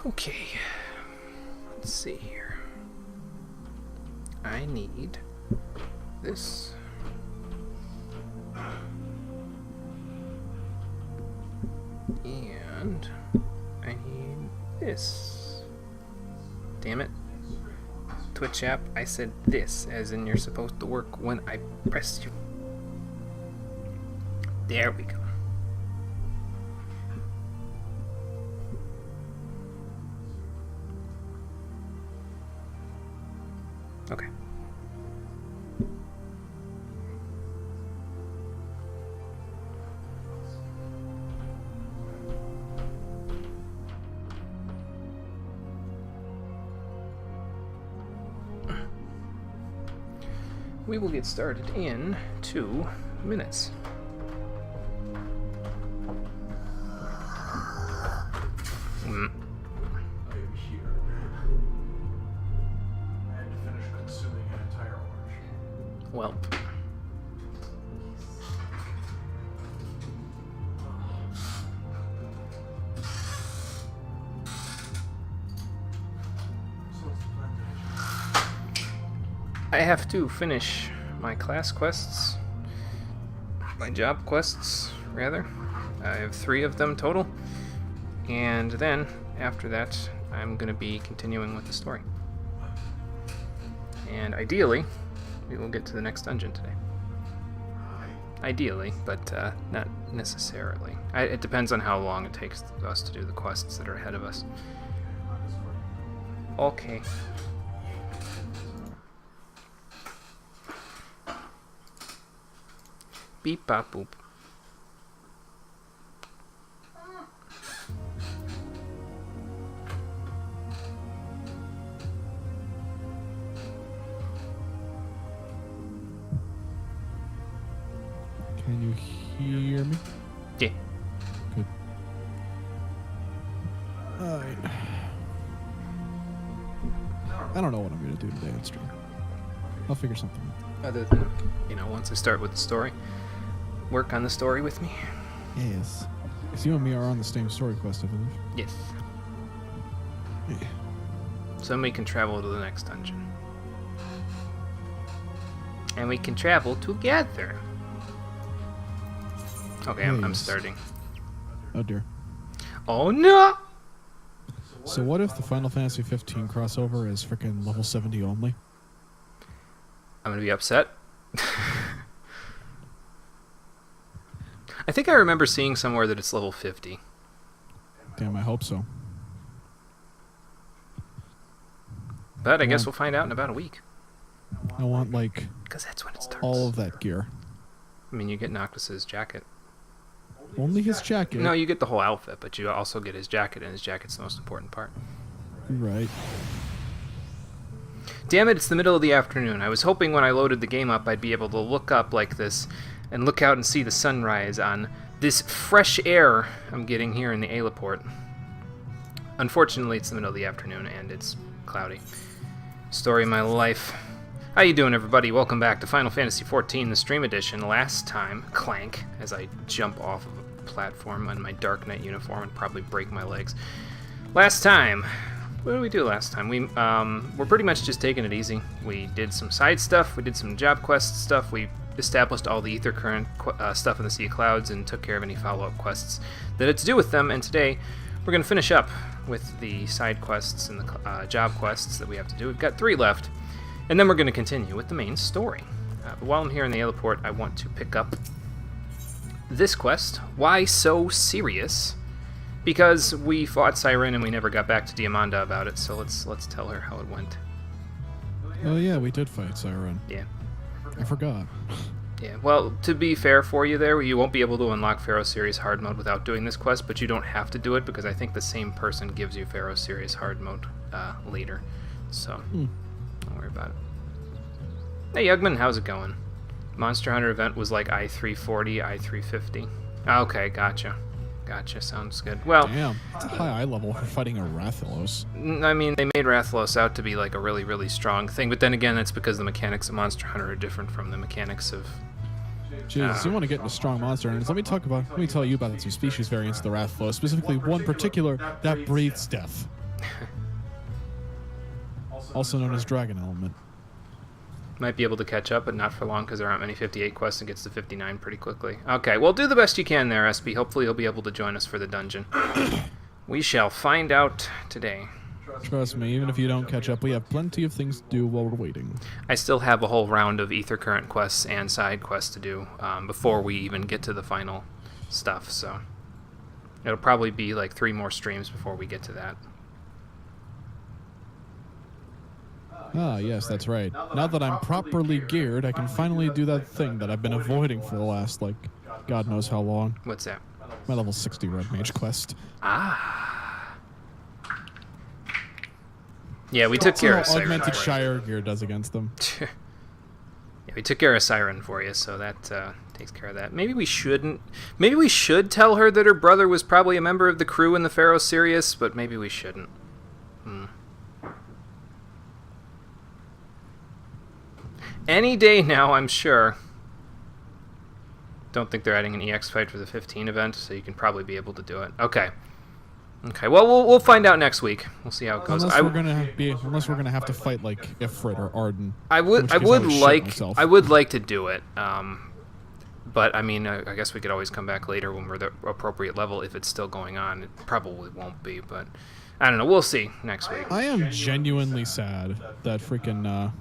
Okay. Let's see here. I need this. And I need this. Damn it. Twitch app, I said this, as in you're supposed to work when I press you. There we go. Okay. We will get started in 2 minutes. I am here. I had to finish consuming an entire orange. Welp. So what's the plan today? I have to finish my class quests. My job quests, rather. I have 3 of them total. And then, after that, I'm going to be continuing with the story. And ideally, we will get to the next dungeon today. Ideally, but not necessarily. It depends on how long it takes us to do the quests that are ahead of us. Okay. Beep bop boop. Can you hear me? Yeah. Good. Alright. I don't know what I'm going to do today on stream. I'll figure something out. Other than, once I start with the story, work on the story with me. Yes. Because you and me are on the same story quest, I believe. Yes. Yeah. So then we can travel to the next dungeon. And we can travel together. Okay, I'm Yes. starting. Oh dear. Oh no! So what if the Final Fantasy 15 crossover is freaking level 70 only? I'm gonna be upset. I think I remember seeing somewhere that it's level 50. Damn, I hope so. But I guess we'll find out in about a week. I want, like, Because that's when it starts. all of that gear. I mean, you get Noctis's jacket. Only his jacket. No, you get the whole outfit, but you also get his jacket, and his jacket's the most important part. Right. Damn it, it's the middle of the afternoon. I was hoping when I loaded the game up I'd be able to look up like this and look out and see the sunrise on this fresh air I'm getting here in the Ailaport. Unfortunately, it's the middle of the afternoon and it's cloudy. Story of my life. How you doing, everybody? Welcome back to Final Fantasy XIV, the stream edition. Last time, clank, as I jump off of a platform in my Dark Knight uniform and probably break my legs. Last time, what did we do last time? We're pretty much just taking it easy. We did some side stuff, we did some job quest stuff, we established all the ether current stuff in the Sea of Clouds and took care of any follow-up quests that had to do with them, and today we're going to finish up with the side quests and the job quests that we have to do. We've got 3 left, and then we're going to continue with the main story. But while I'm here in the Ailaport, I want to pick up this quest, Why So Serious? Because we fought Siren and we never got back to Diamanda about it, so let's tell her how it went. Oh yeah, we did fight Siren. Yeah. I forgot. Yeah, well, to be fair for you there, you won't be able to unlock Pharaoh Series hard mode without doing this quest, but you don't have to do it because I think the same person gives you Pharaoh Series hard mode later. So, don't worry about it. Hey, Yugman, how's it going? Monster Hunter event was like I-340, I-350. Okay, gotcha. Gotcha, sounds good. Well, Damn, it's a high eye level for fighting a Rathalos. I mean, they made Rathalos out to be like a really, really strong thing, but then again, that's because the mechanics of Monster Hunter are different from the mechanics of... Jeez, you want to get into strong monster hunters? Let me tell you about some species variants of the Rathalos, specifically one particular that breathes death. Also known as Dragon Element. Might be able to catch up, but not for long because there aren't many 58 quests and gets to 59 pretty quickly. Okay, well, do the best you can there, SB. Hopefully you'll be able to join us for the dungeon. We shall find out today. Trust me, even if you don't catch up, we have plenty of things to do while we're waiting. I still have a whole round of Ether Current quests and side quests to do before we even get to the final stuff, so it'll probably be like 3 more streams before we get to that. Ah, yes, that's right. Now that I'm properly geared, I can finally do that thing that I've been avoiding for the last, like, God knows how long. What's that? My level 60 Red Mage quest. Ah. Yeah, we took care of Siren. Augmented Shire gear does against them. Yeah, we took care of Siren for you, so that takes care of that. Maybe we shouldn't. Maybe we should tell her that her brother was probably a member of the crew in the Pharaoh Sirius, but maybe we shouldn't. Any day now, I'm sure. Don't think they're adding an EX fight for the 15 event, so you can probably be able to do it. Okay. Okay. Well, we'll find out next week. We'll see how it goes. Unless we're gonna have to fight like Ifrit or Arden. I would like to do it. But I mean, I guess we could always come back later when we're the appropriate level if it's still going on. It probably won't be, but I don't know. We'll see next week. I am genuinely sad that freaking.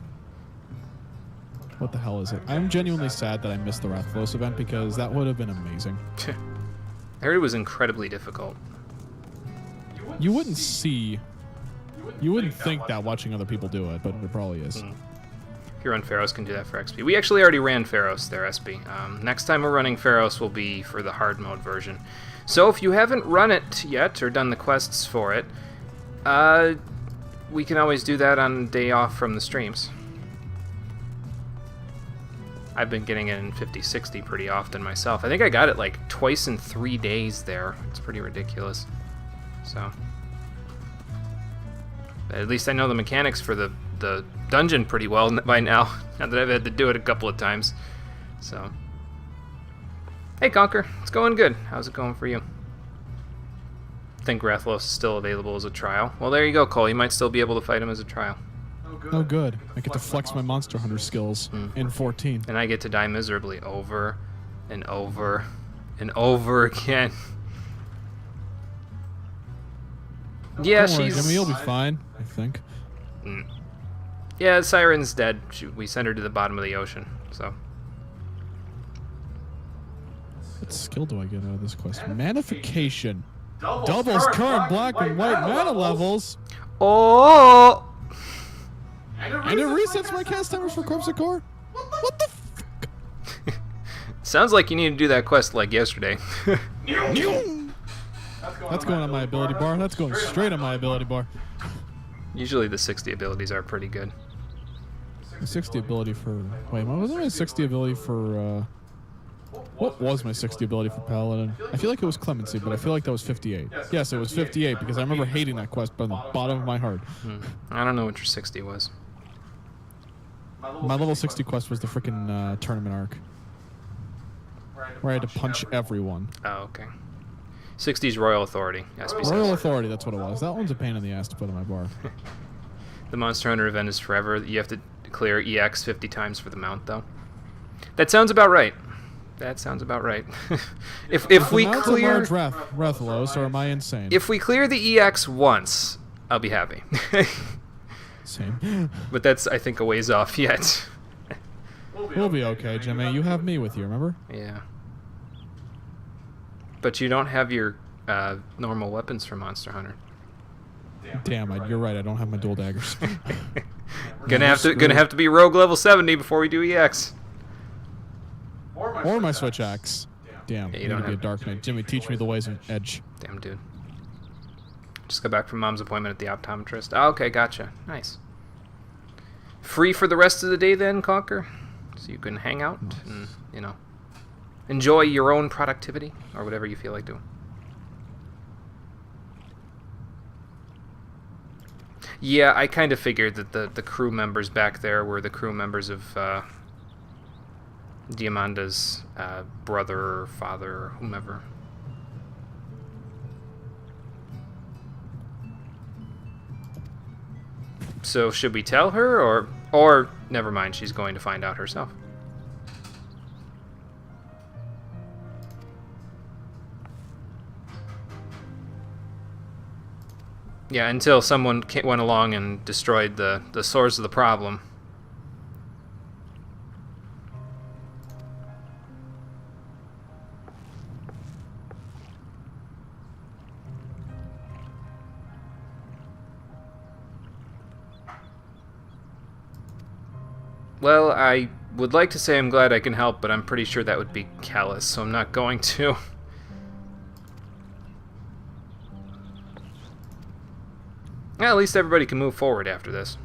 What the hell is it? I'm genuinely sad that I missed the Rathalos event because that would have been amazing. I heard it was incredibly difficult. You wouldn't think that watching other people do it, but it probably is. If you run Pharos, can do that for XP. We actually already ran Pharos there, SB. Next time we're running Pharos will be for the hard mode version. So if you haven't run it yet or done the quests for it, we can always do that on a day off from the streams. I've been getting it in 50-60 pretty often myself. I think I got it like twice in 3 days there. It's pretty ridiculous. So, but at least I know the mechanics for the dungeon pretty well by now. Now that I've had to do it a couple of times. So, hey Conquer, it's going good. How's it going for you? I think Rathalos is still available as a trial. Well, there you go, Cole. You might still be able to fight him as a trial. Oh, good. I get to flex my Monster Hunter skills in 14. And I get to die miserably over and over and over again. Yeah, Don't worry, she's... Jimmy, you'll be fine, I think. Yeah, Siren's dead. We sent her to the bottom of the ocean, so... What skill do I get out of this quest? Manification. Doubles current black and white mana levels. Oh! And it resets my cast timers for Corpse of Core? What the fuck? Sounds like you need to do that quest like yesterday. That's going on my ability bar. That's going straight on my ability bar. Usually the 60 abilities are pretty good. My 60 ability for... Wait, what was my 60 ability for... What was my 60 ability for Paladin? I feel like it was Clemency, but I feel like that was 58. Yes, it was 58 because I remember hating that quest from the bottom of my heart. I don't know what your 60 was. My level 60 quest was the frickin' tournament arc. Where I had to punch everyone. Oh, okay. 60's Royal Authority. Royal Authority, that's what it was. That one's a pain in the ass to put on my bar. The Monster Hunter event is forever. You have to clear EX 50 times for the mount, though. That sounds about right. That sounds about right. if we clear Rathalos, or am I insane? If we clear the EX once, I'll be happy. Same. But that's, I think, a ways off yet. We'll be okay, Jimmy. You have me with you, remember? Yeah. But you don't have your normal weapons for Monster Hunter. Damn, you're right. I don't have my dual daggers. Gonna have to be rogue level 70 before we do EX. Or my switch axe. Damn, Yeah, you don't be a Dark Knight. Jimmy, teach me the ways of Edge. Damn, dude. Just got back from Mom's appointment at the optometrist. Oh, okay, gotcha. Nice. Free for the rest of the day then, Conquer? So you can hang out and, you know, enjoy your own productivity or whatever you feel like doing. Yeah, I kind of figured that the crew members back there were the crew members of Diamanda's brother or father or whomever. So should we tell her, or never mind, she's going to find out herself. Yeah, until someone went along and destroyed the source of the problem. Well, I would like to say I'm glad I can help, but I'm pretty sure that would be callous, so I'm not going to. Well, at least everybody can move forward after this.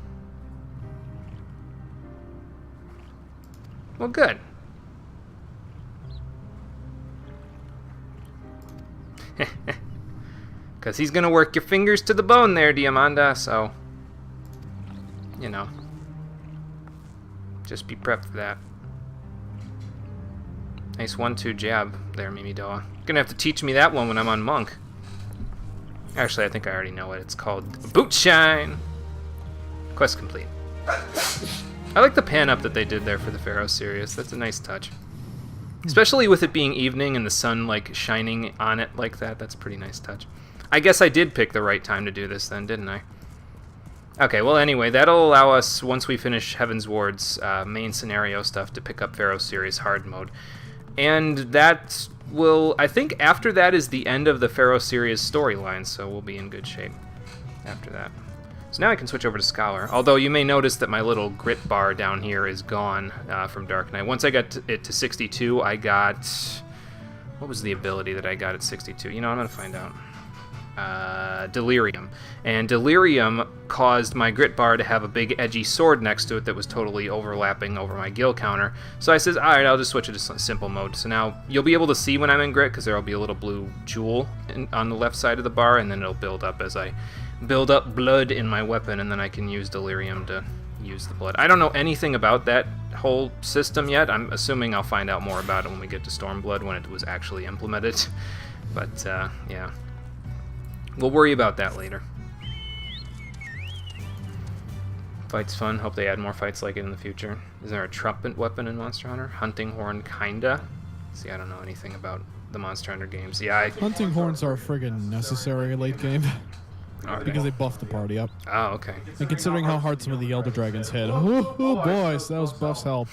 Well, good. Because he's going to work your fingers to the bone there, Diamanda, so... You know. Just be prepped for that. Nice 1-2 jab there, Mimidoa. Gonna have to teach me that one when I'm on Monk. Actually, I think I already know it. It's called Boot Shine. Quest complete. I like the pan up that they did there for the Pharaoh series. That's a nice touch. Especially with it being evening and the sun like shining on it like that. That's a pretty nice touch. I guess I did pick the right time to do this then, didn't I? Okay, well anyway, that'll allow us, once we finish Heavensward's main scenario stuff, to pick up Pharaoh series hard mode. And that will, I think after that is the end of the Pharaoh series storyline, so we'll be in good shape after that. So now I can switch over to Scholar, although you may notice that my little grit bar down here is gone from Dark Knight. Once I got it to 62, I got... What was the ability that I got at 62? You know, I'm going to find out. Delirium. And Delirium caused my grit bar to have a big edgy sword next to it that was totally overlapping over my gil counter. So I says, alright, I'll just switch it to simple mode. So now you'll be able to see when I'm in grit because there will be a little blue jewel on the left side of the bar, and then it'll build up as I build up blood in my weapon, and then I can use Delirium to use the blood. I don't know anything about that whole system yet. I'm assuming I'll find out more about it when we get to Stormblood, when it was actually implemented. But, yeah. We'll worry about that later. Fight's fun. Hope they add more fights like it in the future. Is there a trumpet weapon in Monster Hunter? Hunting horn, kinda. See, I don't know anything about the Monster Hunter games. Yeah, Hunting horns are friggin' necessary late game. Are because they? they buff the party up. Oh, okay. And considering how hard some of the Elder Dragons hit. Oh boy, so those buffs help.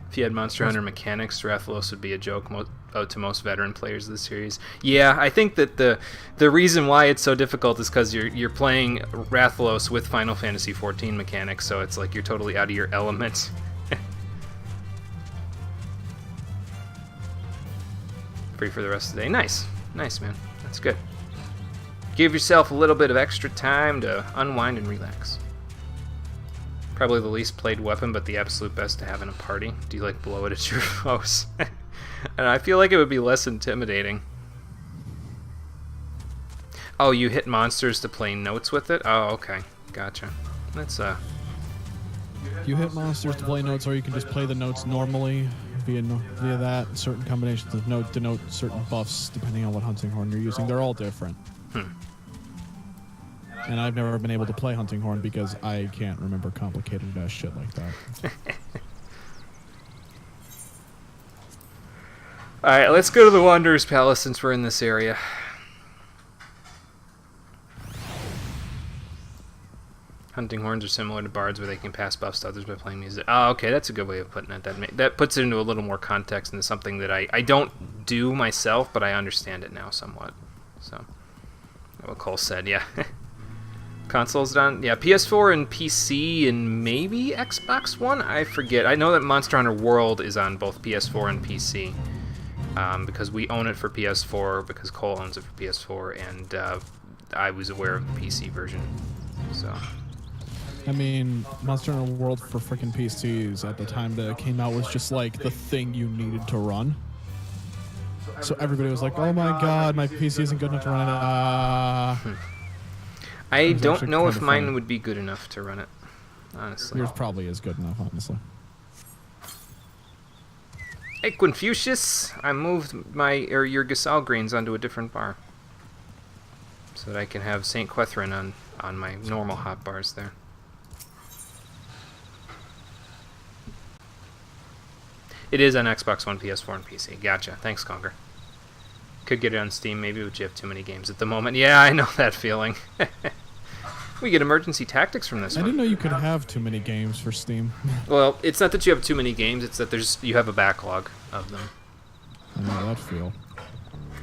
If you had Monster Hunter mechanics, Rathalos would be a joke to most veteran players of the series. Yeah, I think that the reason why it's so difficult is because you're playing Rathalos with Final Fantasy XIV mechanics, so it's like you're totally out of your element. Free for the rest of the day. Nice. Nice, man. That's good. Give yourself a little bit of extra time to unwind and relax. Probably the least played weapon, but the absolute best to have in a party. Do you like blow it at your foes? And I feel like it would be less intimidating. Oh, you hit monsters to play notes with it? Oh, okay. Gotcha. That's, You hit monsters to play notes, or you can just play the notes normally via that. Certain combinations of note denote certain buffs depending on what hunting horn you're using. They're all different. And I've never been able to play Hunting Horn because I can't remember complicated ass shit like that. Alright, let's go to the Wanderer's Palace since we're in this area. Hunting horns are similar to bards where they can pass buffs to others by playing music. Oh, okay, that's a good way of putting it. That puts it into a little more context into something that I don't do myself, but I understand it now somewhat. So, what Cole said, yeah. Consoles done? Yeah, PS4 and PC and maybe Xbox One? I forget. I know that Monster Hunter World is on both PS4 and PC. Because we own it for PS4, because Cole owns it for PS4, and I was aware of the PC version. So. I mean, Monster Hunter World for freaking PCs at the time that it came out was just like the thing you needed to run. So everybody was like, oh my god, my PC isn't good enough to run it. I don't know if mine would be good enough to run it, honestly. Yours probably is good enough, honestly. Hey, Quinfucius! I moved your Gasal greens onto a different bar. So that I can have St. Quethrin on my normal hot bars there. It is on Xbox One, PS4, and PC. Gotcha. Thanks, Conker. Could get it on Steam, maybe, but you have too many games at the moment. Yeah, I know that feeling. We get emergency tactics from this I one. didn't know you could have too many games for Steam. Well, it's not that you have too many games, it's that you have a backlog of them. I know that feel.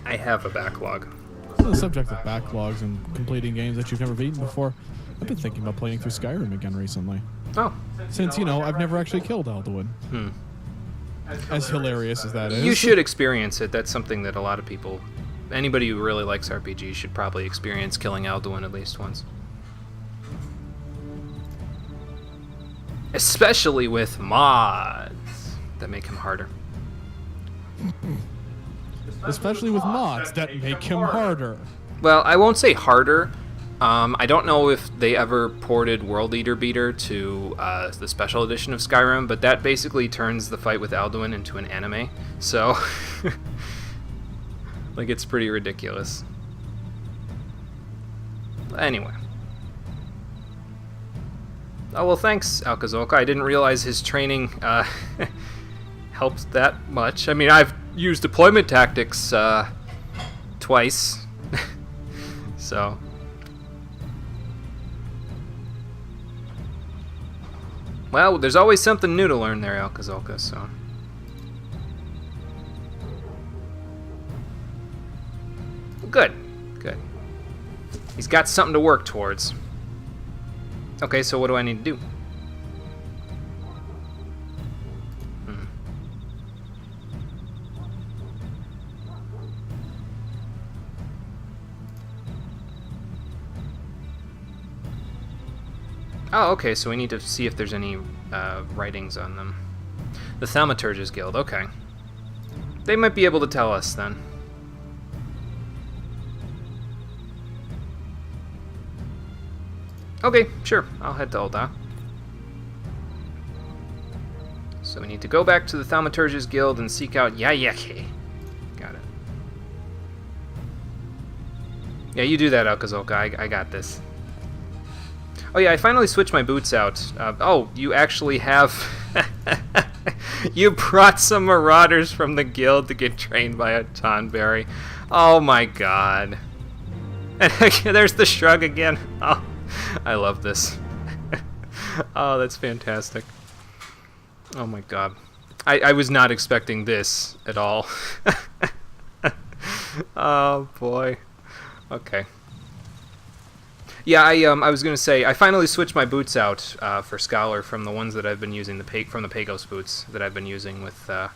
I have a backlog. On the subject of backlogs and completing games that you've never beaten before, I've been thinking about playing through Skyrim again recently. Oh. Since, I've never actually killed Alduin. As hilarious as that is. You should experience it. That's something that a lot of people, anybody who really likes RPGs should probably experience killing Alduin at least once. Especially with mods that make him harder. Especially with mods that make him harder. Well, I won't say harder. I don't know if they ever ported World Eater Beater to the special edition of Skyrim, but that basically turns the fight with Alduin into an anime. So, like, it's pretty ridiculous. Anyway. Oh, well, thanks, Alkazolka. I didn't realize his training helped that much. I mean, I've used deployment tactics twice. So... Well, there's always something new to learn there, Alkazolka, so... Good. Good. He's got something to work towards. Okay, so what do I need to do? Oh, okay, so we need to see if there's any writings on them. The Thaumaturge's Guild, okay. They might be able to tell us, then. Okay, sure, I'll head to Ul'dah. So we need to go back to the Thaumaturge's Guild and seek out Yayeke. Got it. Yeah, you do that, Alkazolka, I got this. Oh yeah, I finally switched my boots out. Oh, you actually have... You brought some marauders from the guild to get trained by a Tonberry. Oh my god. And there's the shrug again. Oh, I love this. Oh, that's fantastic. Oh my god. I was not expecting this at all. Oh boy. Okay. Yeah, I was gonna say I finally switched my boots out for Scholar from the ones that I've been using, from the Pagos boots that I've been using with my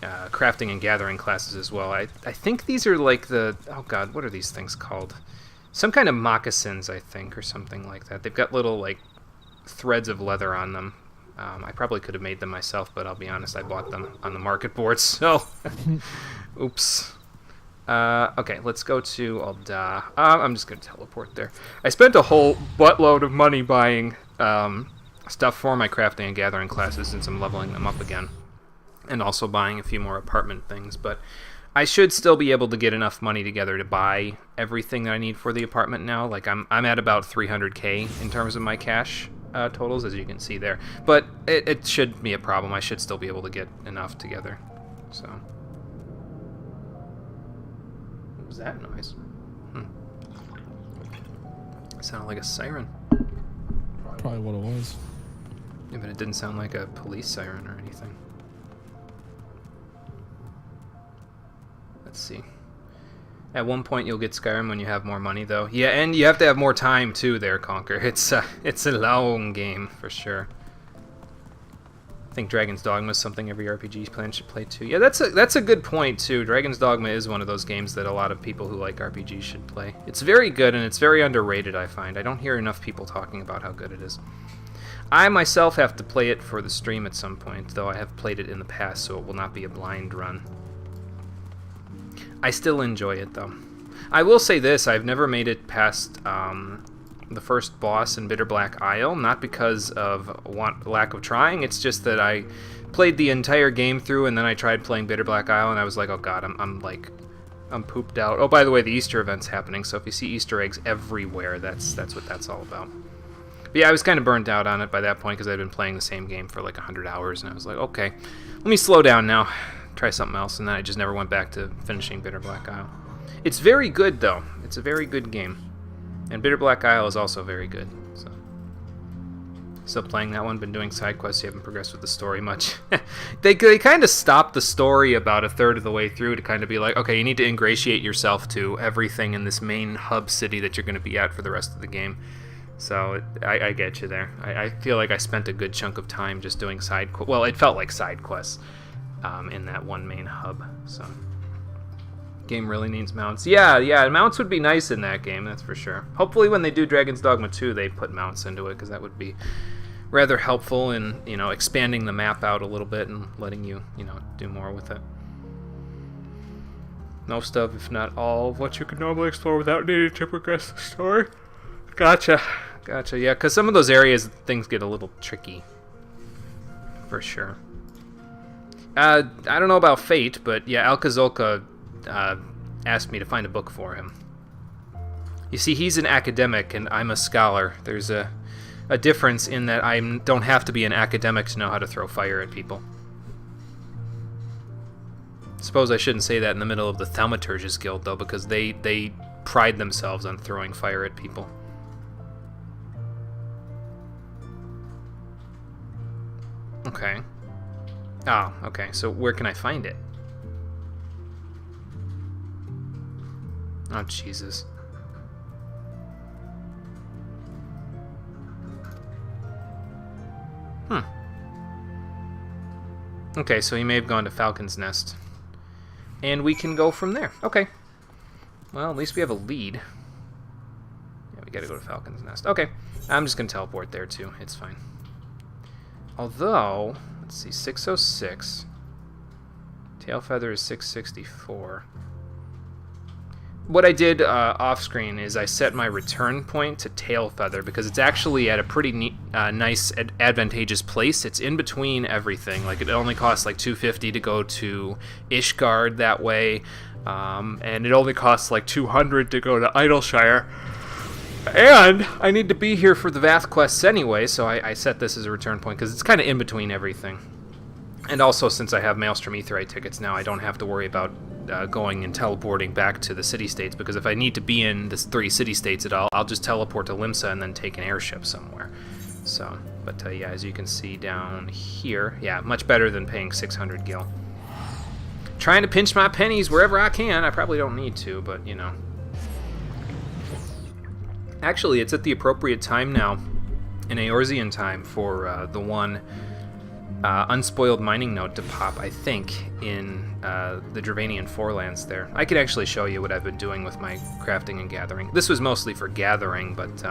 crafting and gathering classes as well. I think these are like the, oh god, what are these things called? Some kind of moccasins, I think, or something like that. They've got little like threads of leather on them. I probably could have made them myself, but I'll be honest, I bought them on the market board, so oops. Okay, let's go to Ul'dah. I'm just going to teleport there. I spent a whole buttload of money buying stuff for my crafting and gathering classes since I'm leveling them up again. And also buying a few more apartment things, but I should still be able to get enough money together to buy everything that I need for the apartment now. Like, I'm at about 300k in terms of my cash totals, as you can see there. But it should be a problem. I should still be able to get enough together, so... What was that noise? It sounded like a siren. Probably what it was. Yeah, but it didn't sound like a police siren or anything. Let's see. At one point you'll get Skyrim when you have more money, though. Yeah, and you have to have more time too there, Conker. It's a long game for sure. I think Dragon's Dogma is something every RPG player should play too. Yeah, that's a good point too. Dragon's Dogma is one of those games that a lot of people who like RPGs should play. It's very good and it's very underrated, I find. I don't hear enough people talking about how good it is. I myself have to play it for the stream at some point, though I have played it in the past, so it will not be a blind run. I still enjoy it, though. I will say this, I've never made it past the first boss in Bitter Black Isle, not because of lack of trying, it's just that I played the entire game through and then I tried playing Bitter Black Isle and I was like, oh god, I'm pooped out. Oh, by the way, the Easter event's happening, so if you see Easter eggs everywhere, that's what that's all about. But yeah, I was kind of burnt out on it by that point because I'd been playing the same game for like 100 hours, and I was like, okay, let me slow down now, try something else, and then I just never went back to finishing Bitter Black Isle. It's very good, though. It's a very good game. And Bitter Black Isle is also very good, so... Still playing that one, been doing side quests, you haven't progressed with the story much. They kind of stopped the story about a third of the way through to kind of be like, okay, you need to ingratiate yourself to everything in this main hub city that you're going to be at for the rest of the game. So I get you there. I feel like I spent a good chunk of time just doing side quests. Well, it felt like side quests in that one main hub, so... Game really needs mounts. Yeah, mounts would be nice in that game, that's for sure. Hopefully when they do Dragon's Dogma 2, they put mounts into it, because that would be rather helpful in, you know, expanding the map out a little bit and letting you, you know, do more with it. Most of, if not all, of what you could normally explore without needing to progress the story. Gotcha, yeah, because some of those areas, things get a little tricky. For sure. I don't know about Fate, but yeah, Alcazolka asked me to find a book for him. You see, he's an academic and I'm a scholar. There's a difference in that I don't have to be an academic to know how to throw fire at people. Suppose I shouldn't say that in the middle of the Thaumaturges Guild, though, because they pride themselves on throwing fire at people. Okay. Oh, okay, so where can I find it? Oh, Jesus. Okay, so he may have gone to Falcon's Nest. And we can go from there. Okay. Well, at least we have a lead. Yeah, we gotta go to Falcon's Nest. Okay. I'm just gonna teleport there, too. It's fine. Although, let's see, 606. Tailfeather is 664. What I did off-screen is I set my return point to Tailfeather because it's actually at a pretty nice, advantageous place. It's in between everything. Like, it only costs like $250 to go to Ishgard that way, and it only costs like $200 to go to Idleshire. And I need to be here for the Vath quests anyway, so I set this as a return point because it's kind of in between everything. And also, since I have Maelstrom Aetheryte tickets now, I don't have to worry about going and teleporting back to the city-states, because if I need to be in the 3 city-states at all, I'll just teleport to Limsa and then take an airship somewhere. So, but yeah, as you can see down here, yeah, much better than paying 600 gil. Trying to pinch my pennies wherever I can. I probably don't need to, but, you know. Actually, it's at the appropriate time now, in Eorzean time, for the one... unspoiled mining node to pop, I think, in the Dravanian Forelands there. I could actually show you what I've been doing with my crafting and gathering. This was mostly for gathering, but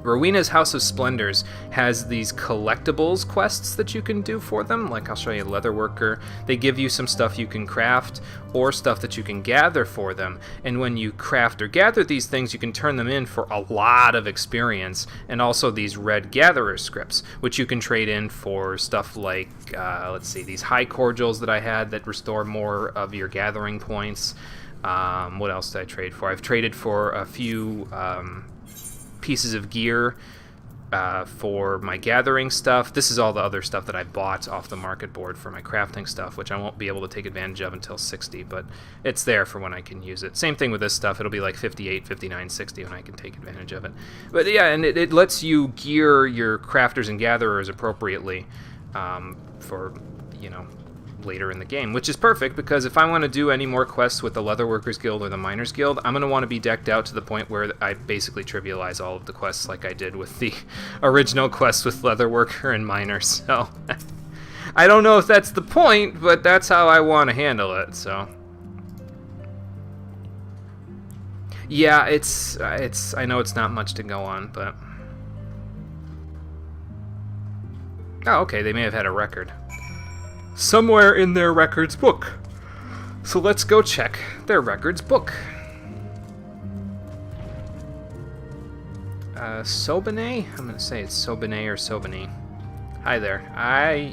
Rowena's House of Splendors has these collectibles quests that you can do for them. Like, I'll show you Leatherworker. They give you some stuff you can craft or stuff that you can gather for them. And when you craft or gather these things, you can turn them in for a lot of experience. And also these red gatherer scripts, which you can trade in for stuff like, let's see, these high cordials that I had that restore more of your gathering points. What else did I trade for? I've traded for a few... pieces of gear for my gathering stuff. This is all the other stuff that I bought off the market board for my crafting stuff, which I won't be able to take advantage of until 60, but it's there for when I can use it. Same thing with this stuff. It'll be like 58, 59, 60 when I can take advantage of it. But yeah, and it lets you gear your crafters and gatherers appropriately for, you know, later in the game, which is perfect because if I want to do any more quests with the Leatherworkers Guild or the Miners Guild, I'm going to want to be decked out to the point where I basically trivialize all of the quests like I did with the original quests with Leatherworker and Miners. So I don't know if that's the point, but that's how I want to handle it. So yeah, it's I know it's not much to go on, but oh, okay, they may have had a record somewhere in their records book. So let's go check their records book. Sobene? I'm going to say it's Sobene or Sobene. Hi there.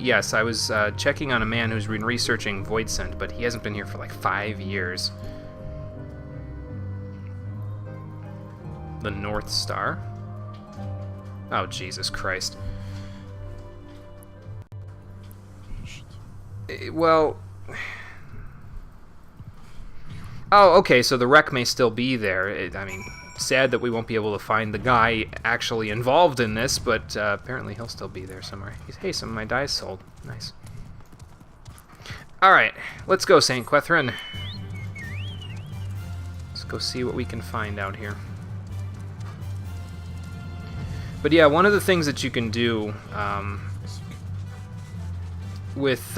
Yes, I was checking on a man who's been researching Voidsent, but he hasn't been here for like 5 years. The North Star. Oh, Jesus Christ. Well... Oh, okay, so the wreck may still be there. I mean, sad that we won't be able to find the guy actually involved in this, but apparently he'll still be there somewhere. Hey, some of my dyes sold. Nice. Alright, let's go, St. Quethrin. Let's go see what we can find out here. But yeah, one of the things that you can do with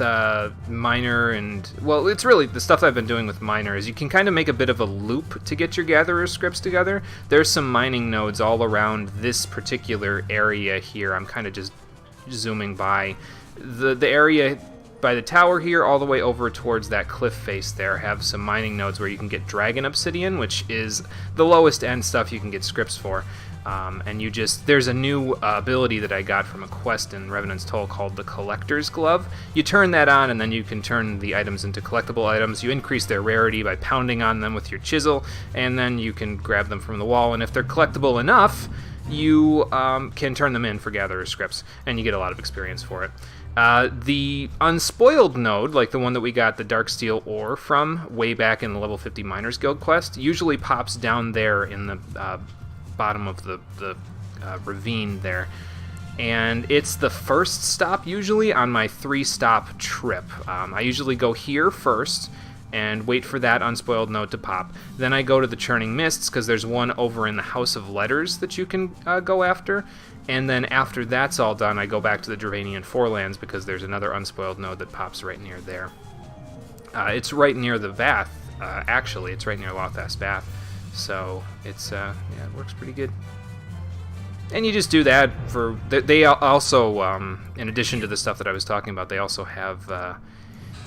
Miner and... Well, it's really the stuff I've been doing with Miner is you can kind of make a bit of a loop to get your Gatherer scripts together. There's some mining nodes all around this particular area here. I'm kind of just zooming by. The area by the tower here all the way over towards that cliff face there have some mining nodes where you can get Dragon Obsidian, which is the lowest end stuff you can get scripts for. And you just, there's a new ability that I got from a quest in Revenant's Toll called the Collector's Glove. You turn that on and then you can turn the items into collectible items. You increase their rarity by pounding on them with your chisel, and then you can grab them from the wall, and if they're collectible enough, you can turn them in for Gatherer scripts, and you get a lot of experience for it. The Unspoiled node, like the one that we got the Darksteel ore from way back in the Level 50 Miners Guild quest, usually pops down there in the bottom of the ravine there. And it's the first stop usually on my 3-stop trip. I usually go here first and wait for that Unspoiled node to pop. Then I go to the Churning Mists, because there's one over in the House of Letters that you can go after. And then after that's all done, I go back to the Dravanian Forelands, because there's another Unspoiled node that pops right near there. It's right near the Vath, actually. It's right near Lothast Bath. So it's, yeah, it works pretty good. And you just do that for... They also, in addition to the stuff that I was talking about, they also have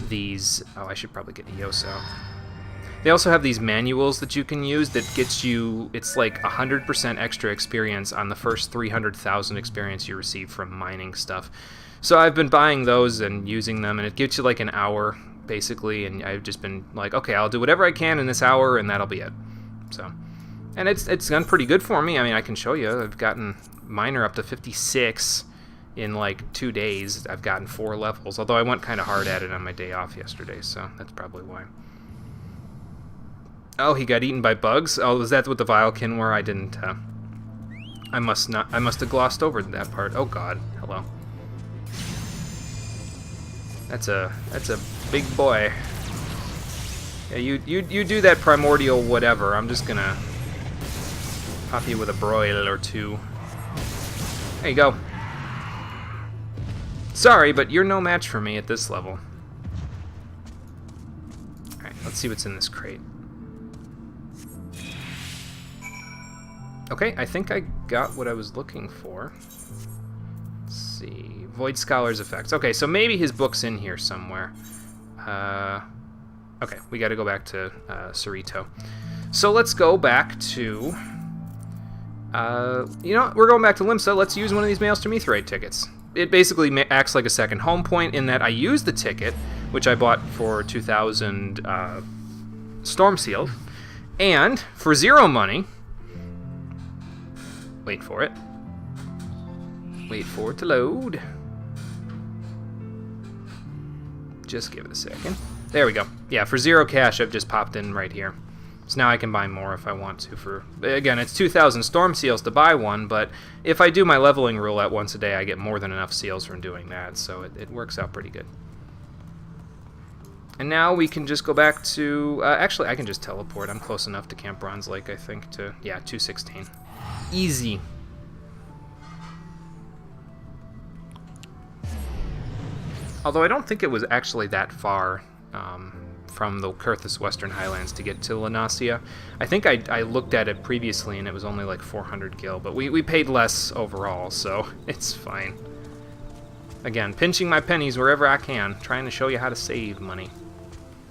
these... Oh, I should probably get Eos out. They also have these manuals that you can use that gets you... It's like 100% extra experience on the first 300,000 experience you receive from mining stuff. So I've been buying those and using them, and it gets you like an hour, basically, and I've just been like, okay, I'll do whatever I can in this hour, and that'll be it. So... And it's gone pretty good for me. I mean, I can show you. I've gotten Miner up to 56 in like 2 days. I've gotten 4 levels, although I went kind of hard at it on my day off yesterday, so that's probably why. Oh, he got eaten by bugs? Oh, was that what the Vilekin were? I didn't, I must have glossed over that part. Oh god, hello. That's a big boy. Yeah, you do that primordial whatever. I'm just gonna pop you with a broil or two. There you go. Sorry, but you're no match for me at this level. Alright, let's see what's in this crate. Okay, I think I got what I was looking for. Let's see. Void Scholar's effects. Okay, so maybe his book's in here somewhere. Okay, we gotta go back to Cerrito. So let's go back to... you know what? We're going back to Limsa. Let's use one of these Maelstrom Aetheryte tickets. It basically acts like a second home point in that I use the ticket, which I bought for 2,000 Storm Seals, and for 0 money... Wait for it. Wait for it to load. Just give it a second. There we go. Yeah, for 0 cash, I've just popped in right here. So now I can buy more if I want to. For again, it's 2,000 Storm Seals to buy one, but if I do my leveling roulette once a day, I get more than enough seals from doing that, so it works out pretty good. And now we can just go back to... actually, I can just teleport. I'm close enough to Camp Bronze Lake, I think, to... Yeah, 216. Easy. Although I don't think it was actually that far from the Kurthus Western Highlands to get to Lanasia. I think I looked at it previously and it was only like 400 gil, but we paid less overall, so it's fine. Again, pinching my pennies wherever I can, trying to show you how to save money.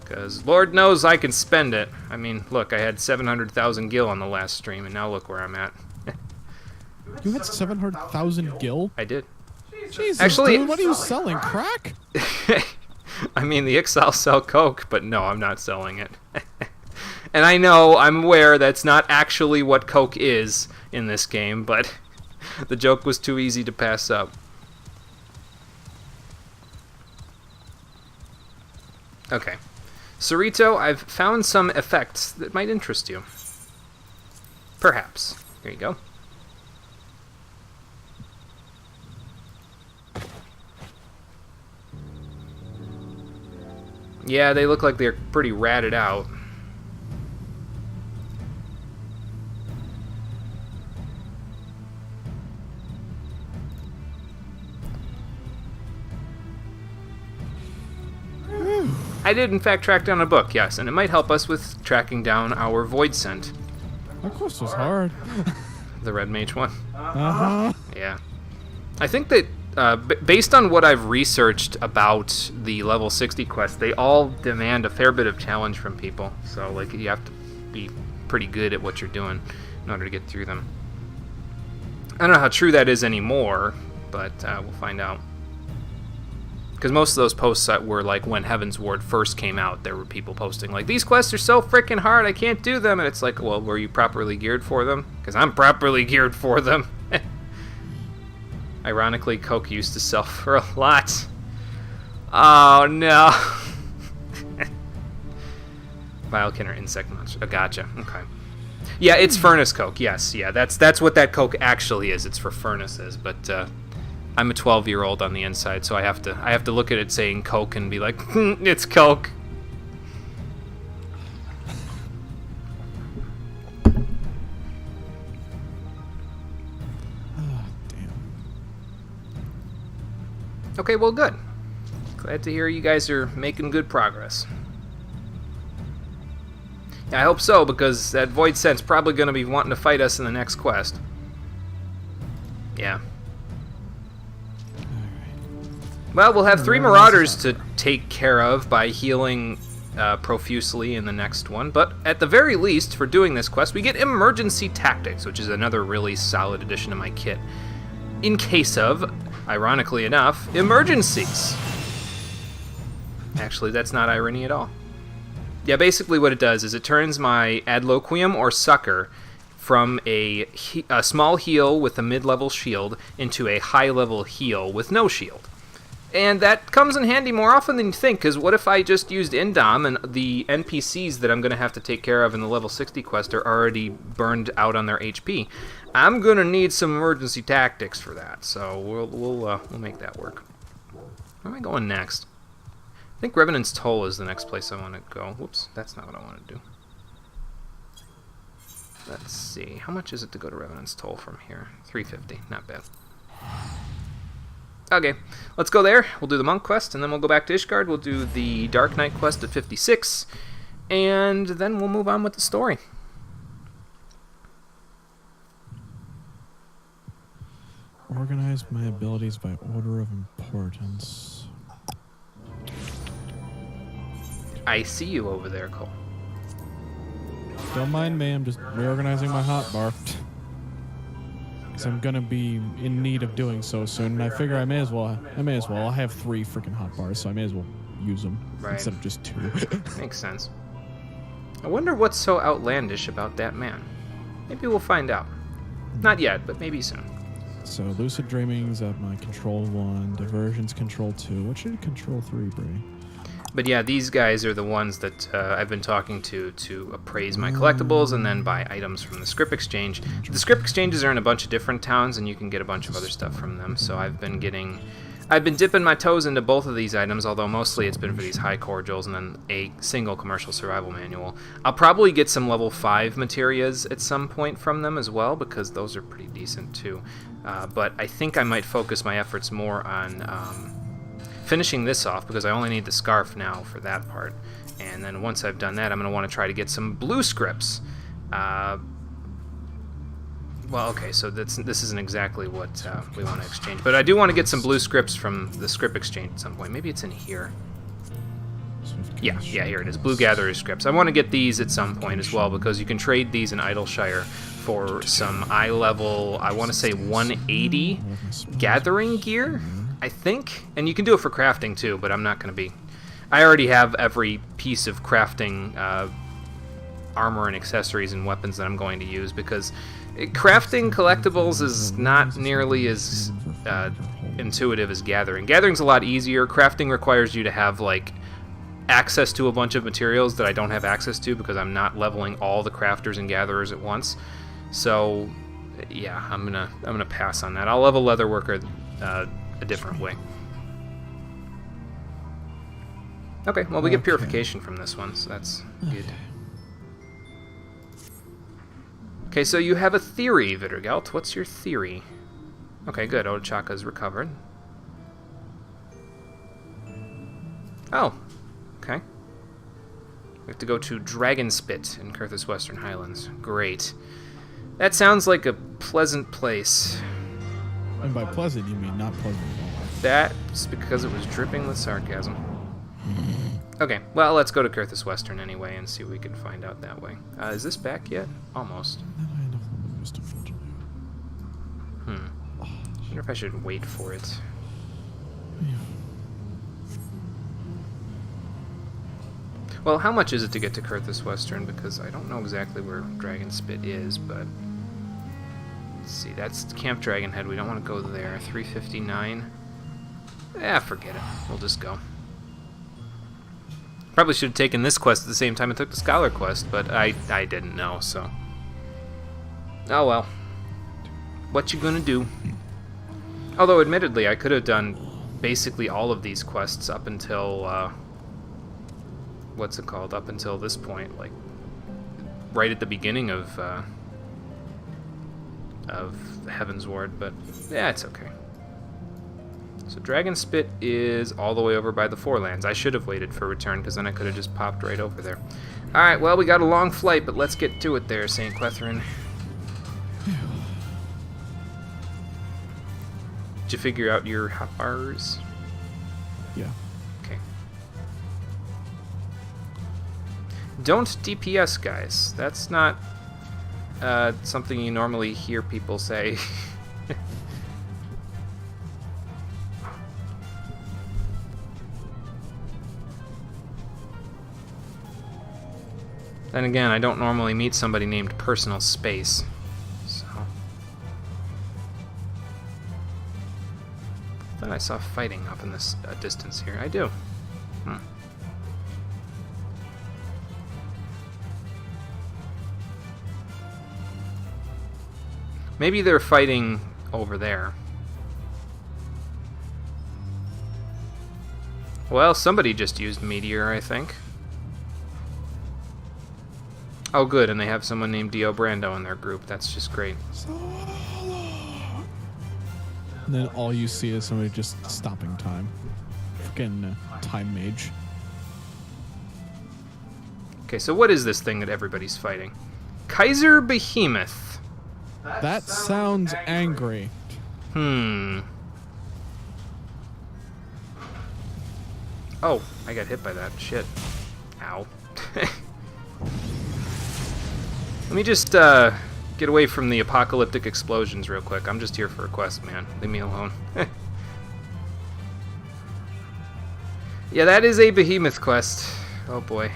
Because Lord knows I can spend it. I mean, look, I had 700,000 gil on the last stream, and now look where I'm at. You had 700,000 gil? I did. Jesus, actually, dude, what are you selling? Crack? I mean, the Ixal sell coke, but no, I'm not selling it. And I know, I'm aware that's not actually what coke is in this game, but The joke was too easy to pass up. Okay. Cerrito, I've found some effects that might interest you. Perhaps. Here you go. Yeah, they look like they're pretty ratted out. I did, in fact, track down a book, yes, and it might help us with tracking down our void scent. That quest was hard. The Red Mage one. Uh-huh. Yeah. I think that, based on what I've researched about the level 60 quests, they all demand a fair bit of challenge from people. So, like, you have to be pretty good at what you're doing in order to get through them. I don't know how true that is anymore, but we'll find out. Because most of those posts that were like when Heavensward first came out, there were people posting like, these quests are so freaking hard, I can't do them. And it's like, well, were you properly geared for them? Because I'm properly geared for them. Ironically, Coke used to sell for a lot. Oh, no. Vilekin insect monster. Oh, gotcha. Okay. Yeah, it's furnace Coke. Yes, yeah, that's what that Coke actually is. It's for furnaces, but I'm a 12-year-old on the inside, so I have to look at it saying Coke and be like, it's Coke. Okay, well, good. Glad to hear you guys are making good progress. Yeah, I hope so, because that Void Scent's probably going to be wanting to fight us in the next quest. Yeah. Well, we'll have 3 Marauders to take care of by healing profusely in the next one, but at the very least, for doing this quest, we get Emergency Tactics, which is another really solid addition to my kit. In case of, ironically enough, emergencies. Actually, that's not irony at all. Yeah, basically what it does is it turns my Adloquium or Sucker from a small heal with a mid-level shield into a high-level heal with no shield. And that comes in handy more often than you think, because what if I just used Indom and the NPCs that I'm going to have to take care of in the level 60 quest are already burned out on their HP? I'm going to need some emergency tactics for that, so we'll make that work. Where am I going next? I think Revenant's Toll is the next place I want to go. Whoops, that's not what I want to do. Let's see, how much is it to go to Revenant's Toll from here? 350, not bad. Okay, let's go there. We'll do the Monk quest, and then we'll go back to Ishgard. We'll do the Dark Knight quest at 56, and then we'll move on with the story. Organize my abilities by order of importance. I see you over there, Cole. Don't mind me, I'm just reorganizing my hotbar. Because I'm gonna be in need of doing so soon, and I figure I may as well. I have 3 freaking hotbars, so I may as well use them instead of just 2. Makes sense. I wonder what's so outlandish about that man. Maybe we'll find out. Not yet, but maybe soon. So lucid dreaming's at my control 1, diversion's control 2. What should control 3 be? But yeah, these guys are the ones that I've been talking to appraise my collectibles and then buy items from the script exchange. The script exchanges are in a bunch of different towns, and you can get a bunch of other stuff from them. So I've been dipping my toes into both of these items, although mostly it's been for these high cordials and then a single commercial survival manual. I'll probably get some level 5 materias at some point from them as well, because those are pretty decent too. But I think I might focus my efforts more on finishing this off, because I only need the scarf now for that part. And then once I've done that, I'm going to want to try to get some blue scripts. Well, okay, so this isn't exactly what we want to exchange. But I do want to get some blue scripts from the script exchange at some point. Maybe it's in here. Yeah, here it is. Blue Gatherer scripts. I want to get these at some point as well, because you can trade these in Idleshire for some eye level, I want to say 180 gathering gear, I think. And you can do it for crafting too, but I'm not going to be... I already have every piece of crafting armor and accessories and weapons that I'm going to use, because Crafting collectibles is not nearly as intuitive as gathering. Gathering's a lot easier. Crafting requires you to have like access to a bunch of materials that I don't have access to because I'm not leveling all the crafters and gatherers at once. So yeah, I'm gonna pass on that. I'll level Leatherworker a different way. Okay, well we get purification from this one, so that's good. Okay, so you have a theory, Vittergelt. What's your theory? Okay, good. Otachaka's recovered. Oh, okay. We have to go to Dragonspit in Kurthus Western Highlands. Great. That sounds like a pleasant place. And by pleasant, you mean not pleasant at all. That's because it was dripping with sarcasm. Okay, well, let's go to Kurthus Western anyway and see what we can find out that way. Is this back yet? Almost. I wonder if I should wait for it. Well, how much is it to get to Kurthus Western? Because I don't know exactly where Dragonspit is, but... Let's see, that's Camp Dragonhead. We don't want to go there. 359. Forget it. We'll just go. Probably should have taken this quest at the same time I took the Scholar quest, but I didn't know, so... Oh well. What you gonna do? Although, admittedly, I could have done basically all of these quests up until, what's it called? Up until this point, like, right at the beginning of Heavensward, but, yeah, it's okay. So Dragonspit is all the way over by the Forelands. I should have waited for return, because then I could have just popped right over there. Alright, well, we got a long flight, but let's get to it there, St. Quethrin. Did you figure out your hotbars? Yeah. Okay. Don't DPS, guys. That's not something you normally hear people say. Then again, I don't normally meet somebody named Personal Space. I thought I saw fighting up in this distance here. I do. Maybe they're fighting over there. Well, somebody just used Meteor, I think. Oh, good, and they have someone named Dio Brando in their group. That's just great. And then all you see is somebody just stopping time. Freaking time mage. Okay, so what is this thing that everybody's fighting? Kaiser Behemoth. That sounds angry. Oh, I got hit by that. Shit. Ow. Let me just get away from the apocalyptic explosions real quick. I'm just here for a quest, man. Leave me alone. Yeah, that is a behemoth quest. Oh boy.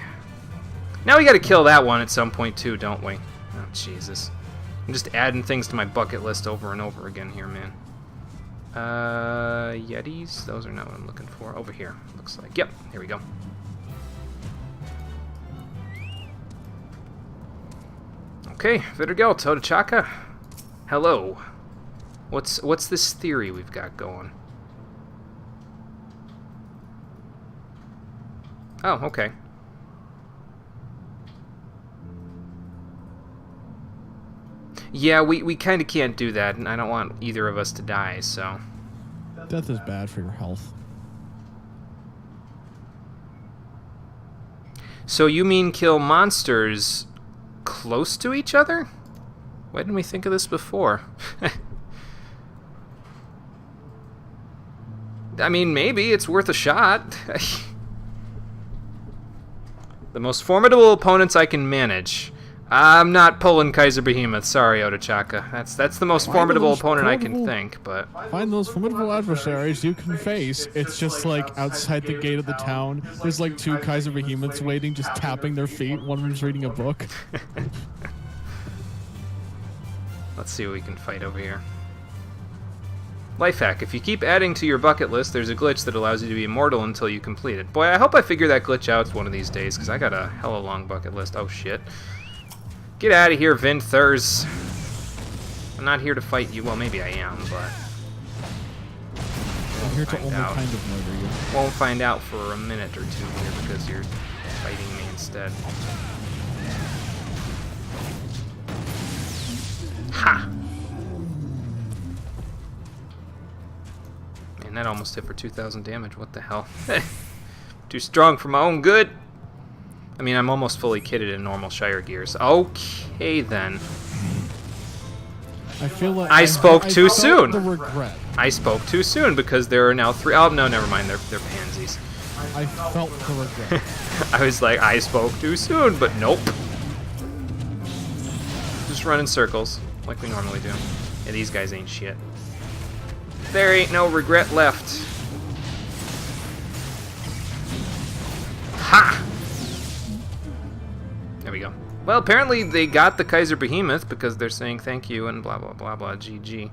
Now we gotta kill that one at some point too, don't we? Oh, Jesus. I'm just adding things to my bucket list over and over again here, man. Yetis? Those are not what I'm looking for. Over here, looks like. Yep, here we go. Okay, Vittergelt, Otachaka. Hello. What's this theory we've got going? Oh, okay. Yeah, we kind of can't do that, and I don't want either of us to die, so... Death is bad for your health. So you mean kill monsters close to each other? Why didn't we think of this before? I mean, maybe it's worth a shot. The most formidable opponents I can manage. I'm not pulling Kaiser Behemoth. Sorry, Otachaka. That's the most formidable opponent I can think, but... Find those formidable adversaries you can face. It's just like outside the gate of the town. There's like 2 Kaiser Behemoths waiting, just tapping their feet. One of them's reading a book. Let's see what we can fight over here. Life hack. If you keep adding to your bucket list, there's a glitch that allows you to be immortal until you complete it. Boy, I hope I figure that glitch out one of these days, because I got a hella long bucket list. Oh, shit. Get out of here, Vinthers. I'm not here to fight you. Well, maybe I am, but... I'm here to only kind of murder you. Won't find out for a minute or two here, because you're fighting me instead. Ha! Man, that almost hit for 2,000 damage. What the hell? Too strong for my own good. I mean, I'm almost fully kitted in normal Shire gears. Okay, then. I feel like I spoke too soon. The regret. I spoke too soon because there are now 3. Oh, no, never mind. They're pansies. I felt the regret. I was like, I spoke too soon, but nope. Just run in circles like we normally do. Yeah, these guys ain't shit. There ain't no regret left. Ha! There we go. Well, apparently they got the Kaiser Behemoth because they're saying thank you and blah, blah, blah, blah, GG.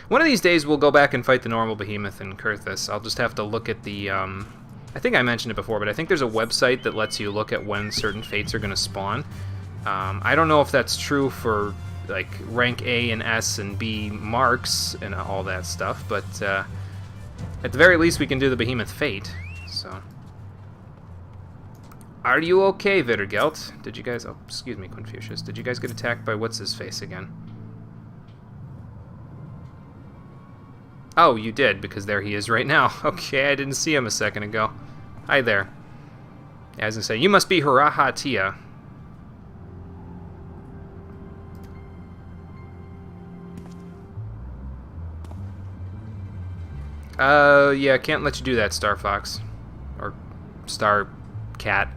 One of these days we'll go back and fight the normal Behemoth in Kurthus. I'll just have to look at the, I think I mentioned it before, but I think there's a website that lets you look at when certain fates are going to spawn. I don't know if that's true for like rank A and S and B marks and all that stuff, but at the very least we can do the Behemoth fate. So, are you okay, Vittergelt? Did you guys? Oh, excuse me, Confucius. Did you guys get attacked by what's his face again? Oh, you did, because there he is right now. Okay, I didn't see him a second ago. Hi there. Yeah, I was gonna say, you must be Haraha Tia. Yeah, can't let you do that, Star Fox. Or Star Cat.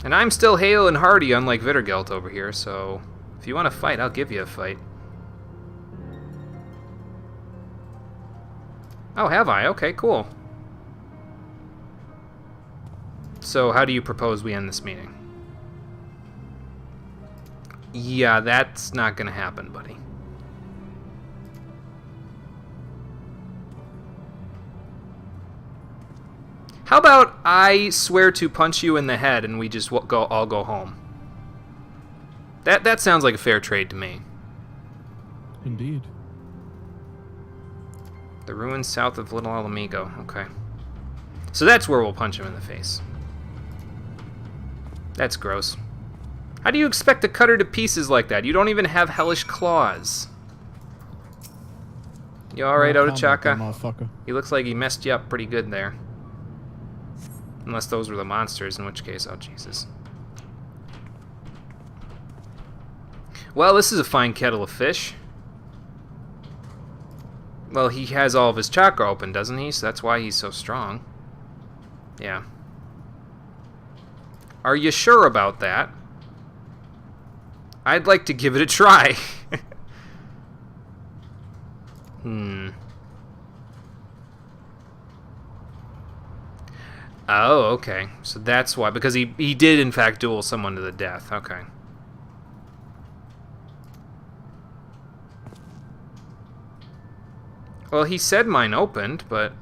And I'm still hale and hearty, unlike Vittergelt over here, so if you want to fight, I'll give you a fight. Oh, have I? Okay, cool. So, how do you propose we end this meeting? Yeah, that's not gonna happen, buddy. How about I swear to punch you in the head and we just all go home? That sounds like a fair trade to me. Indeed. The ruins south of Little Alamigo. Okay. So that's where we'll punch him in the face. That's gross. How do you expect to cut her to pieces like that? You don't even have hellish claws. You alright, Otachaka? He looks like he messed you up pretty good there. Unless those were the monsters, in which case, oh Jesus. Well, this is a fine kettle of fish. Well, he has all of his chakra open, doesn't he? So that's why he's so strong. Yeah. Are you sure about that? I'd like to give it a try. Oh, okay. So that's why. Because he did, in fact, duel someone to the death. Okay. Well, he said mine opened, but...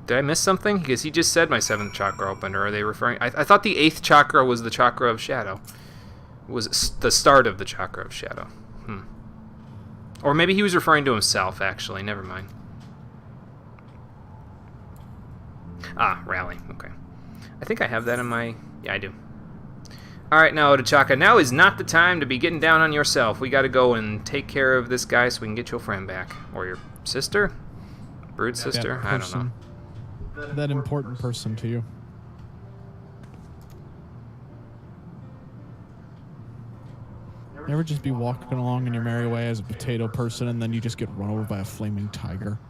Did I miss something? Because he just said my 7th chakra opened, or are they referring... I thought the 8th chakra was the chakra of shadow. It was the start of the chakra of shadow. Or maybe he was referring to himself, actually. Never mind. Ah, rally. Okay. I think I have that in my... Yeah, I do. Alright, now, Otachaka, now is not the time to be getting down on yourself. We gotta go and take care of this guy so we can get your friend back. Or your sister? Brood sister? I don't know. That important person to you. You ever just be walking along in your merry way as a potato person and then you just get run over by a flaming tiger?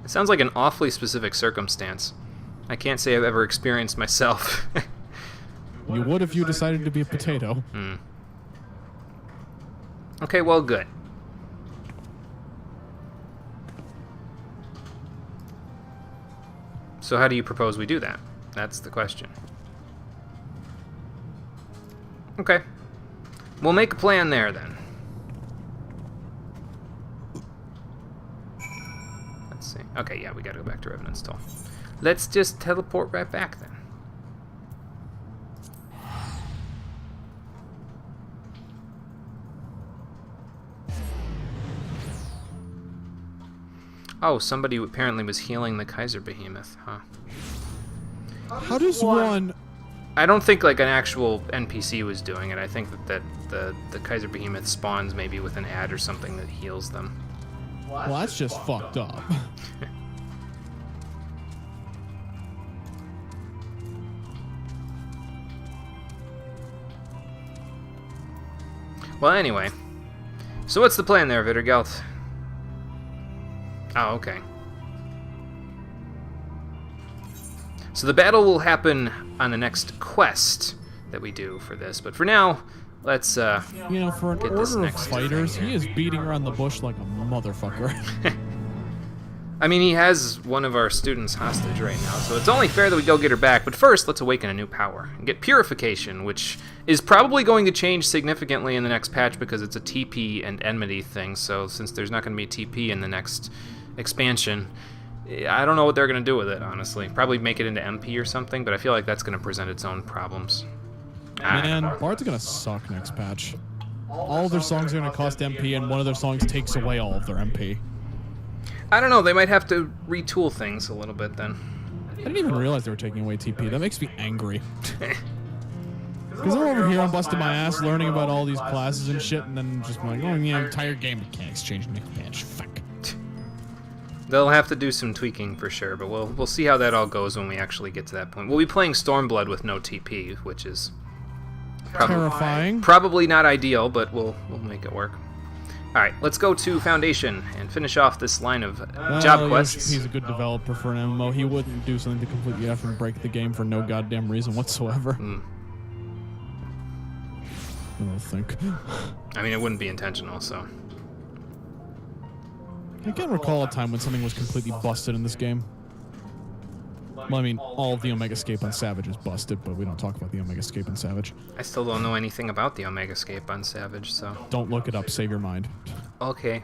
It sounds like an awfully specific circumstance. I can't say I've ever experienced myself. You would if you decided to be a potato. Okay, well, good. So how do you propose we do that? That's the question. Okay. We'll make a plan there, then. Let's see. Okay, yeah, we gotta go back to Revenant's Toll. Let's just teleport right back, then. Oh, somebody apparently was healing the Kaiser Behemoth, huh? How does one... I don't think like an actual NPC was doing it. I think that the Kaiser Behemoth spawns maybe with an ad or something that heals them. Well, that's just fucked up. Well, anyway. So what's the plan there, Vittergelt? Oh, okay. So the battle will happen on the next quest that we do for this, but for now, let's You know, for an get this order of next fighters, thing he here. is beating around the bush like a motherfucker. I mean, he has one of our students hostage right now, so it's only fair that we go get her back. But first, let's awaken a new power and get Purification, which is probably going to change significantly in the next patch because it's a TP and enmity thing. So since there's not going to be TP in the next expansion, I don't know what they're going to do with it, honestly. Probably make it into MP or something, but I feel like that's going to present its own problems. Man, Bard's gonna suck next patch. All of their songs are gonna cost MP, and one of their songs takes away all of their MP. I don't know, they might have to retool things a little bit then. I didn't even realize they were taking away TP. That makes me angry. Because I'm over here, I'm busting my ass learning about all these classes and shit, and then just like, oh yeah, entire game mechanics changed next patch. Fuck. They'll have to do some tweaking for sure, but we'll see how that all goes when we actually get to that point. We'll be playing Stormblood with no TP, which is Terrifying. probably not ideal, but we'll make it work. All right, let's go to Foundation and finish off this line of job quests. He's a good developer for an MMO. He wouldn't do something to completely F and break the game for no goddamn reason whatsoever. I don't think. I mean, it wouldn't be intentional, so. I can't recall a time when something was completely busted in this game. Well, I mean, all of the Omegascape on Savage is busted, but we don't talk about the Omegascape on Savage. I still don't know anything about the Omegascape on Savage, so. Don't look it up. Save your mind. Okay.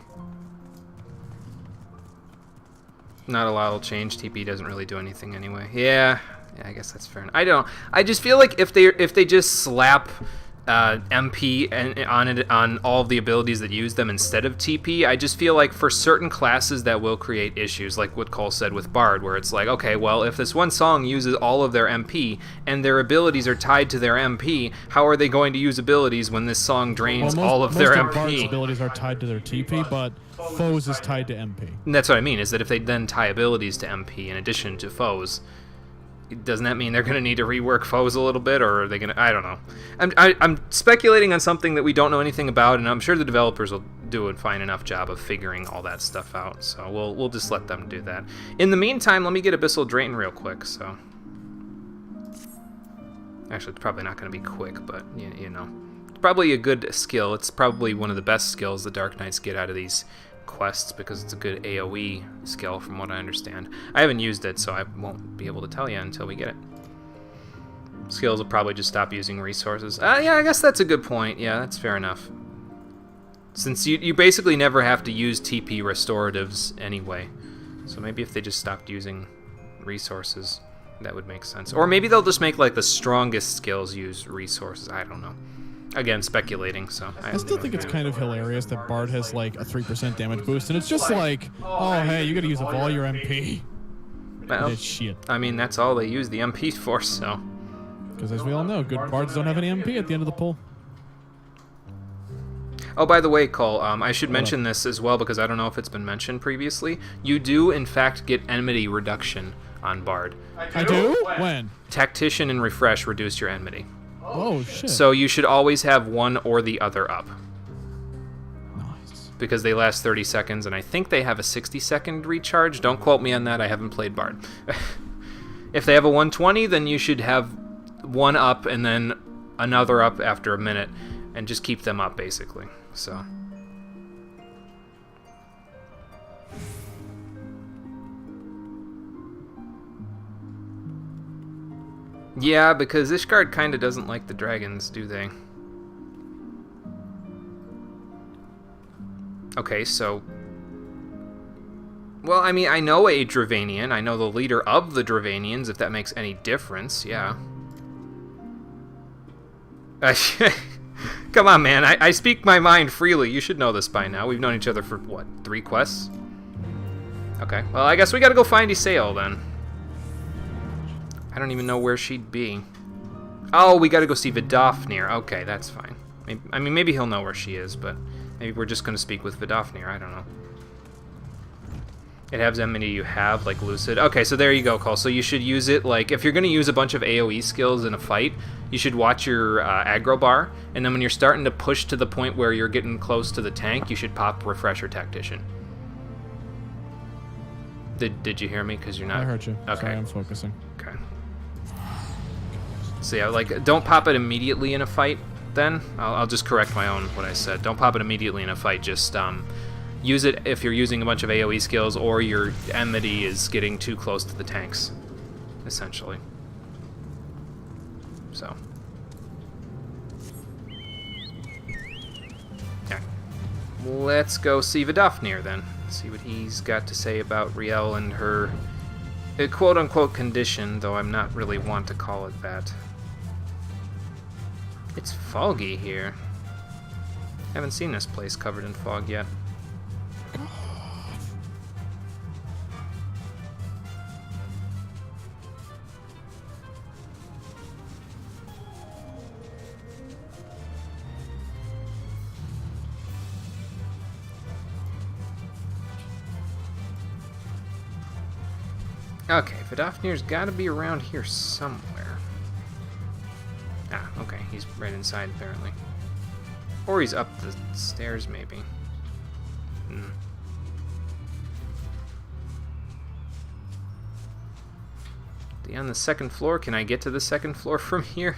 Not a lot will change. TP doesn't really do anything anyway. Yeah, I guess that's fair enough. I just feel like if they just slap MP and on all of the abilities that use them instead of TP, I just feel like for certain classes that will create issues, like what Cole said with Bard, where it's like, okay, well, if this one song uses all of their MP and their abilities are tied to their MP, how are they going to use abilities when this song drains all of their Most of Bard's MP? abilities are tied to their TP, but Foes is tied to MP. And that's what I mean, is that if they then tie abilities to MP in addition to Foes, doesn't that mean they're going to need to rework Foes a little bit, or are they going to... I don't know. I'm speculating on something that we don't know anything about, and I'm sure the developers will do a fine enough job of figuring all that stuff out, so we'll just let them do that. In the meantime, let me get Abyssal Drayton real quick, so... Actually, it's probably not going to be quick, but, you know. It's probably a good skill. It's probably one of the best skills the Dark Knights get out of these quests, because it's a good AoE skill from what I understand. I haven't used it, so I won't be able to tell you until we get it. Skills will probably just stop using resources. Yeah, I guess that's a good point. Yeah, that's fair enough. Since you basically never have to use TP restoratives anyway. So maybe if they just stopped using resources, that would make sense. Or maybe they'll just make like the strongest skills use resources. I don't know. Again, speculating, so... I still think it's kind of hilarious that Bard has, like, a 3% damage boost, and it's just like, oh, hey, you gotta use up all your MP. Well, That's shit. I mean, that's all they use the MP for, so... Because as we all know, good Bards don't have any MP at the end of the pull. Oh, by the way, Cole, I should mention this as well, because I don't know if it's been mentioned previously. You do, in fact, get enmity reduction on Bard. I do? When? Tactician and Refresh reduce your enmity. Oh, shit. So you should always have one or the other up. Nice. Because they last 30 seconds, and I think they have a 60-second recharge. Don't quote me on that, I haven't played Bard. If they have a 120, then you should have one up and then another up after a minute, and just keep them up, basically. So... Yeah, because Ishgard kind of doesn't like the dragons, do they? Okay, so... Well, I mean, I know a Dravanian. I know the leader of the Dravanians, if that makes any difference, yeah. Come on, man. I speak my mind freely. You should know this by now. We've known each other for, what, 3 quests? Okay, well, I guess we gotta go find Isael, then. I don't even know where she'd be. Oh, we gotta go see Vidofnir. Okay, that's fine. Maybe, I mean, maybe he'll know where she is, but maybe we're just gonna speak with Vidofnir. I don't know. It has enmity you have, like Lucid. Okay, so there you go, Cole. So you should use it, like, if you're going to use a bunch of AoE skills in a fight, you should watch your aggro bar, and then when you're starting to push to the point where you're getting close to the tank, you should pop Refresher Tactician. Did you hear me? Because you're not... I heard you. Okay. Sorry, I'm focusing. Okay. So yeah, like, don't pop it immediately in a fight, then. I'll just correct my own, what I said. Don't pop it immediately in a fight, just, use it if you're using a bunch of AoE skills or your enmity is getting too close to the tanks, essentially. So. Yeah. Let's go see Vidofnir then. See what he's got to say about Riel and her quote-unquote condition, though I'm not really want to call it that. It's foggy here. Haven't seen this place covered in fog yet. Okay, Vidofnir's got to be around here somewhere. Ah, okay, he's right inside apparently. Or he's up the stairs, maybe. On the second floor? Can I get to the second floor from here?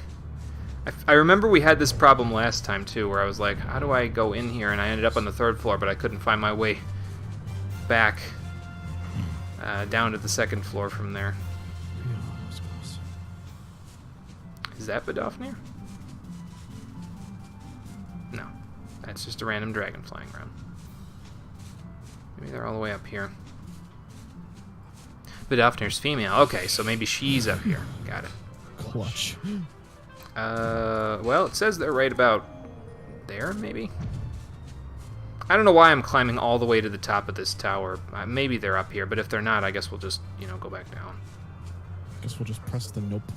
I remember we had this problem last time, too, where I was like, how do I go in here? And I ended up on the 3rd floor, but I couldn't find my way back down to the 2nd floor from there. Is that Vidofnir? No. That's just a random dragon flying around. Maybe they're all the way up here. Vidofnir's female. Okay, so maybe she's up here. Got it. Clutch. Well, it says they're right about there, maybe? I don't know why I'm climbing all the way to the top of this tower. Maybe they're up here, but if they're not, I guess we'll just, you know, go back down. Guess we'll just press the nope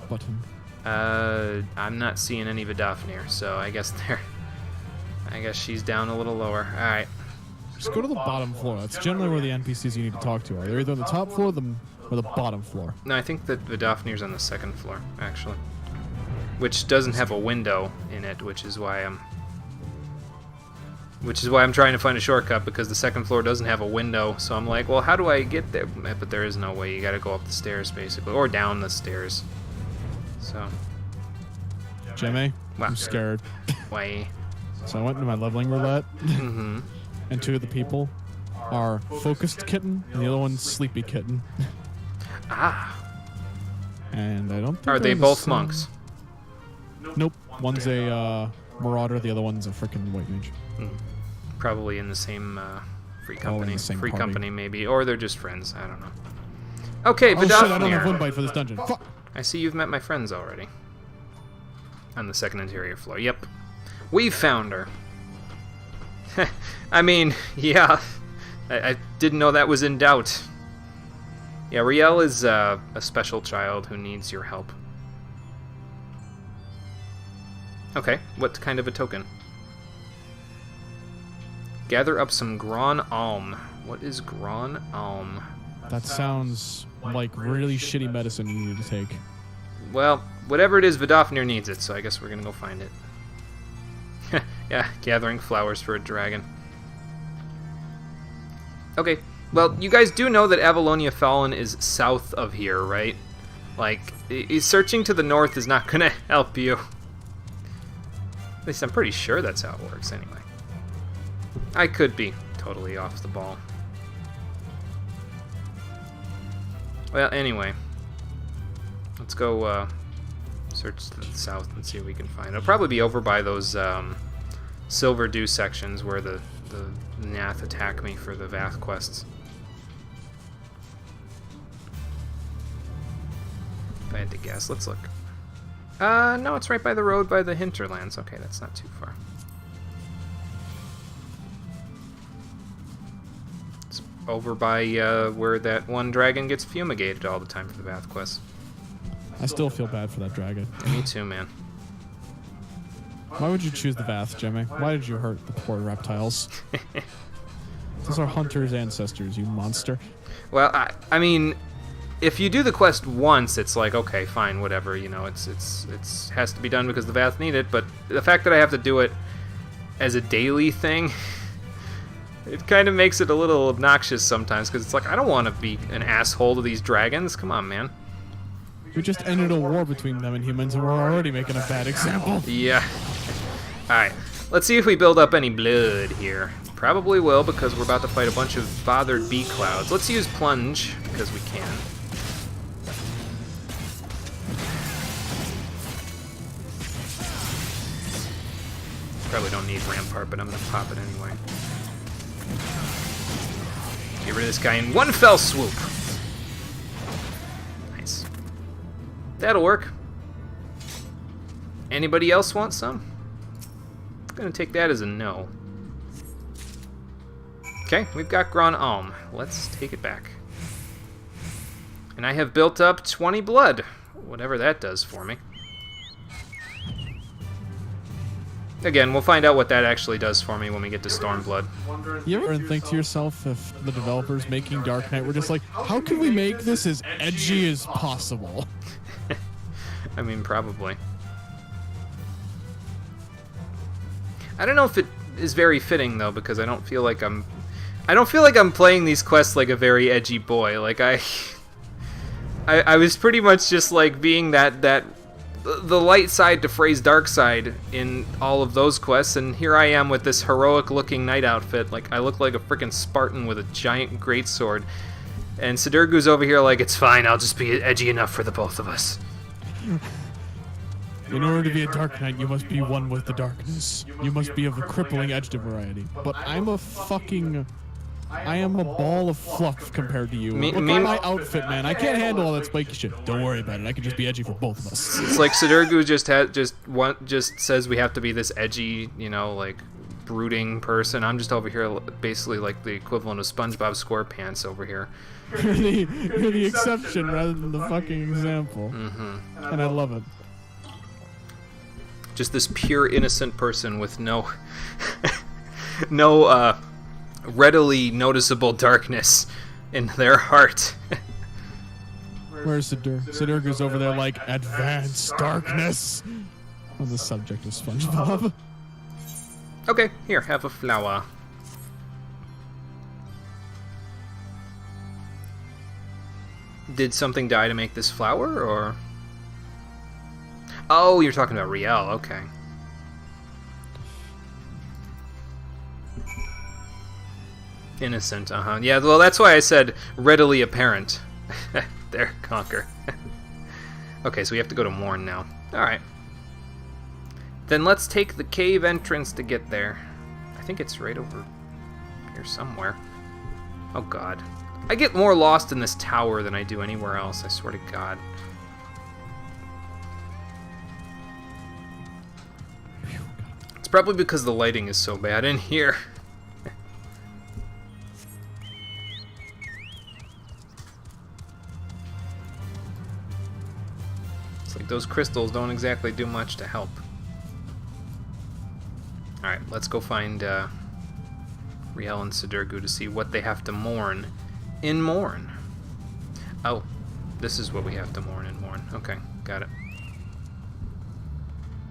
button. I'm not seeing any Vidofnir, so I guess she's down a little lower. Alright. Just go to the bottom floor. That's generally where the NPCs you need to talk to are. They're either on the top floor or the bottom floor. No, I think that Vidofnir's on the 2nd floor, actually. Which doesn't have a window in it, which is why I'm trying to find a shortcut, because the 2nd floor doesn't have a window. So I'm like, well, how do I get there? But there is no way. You gotta go up the stairs, basically. Or down the stairs. So. Jimmy, Wow. I'm scared. Why? So I went into my leveling roulette. Mm-hmm. And 2 of the people are Focused Kitten, and the other one's Sleepy Kitten. Ah. And I don't think Are they they're the both same. monks? Nope. One's a Marauder, the other one's a frickin' White Mage. Probably in the same free in company. the same Free party. company, maybe. Or they're just friends. I don't know. Okay, Oh shit, I don't have Vidofnir. one bite for this dungeon. Fuck! I see you've met my friends already. On the 2nd interior floor. Yep. We've found her. I mean, yeah. I didn't know that was in doubt. Yeah, Riel is a special child who needs your help. Okay, what kind of a token? Gather up some Gran Alm. What is Gran Alm? That sounds like really shitty medicine you need to take. Well, whatever it is, Vidofnir needs it, so I guess we're gonna go find it. Yeah, gathering flowers for a dragon. Okay, well, you guys do know that Avalonia Fallen is south of here, right? Like, searching to the north is not gonna help you. At least I'm pretty sure that's how it works, anyway. I could be totally off the ball. Well, anyway. Let's go search to the south and see what we can find. It'll probably be over by those Silver Dew sections where the Nath attack me for the Vath quests. If I had to guess, let's look. No, it's right by the road by the hinterlands. Okay, that's not too far. It's over by where that one dragon gets fumigated all the time for the Vath quests. I still feel bad for that dragon. Me too, man. Why would you choose the Vath, Jimmy? Why did you hurt the poor reptiles? Those are Hunter's ancestors, you monster. Well, I mean, if you do the quest once, it's like, okay, fine, whatever, you know, it's has to be done because the Vath need it, but the fact that I have to do it as a daily thing, it kind of makes it a little obnoxious sometimes, because it's like, I don't want to be an asshole to these dragons. Come on, man. We just ended a war between them and humans, and we're already making a bad example. Yeah. Alright, let's see if we build up any blood here. Probably will, because we're about to fight a bunch of bothered bee clouds. Let's use Plunge, because we can. Probably don't need Rampart, but I'm going to pop it anyway. Get rid of this guy in one fell swoop. Nice. That'll work. Anybody else want some? I'm going to take that as a no. Okay, we've got Gran Alm. Let's take it back. And I have built up 20 blood, whatever that does for me. Again, we'll find out what that actually does for me when we get to Stormblood. You ever think to yourself, if the developers making Dark Knight were just like, how can we make this as edgy as possible? I mean, probably. I don't know if it is very fitting though, because I don't feel like I'm playing these quests like a very edgy boy. Like I was pretty much just like being the light side to Frey's dark side in all of those quests, and here I am with this heroic looking knight outfit. Like, I look like a freaking Spartan with a giant greatsword, and Sidurgu's over here like, it's fine, I'll just be edgy enough for the both of us. In order to be a Dark Knight, you must be one with the darkness. You must be of the crippling edged variety. But I am a ball of fluff compared to you. Look at my outfit, man. I can't handle all that spiky shit. Don't worry about it. I can just be edgy for both of us. It's like Sidurgu just says we have to be this edgy, you know, like brooding person. I'm just over here basically like the equivalent of SpongeBob SquarePants over here. You're the exception rather than the fucking example. Mm-hmm. And I love it. Just this pure innocent person with no readily noticeable darkness in their heart. Where's Sidur? Sidurgu's over there like, advanced darkness! On the subject of SpongeBob. Okay, here, have a flower. Did something die to make this flower, or...? Oh, you're talking about Riel, okay. Innocent, Yeah, well, that's why I said readily apparent. There, Conquer. Okay, so we have to go to Morn now. Alright. Then let's take the cave entrance to get there. I think it's right over here somewhere. Oh, God. I get more lost in this tower than I do anywhere else, I swear to God. It's probably because the lighting is so bad in here. Those crystals don't exactly do much to help. Alright, let's go find Riel and Sidurgu to see what they have to mourn in Morn. Oh, this is what we have to mourn in Morn. Okay, got it.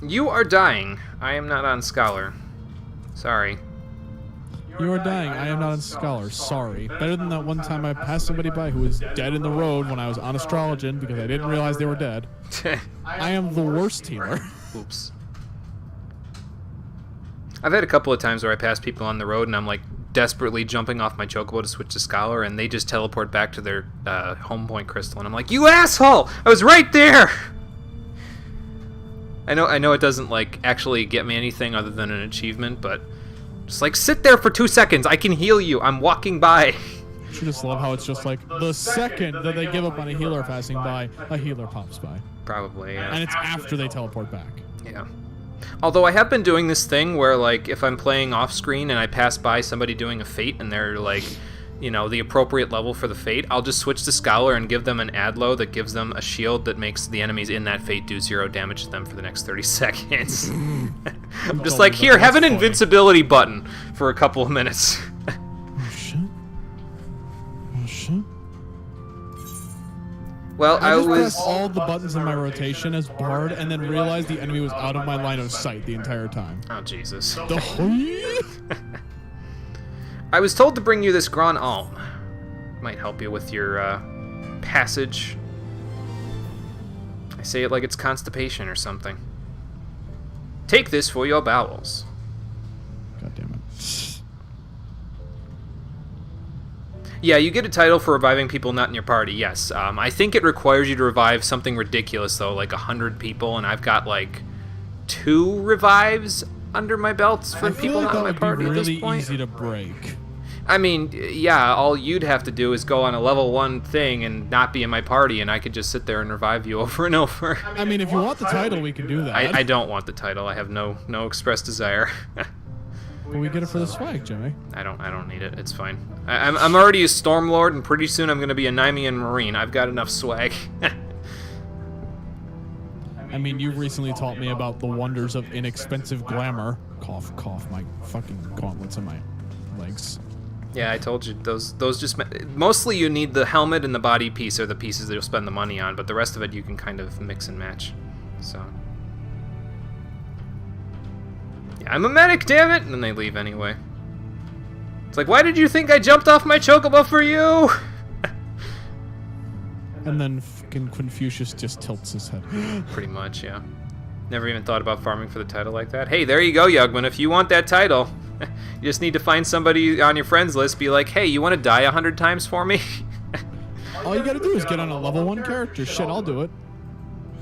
You are dying. I am not on Scholar. Sorry. You are dying. I am not a scholar. Sorry. Better than that one time I passed somebody by who was dead in the road when I was on Astrologian because I didn't realize they were dead. I am the worst healer. Oops. I've had a couple of times where I pass people on the road and I'm like desperately jumping off my chocobo to switch to Scholar, and they just teleport back to their home point crystal, and I'm like, you asshole! I was right there! I know it doesn't, like, actually get me anything other than an achievement, but just, like, sit there for 2 seconds. I can heal you. I'm walking by. I just love how it's just like the second that they give up on a healer passing by, a healer pops by. Probably, yeah. And it's after they teleport back. Yeah. Although I have been doing this thing where, like, if I'm playing off screen and I pass by somebody doing a fate and they're, like, you know, the appropriate level for the fate, I'll just switch to Scholar and give them an Adlo that gives them a shield that makes the enemies in that fate do 0 damage to them for the next 30 seconds. I'm just like, here, have an invincibility button for a couple of minutes. Oh, shit. Oh, shit. Well, I just was... pressed all the buttons in my rotation as Bard and then realized the enemy was out of my line of sight the entire time. Oh, Jesus. I was told to bring you this Grand Alm. Might help you with your passage. I say it like it's constipation or something. Take this for your bowels. God damn it. Yeah, you get a title for reviving people not in your party, yes. I think it requires you to revive something ridiculous, though, like 100 people, and I've got, like, 2 revives under my belts for people not in my party at this point. Easy to break. I mean, yeah, all you'd have to do is go on a level 1 thing and not be in my party, and I could just sit there and revive you over and over. I mean, if you want the title, we can do that. I don't want the title. I have no express desire. But we get it for the swag, Jimmy. I don't need it. It's fine. I'm already a Stormlord, and pretty soon I'm going to be a Nymean Marine. I've got enough swag. I mean, you recently taught me about the wonders of inexpensive glamour. Cough, cough, my fucking gauntlets in my legs. Yeah, I told you, those just... Mostly you need the helmet and the body piece are the pieces that you'll spend the money on, but the rest of it you can kind of mix and match. So... Yeah, I'm a medic, damn it! And then they leave anyway. It's like, why did you think I jumped off my chocobo for you? And then fucking Confucius just tilts his head. Pretty much, yeah. Never even thought about farming for the title like that. Hey, there you go, Yugman. If you want that title, you just need to find somebody on your friends list, be like, hey, you want to die 100 times for me? All you gotta do is get on a level 1 character. Shit, I'll do it.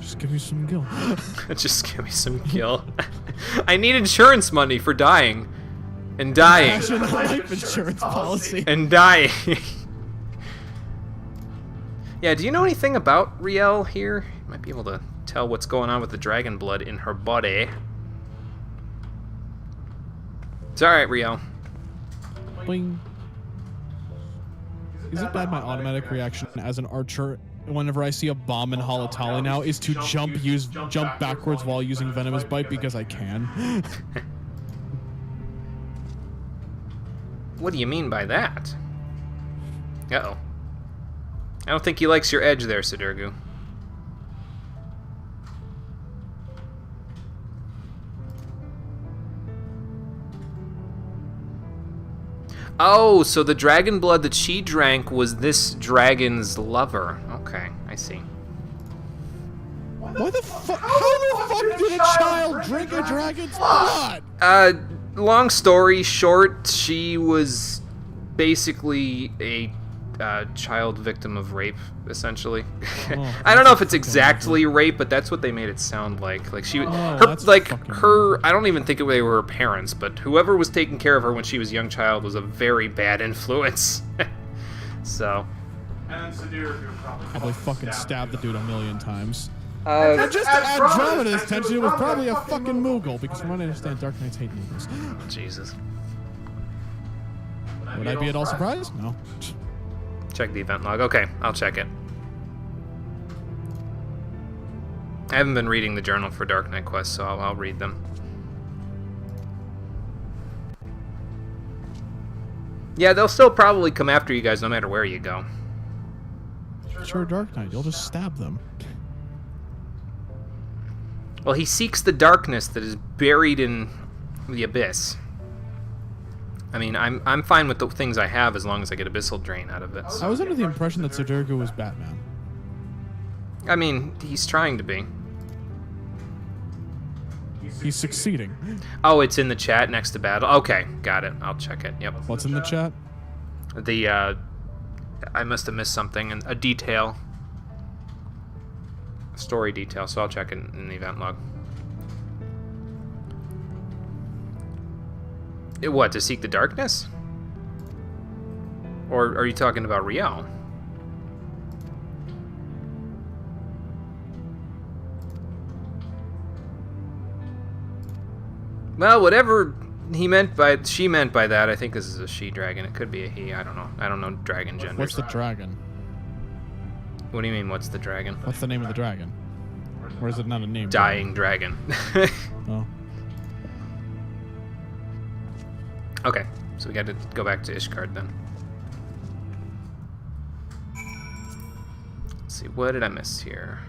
Just give me some gil. Just give me some gil. I need insurance money for dying. And dying. Life insurance policy. And dying. Yeah, do you know anything about Riel here? You might be able to tell what's going on with the dragon blood in her body. It's alright, Riel. Boing. Is it bad my automatic reaction as an archer whenever I see a bomb in Halatali now is to jump backwards while using Venomous Bite because I can? What do you mean by that? Uh-oh. I don't think he likes your edge there, Sidurgu. Oh, so the dragon blood that she drank was this dragon's lover. Okay, I see. Why the fuck? How the fuck did a child drink a dragon's blood? Long story short, she was basically a child victim of rape, essentially. Oh, I don't know if it's exactly rape, but that's what they made it sound like. Like she, I don't even think they were her parents, but whoever was taking care of her when she was a young child was a very bad influence. So. And then Sidurgu Probably fucking stabbed the dude a million times. And just to add drama to this tension, it was probably a fucking Moogle, because from what I understand, Dark Knights hate Moogles. Jesus. Would I be at all surprised? No. Check the event log. Okay, I'll check it. I haven't been reading the journal for Dark Knight Quest, so I'll read them. Yeah, they'll still probably come after you guys no matter where you go. Sure, Dark Knight, you'll just stab them. Well, he seeks the darkness that is buried in the abyss. I mean, I'm fine with the things I have as long as I get Abyssal Drain out of it. I was under the impression that Sidurgu was Batman. I mean, he's trying to be. He's succeeding. Oh, it's in the chat next to battle. Okay, got it. I'll check it. Yep. What's in the chat? I must have missed something. A detail. Story detail, so I'll check it in the event log. What, to seek the darkness? Or are you talking about Riel? Well, whatever she meant by that, I think this is a she-dragon. It could be a he. I don't know. I don't know dragon genders. What's the dragon? What do you mean, what's the dragon? What's the name of the dragon? Or is it not a name? Dying dragon. Oh. Okay, so we got to go back to Ishgard then. Let's see, what did I miss here?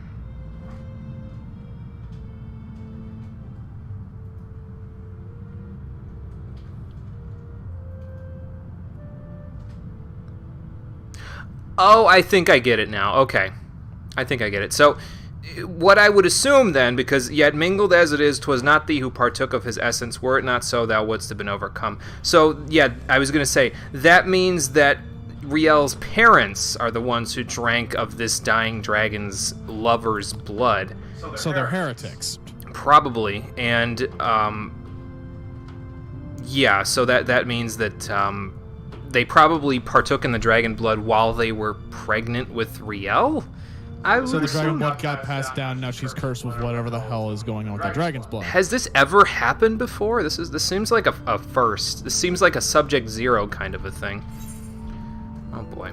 Oh, I think I get it now. Okay. I think I get it. So, what I would assume then, because yet mingled as it is, 'twas not thee who partook of his essence, were it not so, thou wouldst have been overcome. So, yeah, I was going to say, that means that Riel's parents are the ones who drank of this dying dragon's lover's blood. So they're heretics. Probably. And, yeah, so that means that, they probably partook in the dragon blood while they were pregnant with Riel? So the dragon blood got passed down, now she's cursed with whatever the hell is going on with the dragon's blood. Has this ever happened before? This seems like a first. This seems like a Subject Zero kind of a thing. Oh boy.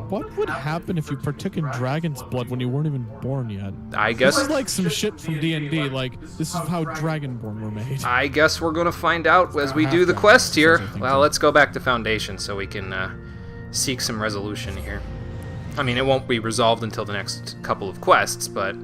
What would happen if you partook in dragon's blood when you weren't even born yet? I guess this is like some shit from D&D. Like, this is how Dragonborn were made. I guess we're gonna find out as we do the quest here. Well, let's go back to Foundation so we can seek some resolution here. I mean, it won't be resolved until the next couple of quests, but...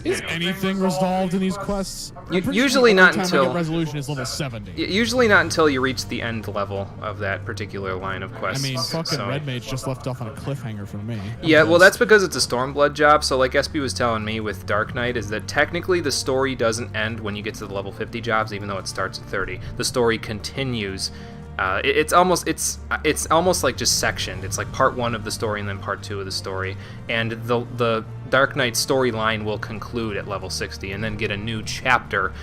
Is anything resolved in these quests? Usually not until... resolution is level 70. Usually not until you reach the end level of that particular line of quests. I mean, fucking Red Mage just left off on a cliffhanger for me. Yeah, well, that's because it's a Stormblood job, so like SB was telling me with Dark Knight, is that technically the story doesn't end when you get to the level 50 jobs, even though it starts at 30. The story continues. It's almost like just sectioned. It's like part 1 of the story and then part 2 of the story. And the Dark Knight storyline will conclude at level 60 and then get a new chapter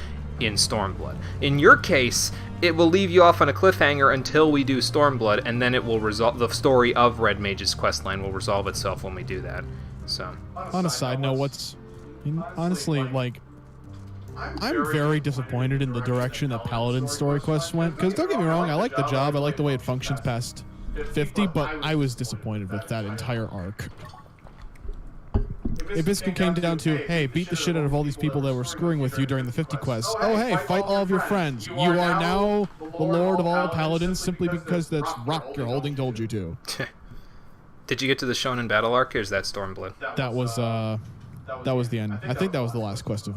in Stormblood. In your case, it will leave you off on a cliffhanger until we do Stormblood, and then it will resolve. The story of Red Mage's questline will resolve itself when we do that. So, on a side note, honestly, like, I'm very disappointed in the direction that Paladin story quest went, because don't get me wrong, I like the job, I like the way it functions past 50, but I was disappointed with that entire arc. It basically came down to, hey, beat the shit out of all these people that were screwing with you during the 50 quests. Oh, hey, fight all of your friends. You are now the lord of all paladins simply because that's rock you're holding told you to. Did you get to the Shonen Battle arc, or is that Stormblood? That was the end. I think that was the last quest of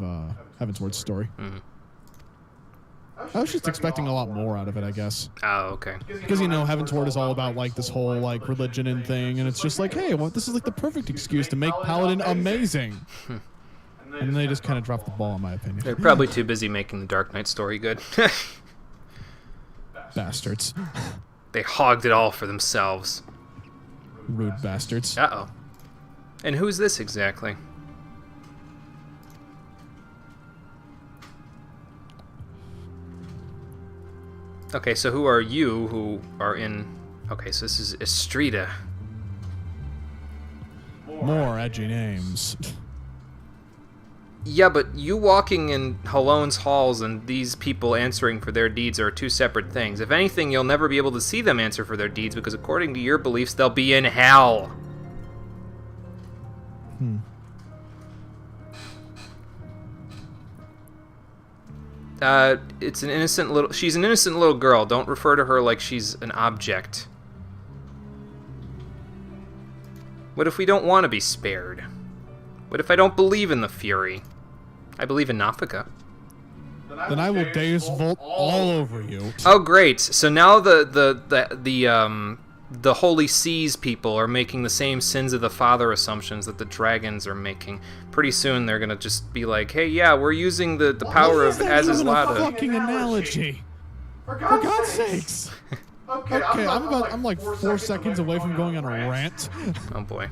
Heavensward's story. Mm-hmm. I was just expecting a lot more out of it, I guess. Oh, okay. Because, you know, Heavensward is all about, like, this whole, like, religion and thing, and it's just like, hey, well, this is, like, the perfect excuse to make Paladin amazing. And they just kind of dropped the ball, in my opinion. They're probably too busy making the Dark Knight story good. Bastards. They hogged it all for themselves. Rude bastards. Uh-oh. And who's this exactly? Okay, so who are you who are in... Okay, so this is Estrida. More edgy names. Yeah, but you walking in Halone's halls and these people answering for their deeds are two separate things. If anything, you'll never be able to see them answer for their deeds because according to your beliefs, they'll be in hell. It's an innocent little... She's an innocent little girl. Don't refer to her like she's an object. What if we don't want to be spared? What if I don't believe in the Fury? I believe in Nafika. Then I will Deus Volt all over you. Oh, great! So now the the Holy Seas people are making the same sins of the father assumptions that the dragons are making. Pretty soon they're gonna just be like, hey, yeah, we're using the power of Azizla to... fucking analogy. For God's sakes. Okay, I'm like 4 seconds away from going on a rant. Oh boy.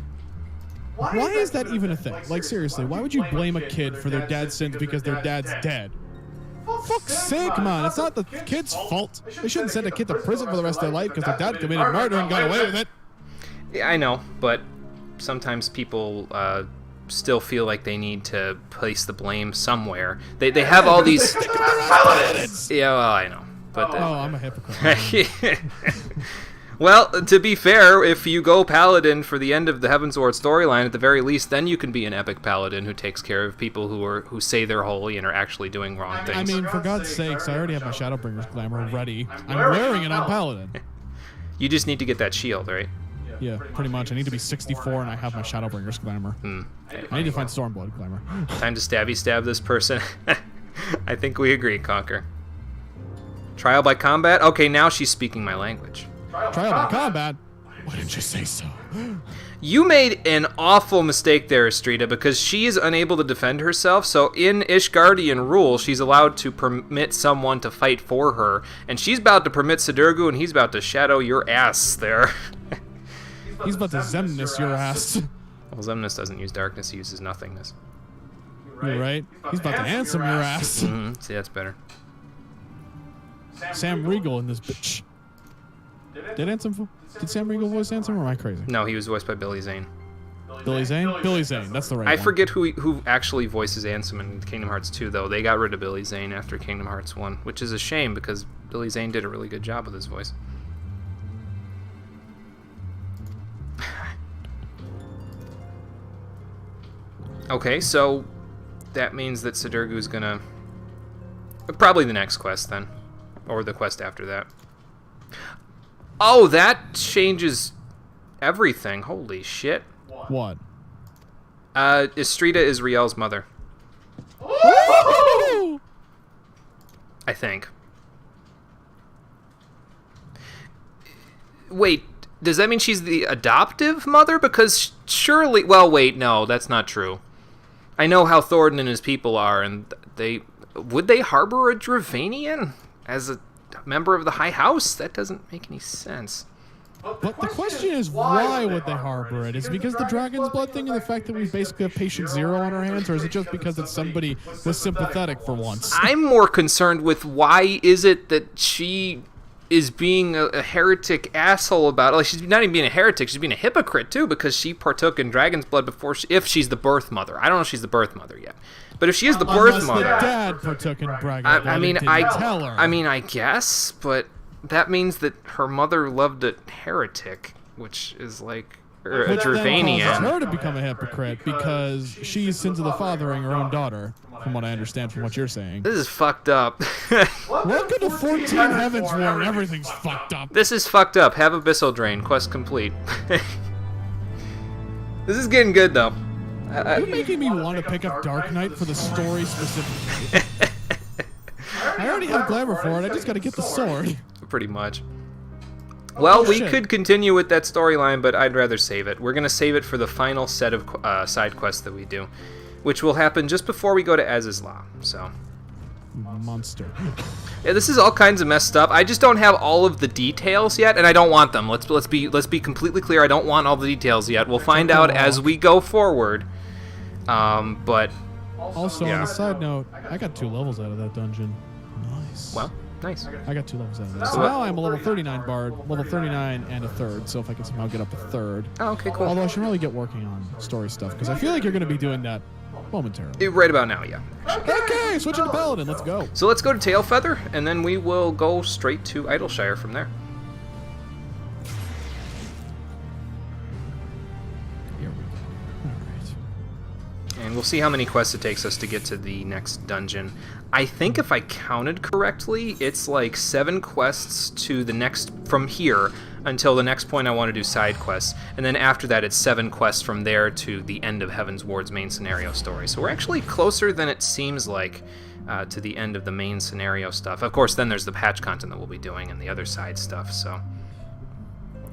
Why is that even a thing? Like, seriously, why would you blame a kid for their dad's sins because their dad's dead? Fuck's sake, man. It's not the kid's fault. They shouldn't send a kid to prison for the rest of their life because their dad committed murder and got away with it. Yeah, I know, but sometimes people still feel like they need to place the blame somewhere. They have all these... Yeah, well, I know. But I'm a hypocrite. Well, to be fair, if you go Paladin for the end of the Heavensward storyline, at the very least, then you can be an epic Paladin who takes care of people who say they're holy and are actually doing wrong things. I mean, for God's sakes, I already have my Shadowbringer's glamour ready. I'm wearing it on Paladin. You just need to get that shield, right? Yeah, pretty much. I need to be 64 and I have my Shadowbringer's glamour. I need to find Stormblood glamour. Time to stabby stab this person. I think we agree, Conquer. Trial by combat? Okay, now she's speaking my language. Trial by combat? Why didn't you say so? You made an awful mistake there, Estrita, because she is unable to defend herself, so in Ishgardian rule, she's allowed to permit someone to fight for her, and she's about to permit Sidurgu, and he's about to shadow your ass there. He's about to Zemnis your ass. Well, Zemnis doesn't use darkness, he uses nothingness. You're right. He's about to Ansem your ass. See, that's better. Sam Riegel in this bitch. Did Sam Riegel voice Ansem, or am I crazy? No, he was voiced by Billy Zane. Billy Zane? Billy Zane, that's the right I one. forget who actually voices Ansem in Kingdom Hearts 2, though. They got rid of Billy Zane after Kingdom Hearts 1, which is a shame because Billy Zane did a really good job with his voice. Okay, so that means that Sidurgu's gonna... Probably the next quest, then. Or the quest after that. Oh, that changes everything. Holy shit. What? Estrita is Riel's mother. Woo! I think. Wait, does that mean she's the adoptive mother? Because surely... Well, wait, no, that's not true. I know how Thornton and his people are, and they... Would they harbor a Dravanian as a member of the High House? That doesn't make any sense. But the question is, why would they harbor it? Is it because the dragon's blood thing and the fact that we basically have patient zero on our hands, or is it just because it's somebody was sympathetic for once? I'm more concerned with why is it that she is being a heretic asshole about it. Like, she's not even being a heretic, she's being a hypocrite too, because she partook in dragon's blood before if she's the birth mother. I don't know if she's the birth mother yet. But if she is the birth mother... the dad partook in dragon's blood and tell her. I mean, I guess, but that means that her mother loved a heretic, which is like a Dravanian. Which causes her to become a hypocrite because she sins of the fathering her own daughter, from what I understand from what you're saying. This is fucked up. Welcome to 14 Heavensward. Everything's fucked up. This is fucked up. Have Abyssal Drain. Quest complete. This is getting good, though. You're making me want to pick up Dark Knight for the story specifically. I already have glamour for it. I just got to get the sword. Pretty much. Well, we could continue with that storyline, but I'd rather save it. We're going to save it for the final set of side quests that we do, which will happen just before we go to Azizla. So, monster. Yeah, this is all kinds of messed up. I just don't have all of the details yet, and I don't want them. Let's be completely clear. I don't want all the details yet. We'll find out as we go forward. But also, on a side note, I got 2 levels out of that dungeon. Nice. Well, nice. I got 2 levels out of that. So now I'm a level 39 bard, level 39 and a 3rd. So if I can somehow get up a 3rd. Oh, okay, cool. Although I should really get working on story stuff because I feel like you're going to be doing that momentarily. Right about now, yeah. Okay, switching to Paladin. Let's go. So let's go to Tailfeather, and then we will go straight to Idleshire from there. Here we go. All right. And we'll see how many quests it takes us to get to the next dungeon. I think if I counted correctly, it's like 7 quests to the next from here until the next point I want to do side quests. And then after that, it's 7 quests from there to the end of Heavensward's main scenario story. So we're actually closer than it seems like to the end of the main scenario stuff. Of course, then there's the patch content that we'll be doing and the other side stuff, so...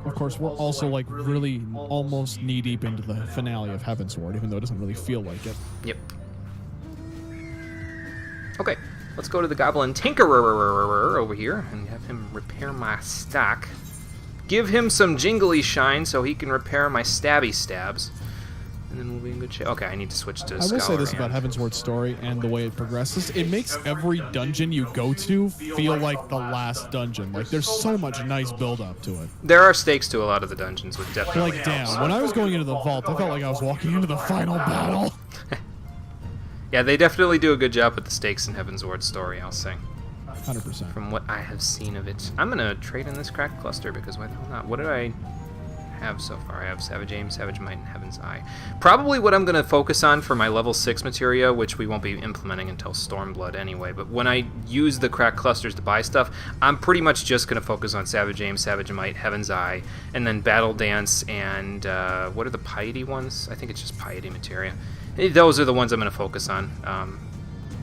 of course, we're also like really almost knee deep into the finale of Heavensward, even though it doesn't really feel like it. Yep. Okay, let's go to the Goblin Tinkerer over here and have him repair my stock. Give him some jingly shine so he can repair my stabby stabs. And then we'll be in good shape. Okay, I need to switch to I will Scholar say this and- about Heavensward's story and the way it progresses. It makes every dungeon you go to feel like the last dungeon. Like, there's so much nice build-up to it. There are stakes to a lot of the dungeons, with definitely. Like, damn, when I was going into the vault, I felt like I was walking into the final battle. Yeah, they definitely do a good job with the stakes in Heavensward's story, I'll say. 100%. From what I have seen of it. I'm gonna trade in this cracked cluster because why the hell not? What did I have so far? I have Savage Aim, Savage Might, and Heaven's Eye. Probably what I'm gonna focus on for my level 6 materia, which we won't be implementing until Stormblood anyway, but when I use the cracked clusters to buy stuff, I'm pretty much just gonna focus on Savage Aim, Savage Might, Heaven's Eye, and then Battle Dance and what are the Piety ones? I think it's just Piety materia. Those are the ones I'm gonna focus on.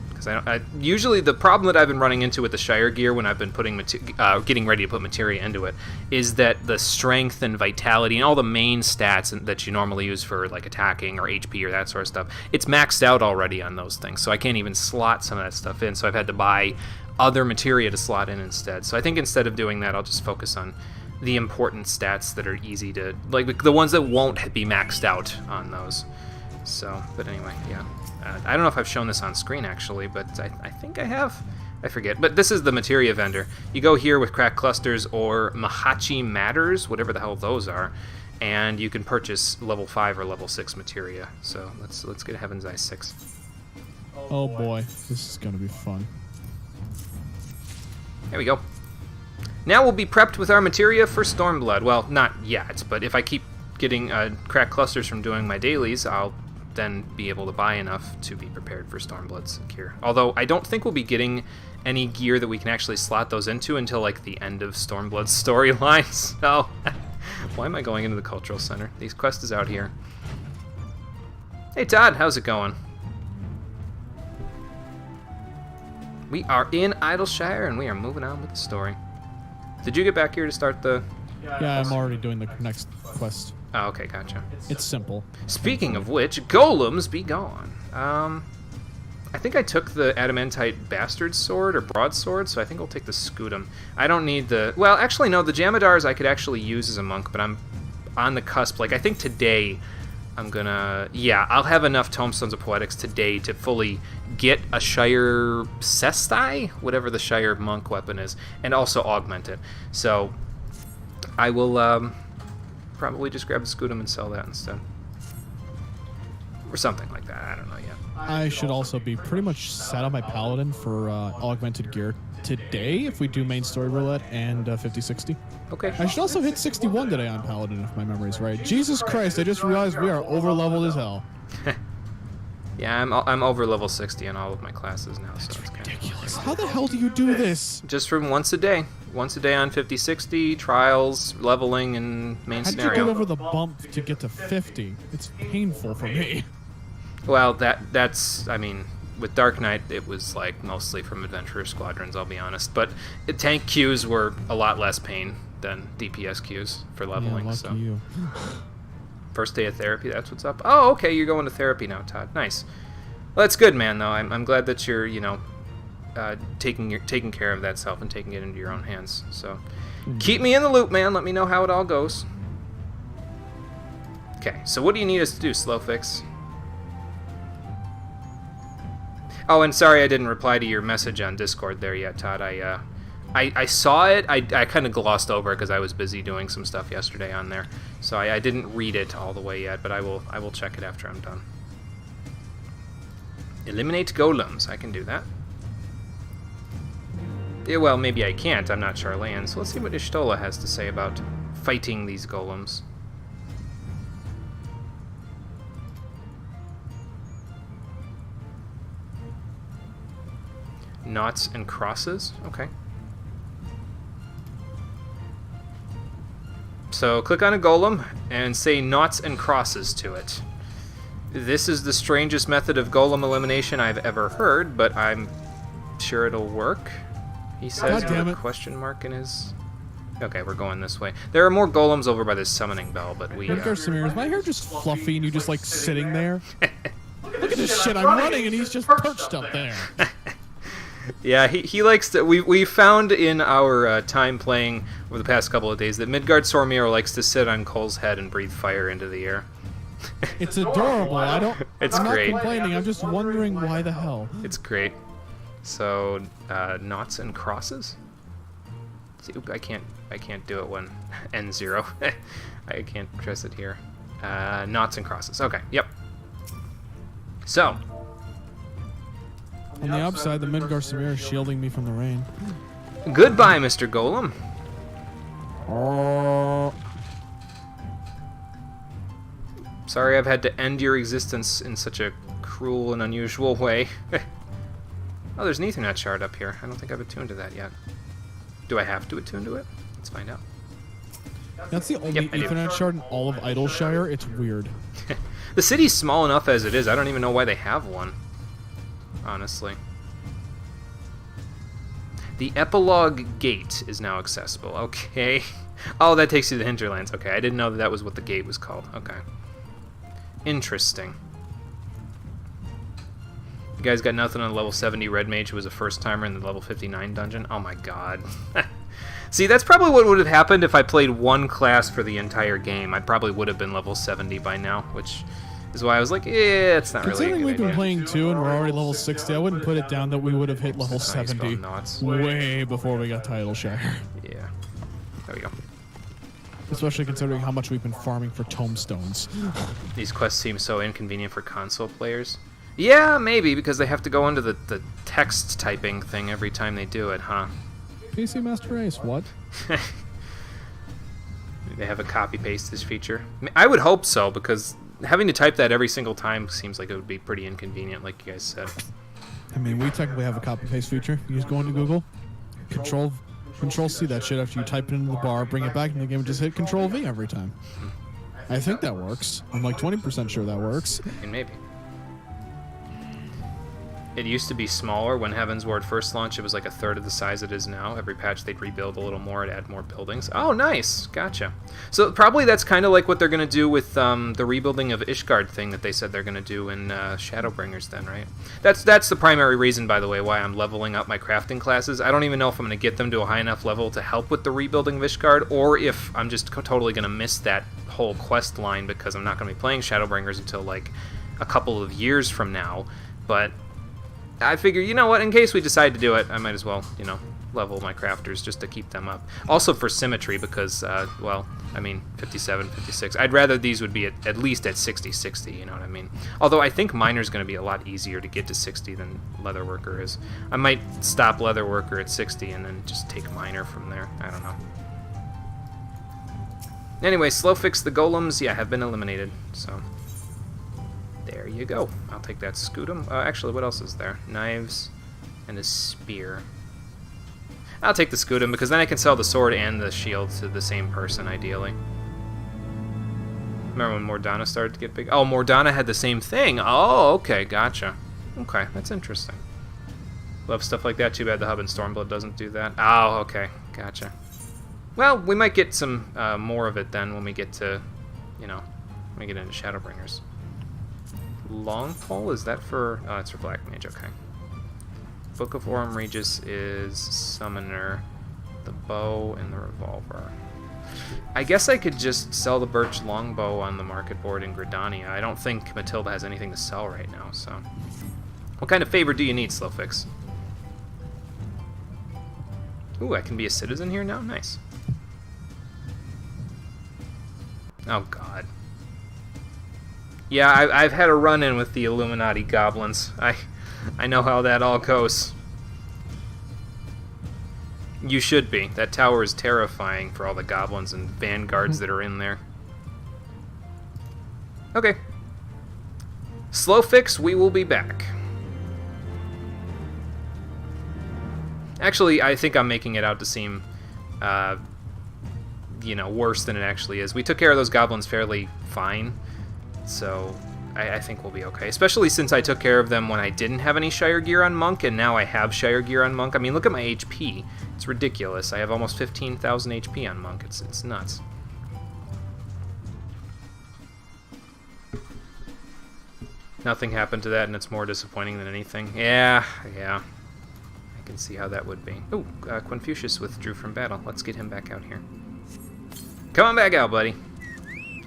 Because usually the problem that I've been running into with the Shire gear when I've been putting getting ready to put materia into it is that the strength and vitality and all the main stats that you normally use for like attacking or HP or that sort of stuff, it's maxed out already on those things, so I can't even slot some of that stuff in, so I've had to buy other materia to slot in instead. So I think instead of doing that, I'll just focus on the important stats that are easy to, like the ones that won't be maxed out on those. So, but anyway, yeah. I don't know if I've shown this on screen, actually, but I think I have. I forget. But this is the materia vendor. You go here with cracked clusters or Mahachi Matters, whatever the hell those are, and you can purchase level 5 or level 6 materia. So let's get a Heaven's Eye 6. Oh boy, this is gonna be fun. There we go. Now we'll be prepped with our materia for Stormblood. Well, not yet, but if I keep getting cracked clusters from doing my dailies, I'll then be able to buy enough to be prepared for Stormblood's gear. Although I don't think we'll be getting any gear that we can actually slot those into until like the end of Stormblood's storyline. So why am I going into the cultural center? These quest is out here. Hey Todd, how's it going? We are in Idleshire and we are moving on with the story. Did you get back here to start the... Yeah, I'm already doing the next quest. Oh, okay, gotcha. It's simple. Speaking of which, golems be gone. I think I took the adamantite bastard sword or broadsword, so I think I'll take the scutum. I don't need the... Well, actually, no, the Jamadars I could actually use as a monk, but I'm on the cusp. Like, I think today I'm gonna... Yeah, I'll have enough Tomestones of Poetics today to fully get a Shire Sestai, whatever the Shire monk weapon is, and also augment it. So I will... probably just grab the scutum and sell that instead. Or something like that, I don't know yet. I should also be pretty much set on my paladin for augmented gear today if we do main story roulette and 50-60. Okay. I should also hit 61 today on paladin if my memory's right. Jesus Christ, I just realized we are over leveled as hell. Yeah, I'm over level 60 on all of my classes now, so it's Ridiculous. How the hell do you do this? just from once a day. Once a day on 50-60, trials, leveling, and main How did you scenario. get over the bump to get to 50? It's painful for me. Well, that's, I mean, with Dark Knight, it was like mostly from Adventurer Squadrons, I'll be honest. But tank queues were a lot less pain than DPS queues for leveling. Yeah, lucky So you. first day of therapy, that's what's up. Oh, okay, you're going to therapy now, Todd. Nice. Well, that's good, man. Though I'm glad that you're, you know, taking care of that self and taking it into your own hands. So keep me in the loop, man. Let me know how it all goes. Okay, so what do you need us to do, Slowfix? Oh, and sorry I didn't reply to your message on Discord there yet, Todd. I saw it. I kind of glossed over it because I was busy doing some stuff yesterday on there, so I didn't read it all the way yet. But I will check it after I'm done. Eliminate golems. I can do that. Yeah, well, maybe I can't. I'm not Charlayan. So let's see what Ishtola has to say about fighting these golems. Knots and crosses? Okay. So click on a golem and say knots and crosses to it. This is the strangest method of golem elimination I've ever heard, but I'm sure it'll work. He says God damn with a it. question mark in his Okay, we're going this way. There are more golems over by this summoning bell, but we... Midgar Samir, is my hair just fluffy and you just like sitting there? Look at this shit, I'm running and he's just perched up there. Yeah, he likes to... We found in our time playing over the past couple of days that Midgard Sormir likes to sit on Cole's head and breathe fire into the air. It's adorable. I'm not great. complaining. I'm just wondering why the hell. It's great. So, knots and crosses? See, oop, I can't do it when N0. I can't press it here. Knots and crosses. Okay, yep. So. On the upside, the Midgar Samir is shielding me from the rain. Goodbye, Mr. Golem. Sorry I've had to end your existence in such a cruel and unusual way. Oh, there's an Ethernet shard up here. I don't think I've attuned to that yet. Do I have to attune to it? Let's find out. That's the only Ethernet shard in all of Idleshire. It's weird. The city's small enough as it is. I don't even know why they have one. Honestly. The Epilogue Gate is now accessible. Okay. Oh, that takes you to the Hinterlands. Okay, I didn't know that was what the gate was called. Okay. Interesting. You guys got nothing on level 70 Red Mage who was a first-timer in the level 59 dungeon? Oh my god. See, that's probably what would have happened if I played one class for the entire game. I probably would have been level 70 by now, which is why I was like, it's not really a good Considering we've been idea. playing 2 and we're already level 60, I wouldn't put it down that we would have hit level This is how you spell 70 knots. way before we got to Idleshire. Yeah. There we go. Especially considering how much we've been farming for tomestones. These quests seem so inconvenient for console players. Yeah, maybe, because they have to go into the text typing thing every time they do it, huh? PC Master Race, what? They have a copy-paste this feature. I would hope so, because having to type that every single time seems like it would be pretty inconvenient, like you guys said. I mean, we technically have a copy-paste feature. You just go into Google, Control-C that shit after you type it into the bar, bring it back in the game, and just hit Control-V every time. I think that works. I'm like 20% sure that works. And maybe. It used to be smaller when Heavensward first launched. It was like a third of the size it is now. Every patch they'd rebuild a little more to add more buildings. Oh, nice. Gotcha. So probably that's kind of like what they're going to do with the rebuilding of Ishgard thing that they said they're going to do in Shadowbringers then, right? That's the primary reason, by the way, why I'm leveling up my crafting classes. I don't even know if I'm going to get them to a high enough level to help with the rebuilding of Ishgard, or if I'm just totally going to miss that whole quest line because I'm not going to be playing Shadowbringers until like a couple of years from now. But I figure, you know what, in case we decide to do it, I might as well, you know, level my crafters just to keep them up. Also for symmetry, because, well, I mean, 57, 56. I'd rather these would be at least at 60, 60, you know what I mean? Although I think Miner's going to be a lot easier to get to 60 than Leatherworker is. I might stop Leatherworker at 60 and then just take Miner from there. I don't know. Anyway, slow fix the golems, yeah, have been eliminated, so there you go. I'll take that Scutum. Actually, what else is there? Knives and a spear. I'll take the Scutum because then I can sell the sword and the shield to the same person, ideally. Remember when Mordana started to get big? Oh, Mordana had the same thing. Oh, okay, gotcha. Okay, that's interesting. Love stuff like that. Too bad the hub in Stormblood doesn't do that. Oh, okay, gotcha. Well, we might get some more of it then when we get to, you know, when we get into Shadowbringers. Long pole, is that for... Oh, it's for Black Mage, okay. Book of Orm Regis is Summoner, the bow, and the revolver. I guess I could just sell the birch longbow on the market board in Gridania. I don't think Matilda has anything to sell right now, so... What kind of favor do you need, Slowfix? Ooh, I can be a citizen here now? Nice. Oh, God. Yeah, I've had a run-in with the Illuminati goblins. I know how that all goes. You should be. That tower is terrifying for all the goblins and vanguards that are in there. Okay. Slow fix, we will be back. Actually, I think I'm making it out to seem, you know, worse than it actually is. We took care of those goblins fairly fine. So, I think we'll be okay. Especially since I took care of them when I didn't have any Shire gear on Monk, and now I have Shire gear on Monk. I mean, look at my HP. It's ridiculous. I have almost 15,000 HP on Monk. It's nuts. Nothing happened to that, and it's more disappointing than anything. Yeah. I can see how that would be. Oh, Confucius withdrew from battle. Let's get him back out here. Come on back out, buddy.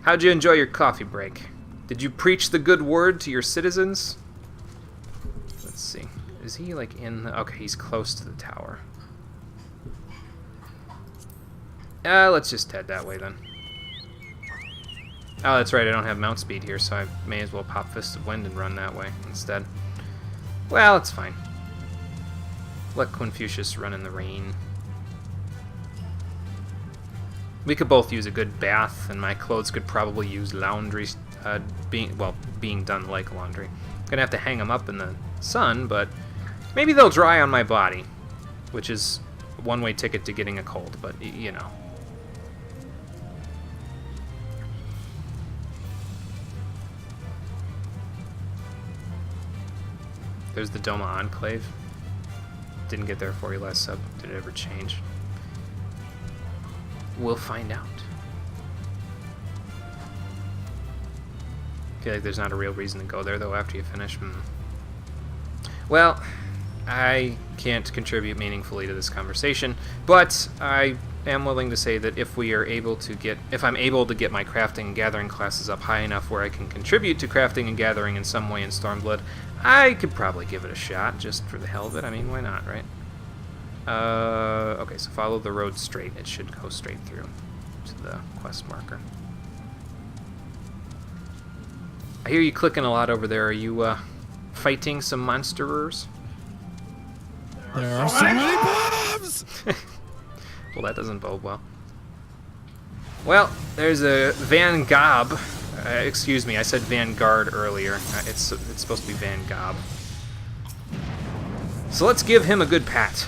How'd you enjoy your coffee break? Did you preach the good word to your citizens? Let's see. Is he, like, in the... Okay, he's close to the tower. Let's just head that way, then. Oh, that's right, I don't have mount speed here, so I may as well pop Fist of Wind and run that way instead. Well, it's fine. Let Confucius run in the rain. We could both use a good bath, and my clothes could probably use laundry, being done like laundry. Gonna have to hang them up in the sun, but maybe they'll dry on my body, which is a one-way ticket to getting a cold, but you know. There's the Doma Enclave. Didn't get there for you last sub. Did it ever change? We'll find out. I feel like there's not a real reason to go there, though, after you finish. Well, I can't contribute meaningfully to this conversation, but I am willing to say that if I'm able to get my crafting and gathering classes up high enough where I can contribute to crafting and gathering in some way in Stormblood, I could probably give it a shot, just for the hell of it. I mean, why not, right? Okay, so follow the road straight. It should go straight through to the quest marker. I hear you clicking a lot over there. Are you, fighting some monsterers? There are so many bombs! Well, that doesn't bode well. Well, there's a Van Gob. Excuse me, I said Vanguard earlier. It's supposed to be Van Gob. So let's give him a good pat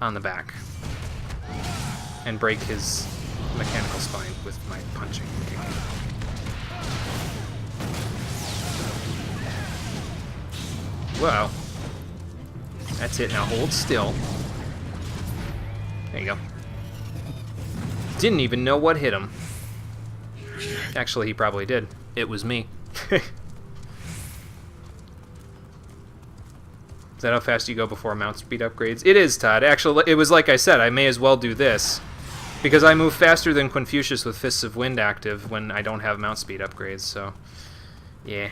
on the back and break his mechanical spine with my punching kick. Wow. That's it. Now hold still. There you go. Didn't even know what hit him. Actually, he probably did. It was me. Is that how fast you go before mount speed upgrades? It is, Todd. Actually, it was like I said, I may as well do this. Because I move faster than Confucius with Fists of Wind active when I don't have mount speed upgrades, so... Yeah.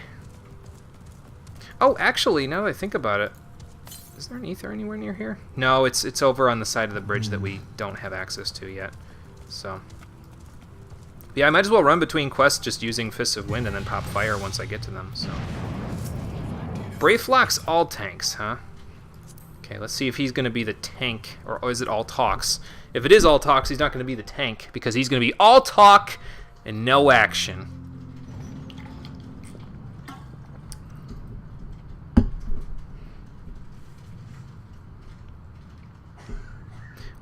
Oh, actually, now that I think about it... Is there an ether anywhere near here? No, it's over on the side of the bridge that we don't have access to yet. So... Yeah, I might as well run between quests just using Fists of Wind and then pop fire once I get to them, so... Brayflock's all tanks, huh? Okay, let's see if he's going to be the tank, or is it all talks? If it is all talks, he's not going to be the tank, because he's going to be all talk and no action.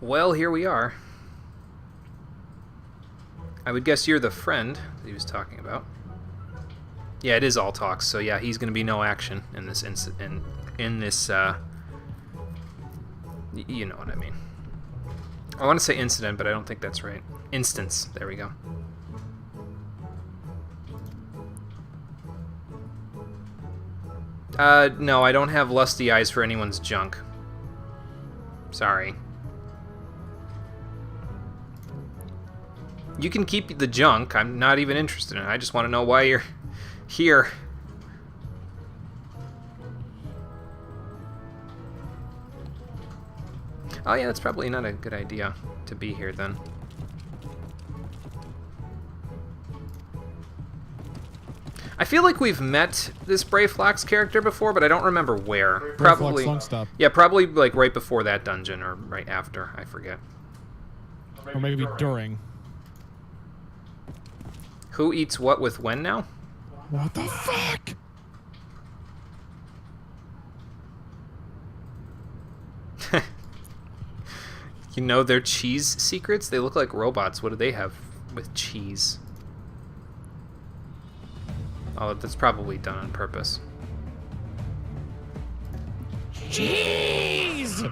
Well, here we are. I would guess you're the friend that he was talking about. Yeah, it is all talks, so yeah, he's going to be no action in this you know what I mean. I want to say incident, but I don't think that's right. Instance, there we go. No, I don't have lusty eyes for anyone's junk. Sorry. You can keep the junk, I'm not even interested in it. I just want to know why you're here. Oh yeah, that's probably not a good idea to be here then. I feel like we've met this Brayflock's character before, but I don't remember where. Probably, yeah, probably like right before that dungeon or right after. I forget. Or maybe during. Who eats what with when now? What the fuck? You know their cheese secrets? They look like robots. What do they have with cheese? Oh, that's probably done on purpose. Jeez!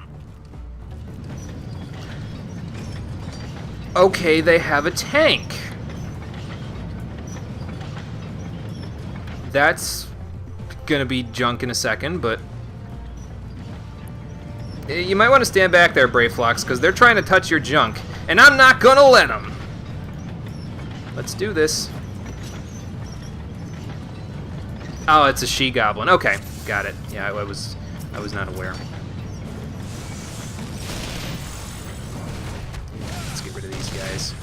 Okay, they have a tank. That's gonna be junk in a second, but you might want to stand back there, Brayflox, because they're trying to touch your junk, and I'm not gonna let them. Let's do this. Oh, it's a she-goblin. Okay, got it. Yeah, I was not aware. Let's get rid of these guys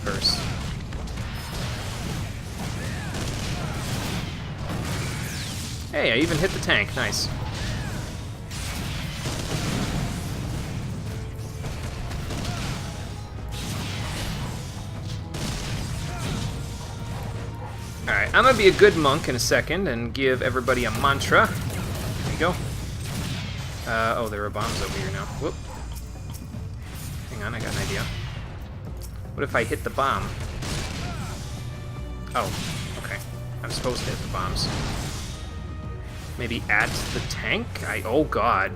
first. Hey, I even hit the tank. Nice. Alright, I'm gonna be a good monk in a second and give everybody a mantra. There you go. Oh, there are bombs over here now. Whoop. Hang on, I got an idea. What if I hit the bomb? Oh, okay. I'm supposed to hit the bombs. Maybe at the tank? Oh god.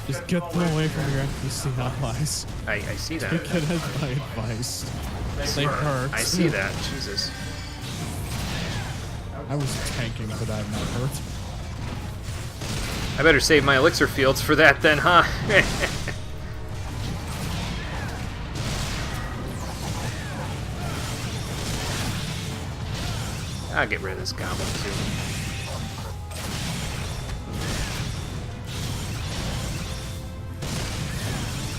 Just get them away from your NPC allies. I see that. Take it as my advice. They hurt. I see that. Jesus. I was tanking for that, not hurt. I better save my elixir fields for that then, huh? I'll get rid of this goblin too.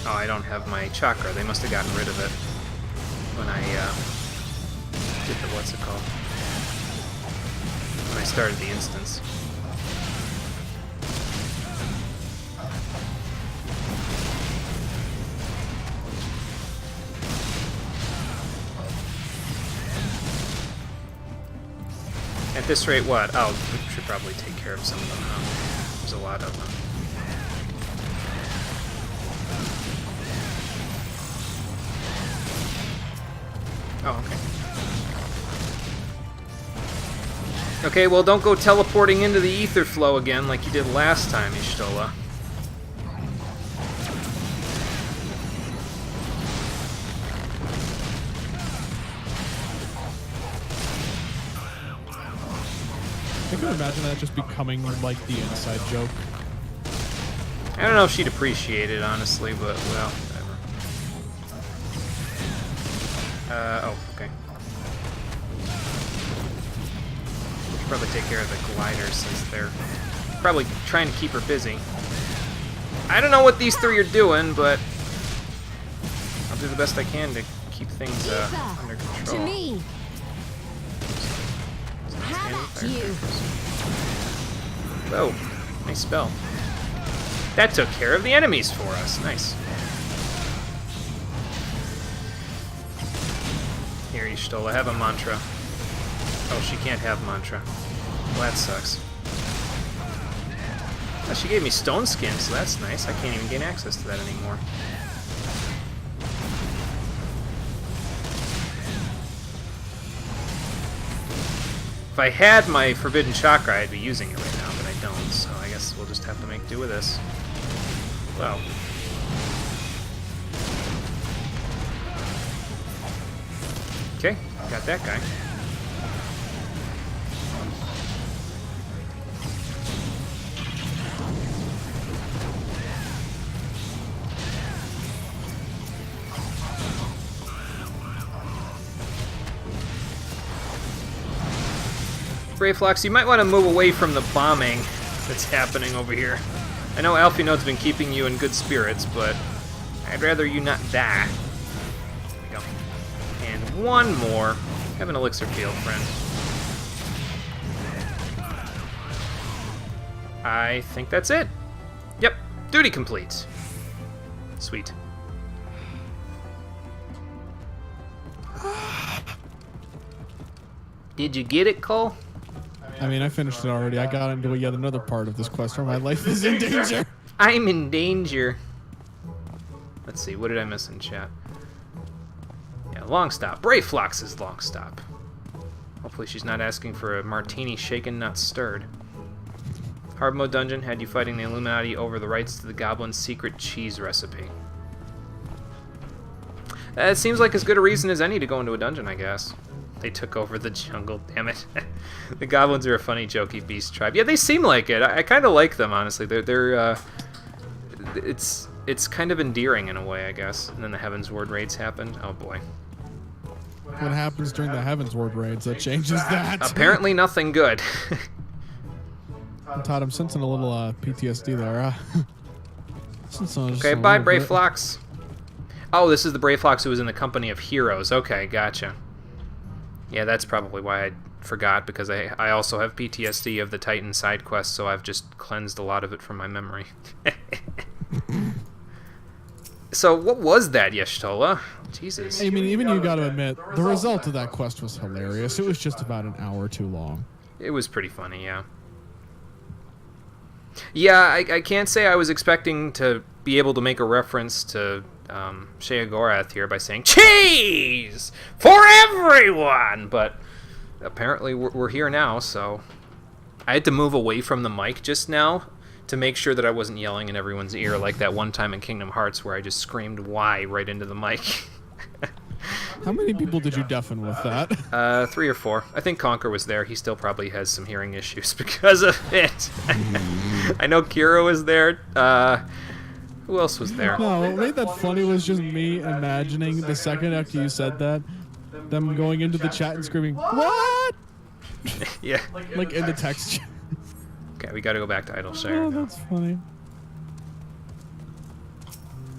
Oh, I don't have my chakra. They must have gotten rid of it when I did the what's it called? When I started the instance. At this rate, what? Oh, we should probably take care of some of them now. There's a lot of them. Oh, okay. Okay, well, don't go teleporting into the ether flow again like you did last time, Y'shtola. I can imagine that just becoming like the inside joke. I don't know if she'd appreciate it, honestly, but, well, whatever. Oh, okay. We should probably take care of the gliders since they're probably trying to keep her busy. I don't know what these three are doing, but I'll do the best I can to keep things under control. To me. How about you? Oh, nice spell. That took care of the enemies for us. Nice. Here, Y'shtola, have a mantra. Oh, she can't have mantra. Well, that sucks. Oh, she gave me stone skin, so that's nice. I can't even gain access to that anymore. If I had my forbidden chakra, I'd be using it right now, but I don't, so I guess we'll just have to make do with this. Well. Okay, got that guy. Brayflox, you might want to move away from the bombing that's happening over here. I know Alphinode's been keeping you in good spirits, but I'd rather you not die. There we go. And one more. Have an elixir field, friend. I think that's it. Yep, duty complete. Sweet. Did you get it, Cole? I mean, I finished it already. I got into yet another part of this quest where my life is in danger. I'm in danger. Let's see, what did I miss in chat? Yeah, long stop. Brayflox is long stop. Hopefully she's not asking for a martini shaken, not stirred. Hard mode dungeon had you fighting the Illuminati over the rights to the Goblin's secret cheese recipe. It seems like as good a reason as any to go into a dungeon, I guess. They took over the jungle, damn it. The goblins are a funny, jokey beast tribe. Yeah, they seem like it. I kind of like them, honestly. It's kind of endearing in a way, I guess. And then the Heavensward raids happened. Oh boy. What happens during the Heavensward raids that changes that? Apparently nothing good. Todd, I'm sensing a little PTSD there. Okay, bye, Brayflox. Oh, this is the Brayflox who was in the company of heroes. Okay, gotcha. Yeah, that's probably why I forgot, because I also have PTSD of the Titan side quest, so I've just cleansed a lot of it from my memory. So, what was that, Yeshtola? Jesus. I mean, even you gotta admit, the result of that quest was hilarious. It was just about an hour too long. It was pretty funny, yeah. Yeah, I can't say I was expecting to be able to make a reference to Sheogorath here by saying cheese for everyone, but apparently we're here now, so I had to move away from the mic just now to make sure that I wasn't yelling in everyone's ear like that one time in Kingdom Hearts where I just screamed "Y" right into the mic. How many people did you deafen with that? 3 or 4. I think Conker was there. He still probably has some hearing issues because of it. I know Kira was there. Who else was there? No, what made that funny was just me imagining the second after you said that, them going into the chat and screaming, "What?" Yeah. Like in the text. Okay, we gotta go back to Idleshire. Oh, that's funny.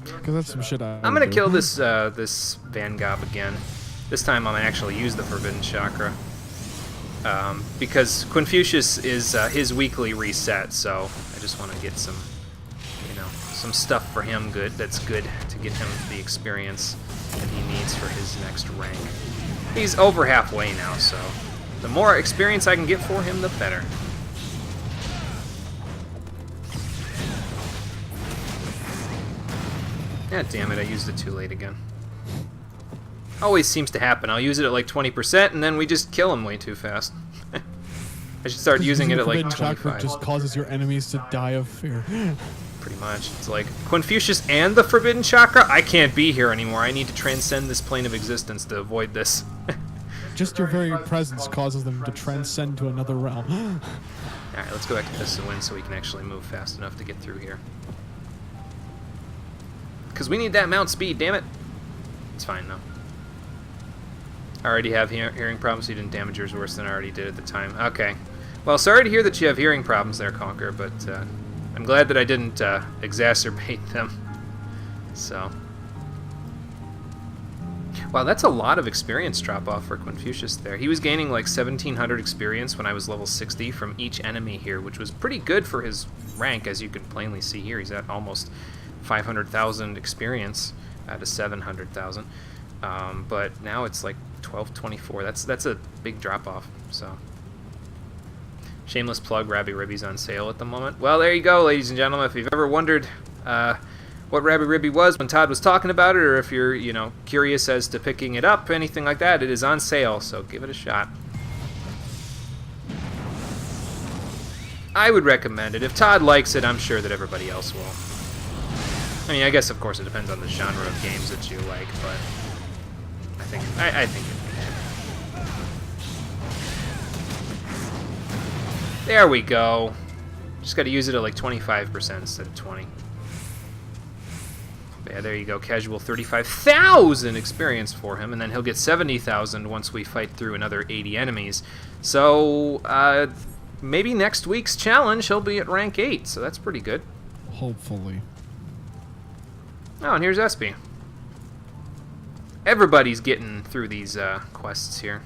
Because that's some shit I'm gonna kill this this Vangob again. This time I'm gonna actually use the Forbidden Chakra. Because Confucius is his weekly reset, so I just want to get some, some stuff for him that's good to get him the experience that he needs for his next rank. He's over halfway now, so the more experience I can get for him, the better. God damn it, I used it too late again. Always seems to happen. I'll use it at like 20%, and then we just kill him way too fast. I should start using it at like 25. It just causes your enemies to die of fear. Pretty much. It's like, Confucius and the Forbidden Chakra? I can't be here anymore. I need to transcend this plane of existence to avoid this. Just your very presence causes them to transcend to another realm. Alright, let's go back to Fist-of-Wind so we can actually move fast enough to get through here. Because we need that mount speed, damn it. It's fine, though. I already have hearing problems, so you didn't damage yours worse than I already did at the time. Okay. Well, sorry to hear that you have hearing problems there, Conker, but I'm glad that I didn't exacerbate them. So. Wow, that's a lot of experience drop-off for Confucius there. He was gaining like 1,700 experience when I was level 60 from each enemy here, which was pretty good for his rank, as you can plainly see here. He's at almost 500,000 experience out of 700,000. But now it's like 1224. That's a big drop-off, so. Shameless plug, Rabby Ribby's on sale at the moment. Well, there you go, ladies and gentlemen. If you've ever wondered what Rabby Ribby was when Todd was talking about it, or if you're, curious as to picking it up, anything like that, it is on sale, so give it a shot. I would recommend it. If Todd likes it, I'm sure that everybody else will. I mean, I guess, of course, it depends on the genre of games that you like, but I think it. There we go. Just got to use it at like 25% instead of 20. Yeah, there you go. Casual 35,000 experience for him, and then he'll get 70,000 once we fight through another 80 enemies. So, maybe next week's challenge he'll be at rank 8, so that's pretty good. Hopefully. Oh, and here's Espy. Everybody's getting through these quests here.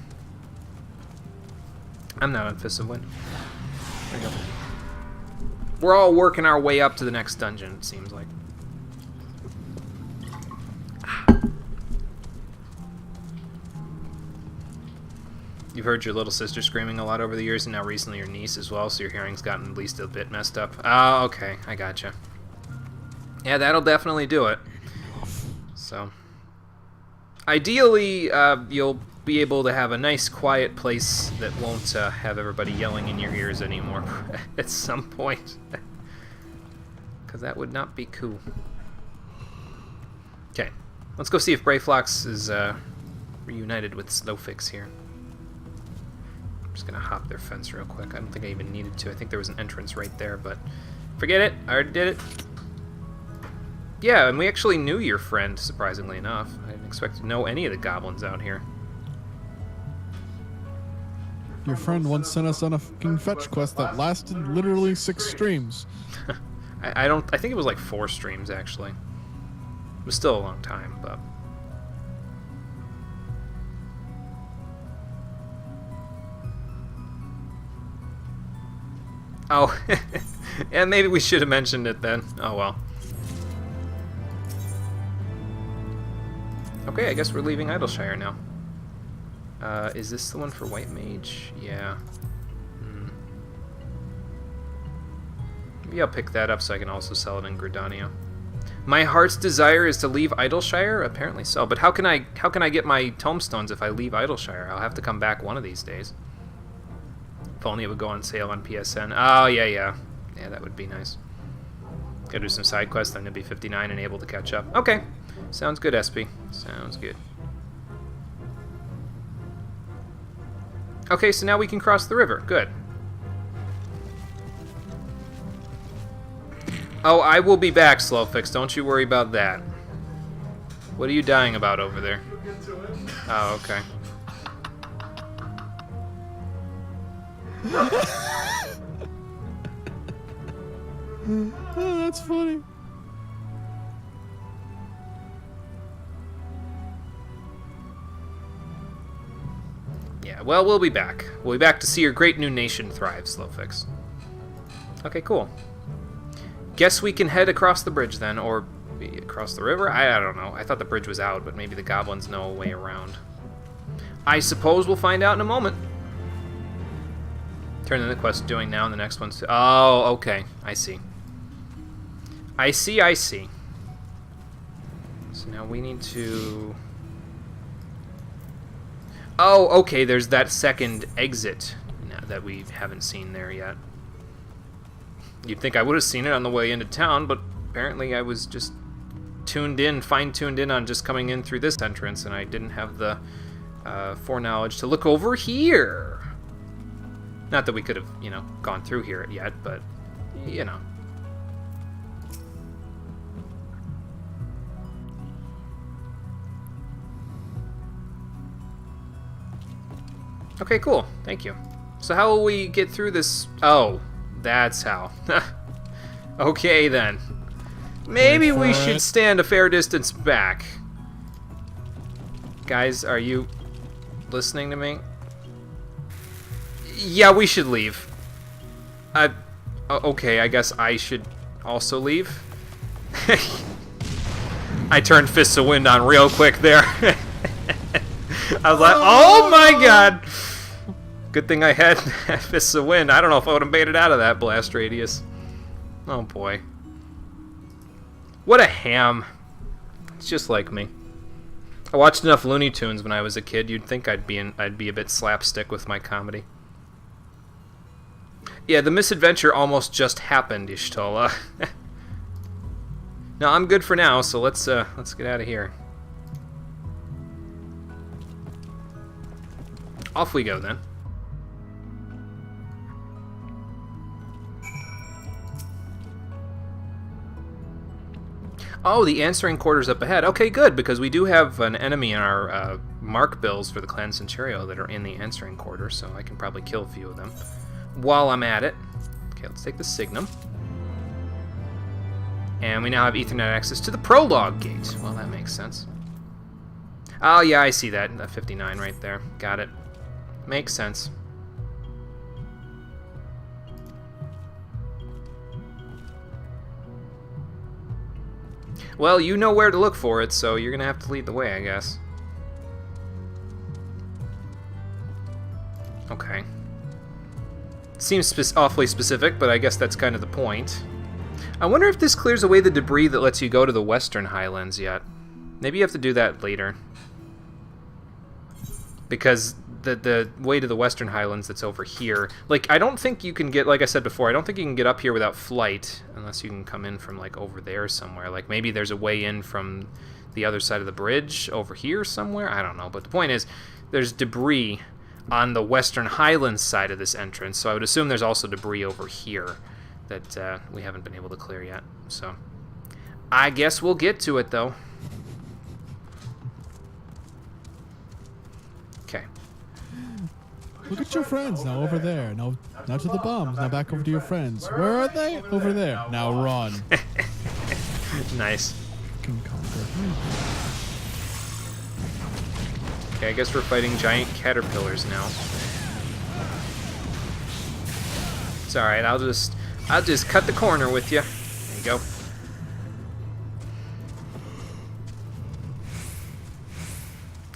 I'm not on Fist-of-Wind. There you go. We're all working our way up to the next dungeon, it seems like. You've heard your little sister screaming a lot over the years, and now recently your niece as well, so your hearing's gotten at least a bit messed up. Oh, okay, I gotcha. Yeah, that'll definitely do it. So, Ideally, you'll be able to have a nice, quiet place that won't have everybody yelling in your ears anymore at some point. Because that would not be cool. Okay, let's go see if Brayflox is reunited with Slowfix here. I'm just going to hop their fence real quick. I don't think I even needed to. I think there was an entrance right there, but forget it. I already did it. Yeah, and we actually knew your friend, surprisingly enough. I didn't expect to know any of the goblins out here. Your friend once sent us on a fucking fetch quest that lasted literally 6 streams. I think it was like 4 streams, actually. It was still a long time, but... Oh, yeah, maybe we should have mentioned it then. Oh well. Okay, I guess we're leaving Idleshire now. Is this the one for White Mage? Yeah. Maybe I'll pick that up so I can also sell it in Gridania. My heart's desire is to leave Idleshire? Apparently so. But how can I get my tomestones if I leave Idleshire? I'll have to come back one of these days. If only it would go on sale on PSN. Oh, yeah. Yeah, that would be nice. Gotta do some side quests, then to be 59 and able to catch up. Okay. Sounds good, SP. Sounds good. Okay, so now we can cross the river. Good. Oh, I will be back, Slowfix. Don't you worry about that. What are you dying about over there? Oh, okay. Oh, that's funny. Yeah, well, we'll be back. We'll be back to see your great new nation thrive, Slowfix. Okay, cool. Guess we can head across the bridge then, or across the river? I don't know. I thought the bridge was out, but maybe the goblins know a way around. I suppose we'll find out in a moment. Turn in the quest doing now, and the next one's... Oh, okay. I see. I see. So now we need to... Oh, okay, there's that second exit that we haven't seen there yet. You'd think I would have seen it on the way into town, but apparently I was just fine-tuned in on just coming in through this entrance, and I didn't have the foreknowledge to look over here. Not that we could have, gone through here yet, but, Okay, cool. Thank you. So how will we get through this? Oh, that's how. Okay, then. Maybe we should stand a fair distance back. Guys, are you listening to me? Yeah, we should leave. Okay, I guess I should also leave. I turned Fists of Wind on real quick there. I was like, oh my god! Good thing I had Fists of Wind. I don't know if I would have made it out of that blast radius. Oh boy. What a ham. It's just like me. I watched enough Looney Tunes when I was a kid. You'd think I'd be a bit slapstick with my comedy. Yeah, the misadventure almost just happened, Ishtola. No, I'm good for now, so let's get out of here. Off we go then. Oh, the answering quarters up ahead. Okay, good, because we do have an enemy in our mark bills for the Clan Centurio that are in the answering quarter, so I can probably kill a few of them while I'm at it. Okay, let's take the Signum. And we now have Ethernet access to the Prologue Gate. Well, that makes sense. Oh, yeah, I see that. That 59 right there. Got it. Makes sense. Well, you know where to look for it, so you're going to have to lead the way, I guess. Okay. Seems awfully specific, but I guess that's kind of the point. I wonder if this clears away the debris that lets you go to the Western Highlands yet. Maybe you have to do that later. because the way to the Western Highlands that's over here, like, I don't think you can get, like I said before, I don't think you can get up here without flight, unless you can come in from, like, over there somewhere. Like, maybe there's a way in from the other side of the bridge over here somewhere. I don't know, but the point is, there's debris on the Western Highlands side of this entrance, so I would assume there's also debris over here that we haven't been able to clear yet. So, I guess we'll get to it, though. Okay. Look at your friends now over there. Now to the bombs. Now back over to your friends. Where are they? Over there. Now run. Nice. Can conquer. Okay, I guess we're fighting giant caterpillars now. It's alright, I'll just cut the corner with you. There you go.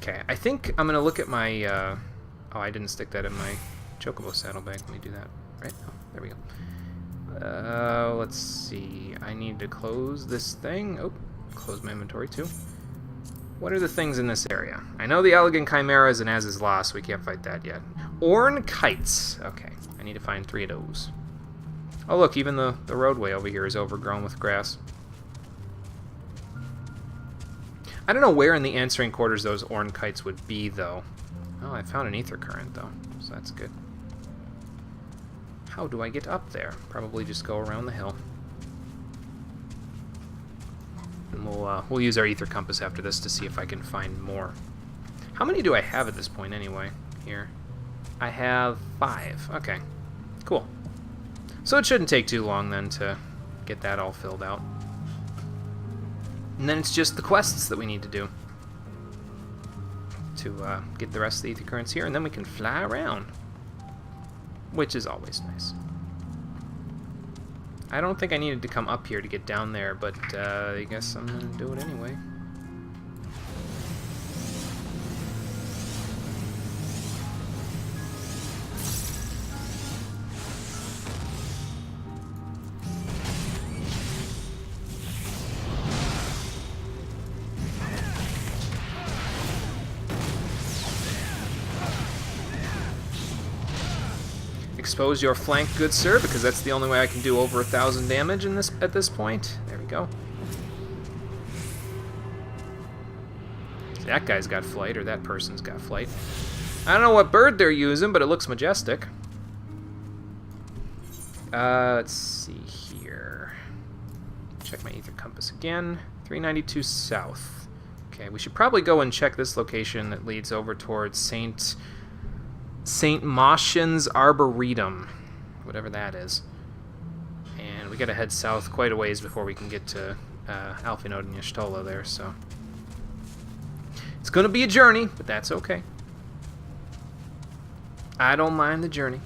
Okay, I think I'm gonna look at my oh, I didn't stick that in my chocobo saddlebag. Let me do that. Right? Oh, there we go. Let's see. I need to close this thing. Oh, close my inventory too. What are the things in this area? I know the elegant chimeras and as is lost. We can't fight that yet. Orn kites. Okay, I need to find 3 of those. Oh look, even the roadway over here is overgrown with grass. I don't know where in the answering quarters those Orn kites would be, though. Oh, I found an ether current, though, so that's good. How do I get up there? Probably just go around the hill. And we'll use our ether compass after this to see if I can find more. How many do I have at this point, anyway? Here. I have 5. Okay. Cool. So it shouldn't take too long, then, to get that all filled out. And then it's just the quests that we need to do to get the rest of the ether currents here, and then we can fly around, which is always nice. I don't think I needed to come up here to get down there, but I guess I'm going to do it anyway. Expose your flank, good sir, because that's the only way I can do over 1,000 damage in this at this point. There we go. That guy's got flight, or that person's got flight. I don't know what bird they're using, but it looks majestic. Let's see here. Check my ether compass again. 392 south. Okay, we should probably go and check this location that leads over towards St. Moshen's Arboretum, whatever that is. And we gotta head south quite a ways before we can get to Alfinod and Y'shtola there, so... It's gonna be a journey, but that's okay. I don't mind the journey.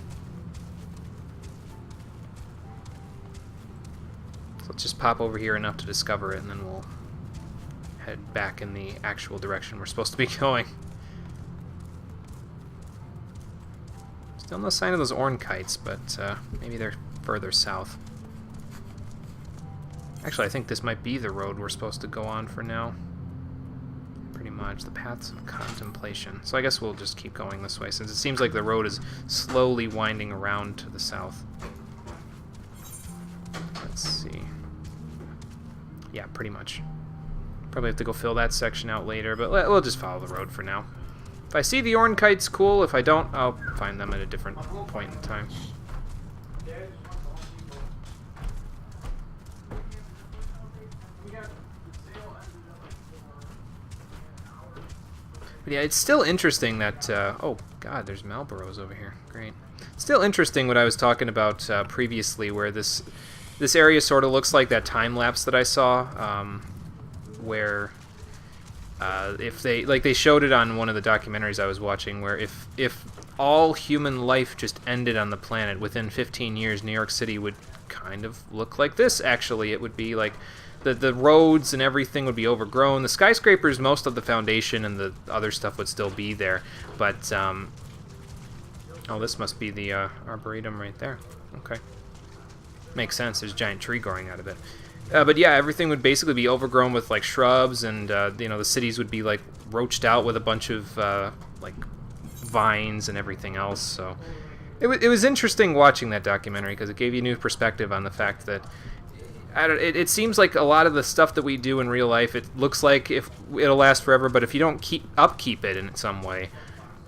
So let's just pop over here enough to discover it, and then we'll head back in the actual direction we're supposed to be going. Still no sign of those Orn kites, but maybe they're further south. Actually, I think this might be the road we're supposed to go on for now. Pretty much. The paths of contemplation. So I guess we'll just keep going this way, since it seems like the road is slowly winding around to the south. Let's see. Yeah, pretty much. Probably have to go fill that section out later, but we'll just follow the road for now. If I see the Orn kites, cool. If I don't, I'll find them at a different point in time. But yeah, it's still interesting that... oh, God, there's Malboros over here. Great. It's still interesting what I was talking about previously, where this area sort of looks like that time-lapse that I saw, where... if they showed it on one of the documentaries I was watching, where if all human life just ended on the planet within 15 years, New York City would kind of look like this. Actually, it would be like the roads and everything would be overgrown. The skyscrapers, most of the foundation and the other stuff would still be there, but oh, this must be the arboretum right there. Okay, makes sense. There's a giant tree growing out of it. But yeah, everything would basically be overgrown with like shrubs, and you know, the cities would be like roached out with a bunch of like vines and everything else. So it was interesting watching that documentary because it gave you new perspective on the fact that it seems like a lot of the stuff that we do in real life, it looks like if it'll last forever, but if you don't upkeep it in some way,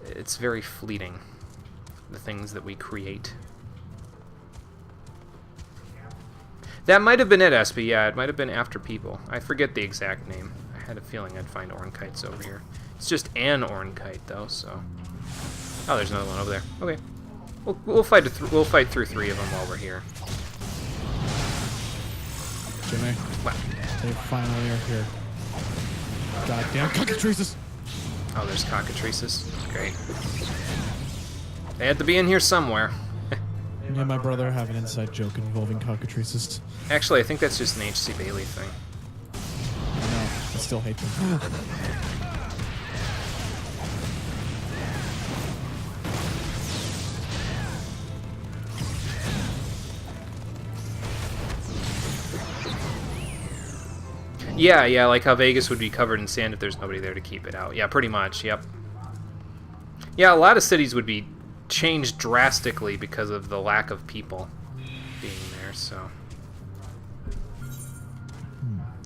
it's very fleeting, the things that we create. That might have been it, Espy. Yeah, it might have been After People. I forget the exact name. I had a feeling I'd find Ornkites over here. It's just an Ornkite, though, so... Oh, there's another one over there. Okay. We'll fight through 3 of them while we're here. Jimmy, What? they finally are here. Goddamn cockatrices! Oh, there's cockatrices. Great. They had to be in here somewhere. Me and my brother have an inside joke involving cockatrices. Actually, I think that's just an H.C. Bailey thing. No, I still hate them. Yeah, like how Vegas would be covered in sand if there's nobody there to keep it out. Yeah, pretty much, yep. Yeah, a lot of cities would be changed drastically because of the lack of people being there, so...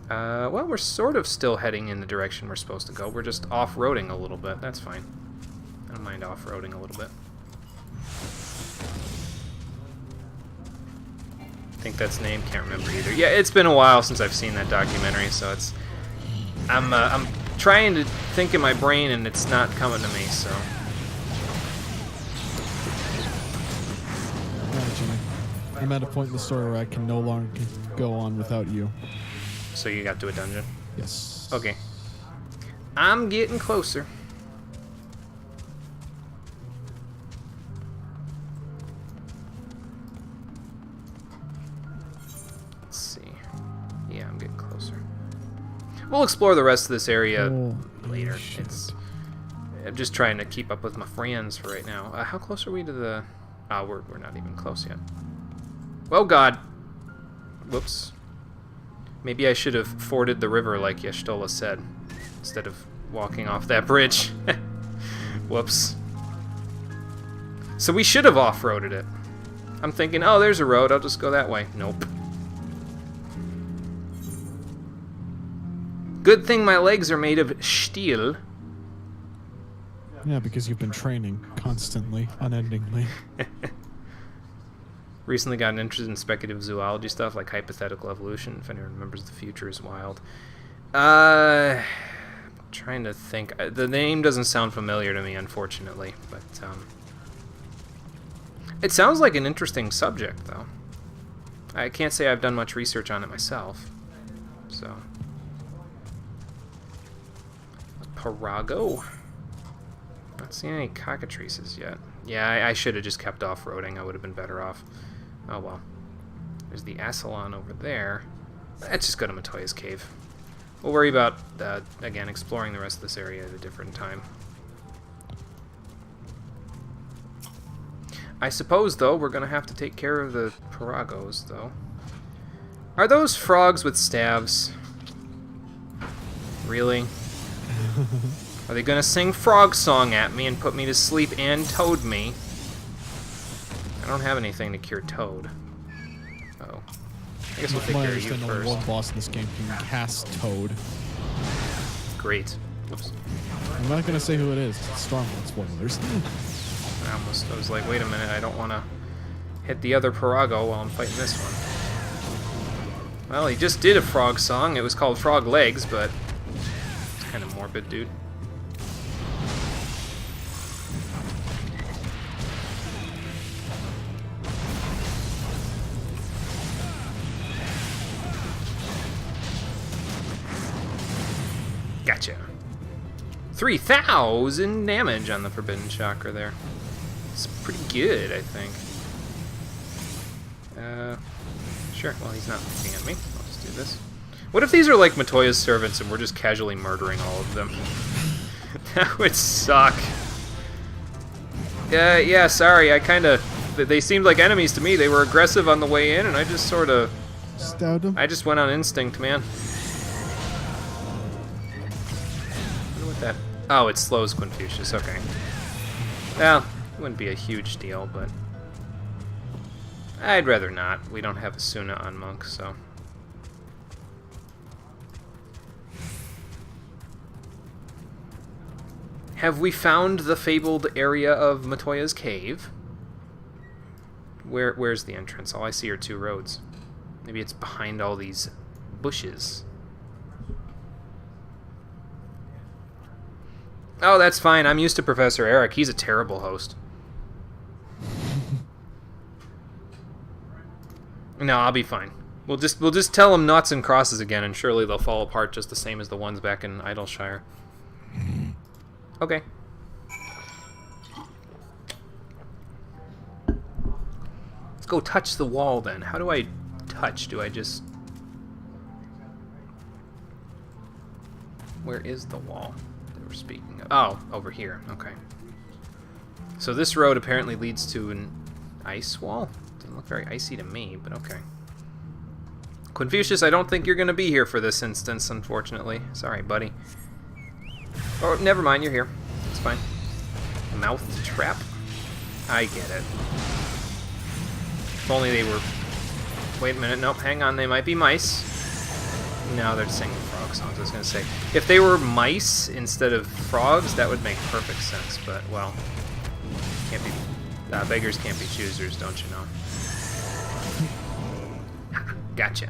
well, we're sort of still heading in the direction we're supposed to go. We're just off-roading a little bit. That's fine. I don't mind off-roading a little bit. I think that's the name. Can't remember either. Yeah, it's been a while since I've seen that documentary, so it's... I'm trying to think in my brain, and it's not coming to me, so... Alright, Jimmy. I'm at a point in the story where I can no longer go on without you. So you got to a dungeon? Yes. Okay. I'm getting closer. Let's see. Yeah, I'm getting closer. We'll explore the rest of this area later. I'm just trying to keep up with my friends for right now. How close are we to the... Oh, we're not even close yet. Oh, God. Whoops. Maybe I should have forded the river like Y'shtola said, instead of walking off that bridge. Whoops. So we should have off-roaded it. I'm thinking, oh, there's a road, I'll just go that way. Nope. Good thing my legs are made of steel. Yeah, because you've been training constantly, unendingly. Recently got an interest in speculative zoology stuff, like hypothetical evolution, if anyone remembers The Future is Wild. Trying to think. The name doesn't sound familiar to me, unfortunately, but it sounds like an interesting subject, though. I can't say I've done much research on it myself, so... Parago. Not seeing any cockatrices yet. Yeah, I should have just kept off-roading. I would have been better off. Oh well. There's the Asalon over there. Let's just go to Matoya's cave. We'll worry about, again, exploring the rest of this area at a different time. I suppose, though, we're going to have to take care of the Paragos, though. Are those frogs with staves? Really? Are they going to sing frog song at me and put me to sleep and toad me? I don't have anything to cure Toad. Oh. I guess we'll take care of you only first. one boss in this game can cast Toad. Great. Oops. I'm not gonna say who it is. It's Stormwind spoilers. I was like, wait a minute, I don't want to hit the other Parago while I'm fighting this one. Well, he just did a frog song. It was called Frog Legs, but it's kind of morbid, dude. Gotcha. 3,000 damage on the Forbidden Chakra there. It's pretty good, I think. Sure. Well, he's not looking at me. I'll just do this. What if these are like Matoya's servants and we're just casually murdering all of them? That would suck. Yeah, sorry. I kind of... They seemed like enemies to me. They were aggressive on the way in, and I just sort of... Stabbed him? I just went on instinct, man. I wonder what that... Oh, it slows Confucius. Okay. Well, it wouldn't be a huge deal, but I'd rather not. We don't have a Suna on Monk, so. Have we found the fabled area of Matoya's cave? Where's the entrance? All I see are 2 roads. Maybe it's behind all these bushes. Oh, that's fine. I'm used to Professor Eric. He's a terrible host. No, I'll be fine. We'll just tell them noughts and crosses again, and surely they'll fall apart just the same as the ones back in Idleshire. Okay. Let's go touch the wall then. How do I touch? Do I just... Where is the wall that we're speaking of? Oh, over here. Okay. So this road apparently leads to an ice wall? Doesn't look very icy to me, but okay. Confucius, I don't think you're going to be here for this instance, unfortunately. Sorry, buddy. Oh, never mind, you're here. It's fine. Mouth trap? I get it. If only they were... Wait a minute, nope, hang on, they might be mice. No, they're singing frog songs, I was going to say. If they were mice instead of frogs, that would make perfect sense, but, well... Can't be... beggars can't be choosers, don't you know? Gotcha.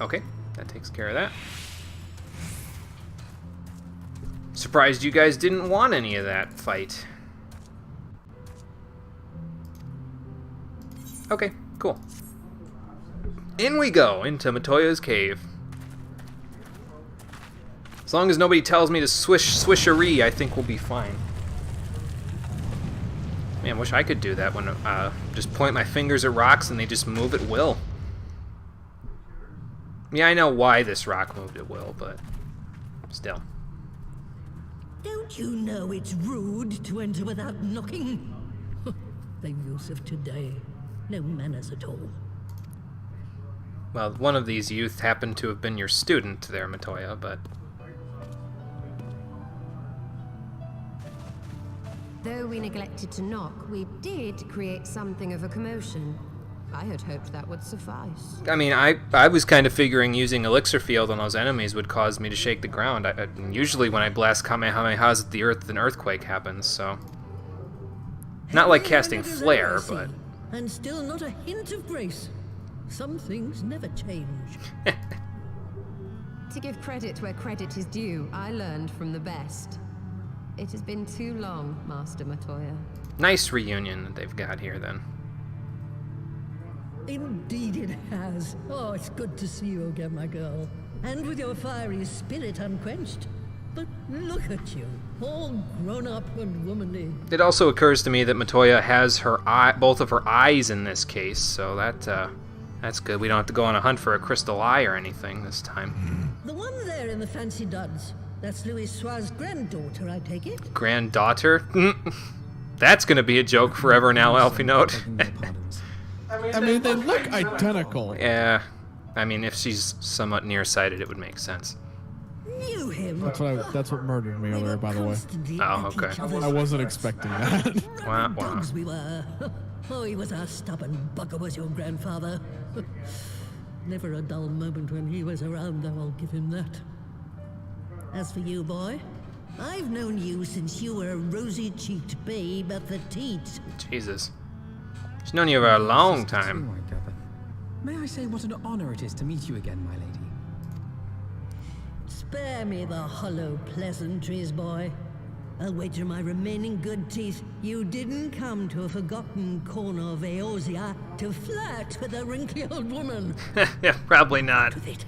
Okay, that takes care of that. Surprised you guys didn't want any of that fight. Okay, cool. In we go, into Matoya's cave. As long as nobody tells me to swisheree, I think we'll be fine. Man, wish I could do that when just point my fingers at rocks and they just move at will. Yeah, I know why this rock moved at will, but still. Don't you know it's rude to enter without knocking? The youth of today, no manners at all. Well, one of these youth happened to have been your student there, Matoya, but... Though we neglected to knock, we did create something of a commotion. I had hoped that would suffice. I mean, I was kind of figuring using Elixir Field on those enemies would cause me to shake the ground. Usually when I blast Kamehamehas at the earth, an earthquake happens, so... Not like casting Flare, but... And still not a hint of grace. Some things never change. To give credit where credit is due, I learned from the best. It has been too long, Master Matoya. Nice reunion that they've got here, then. Indeed it has. Oh, it's good to see you again, my girl. And with your fiery spirit unquenched. But look at you, all grown up and womanly. It also occurs to me that Matoya has her both of her eyes in this case, so that's good. We don't have to go on a hunt for a crystal eye or anything this time. The one there in the fancy duds. That's Louis Soir's granddaughter, I take it? Granddaughter? That's gonna be a joke forever now, Alfie Note. I mean, they look identical. Yeah. I mean, if she's somewhat nearsighted, it would make sense. Knew him. That's what murdered me earlier, by the way. Oh, okay. I wasn't expecting that. Wow. Dogs we were. Oh, he was a stubborn bugger, was your grandfather. Never a dull moment when he was around, though, I'll give him that. As for you, boy, I've known you since you were a rosy-cheeked babe at the teat. Jesus. She's known you for a long time. I gather. May I say what an honor it is to meet you again, my lady? Spare me the hollow pleasantries, boy. I'll wager my remaining good teeth you didn't come to a forgotten corner of Eorzea to flirt with a wrinkly old woman. Yeah, probably not. With it.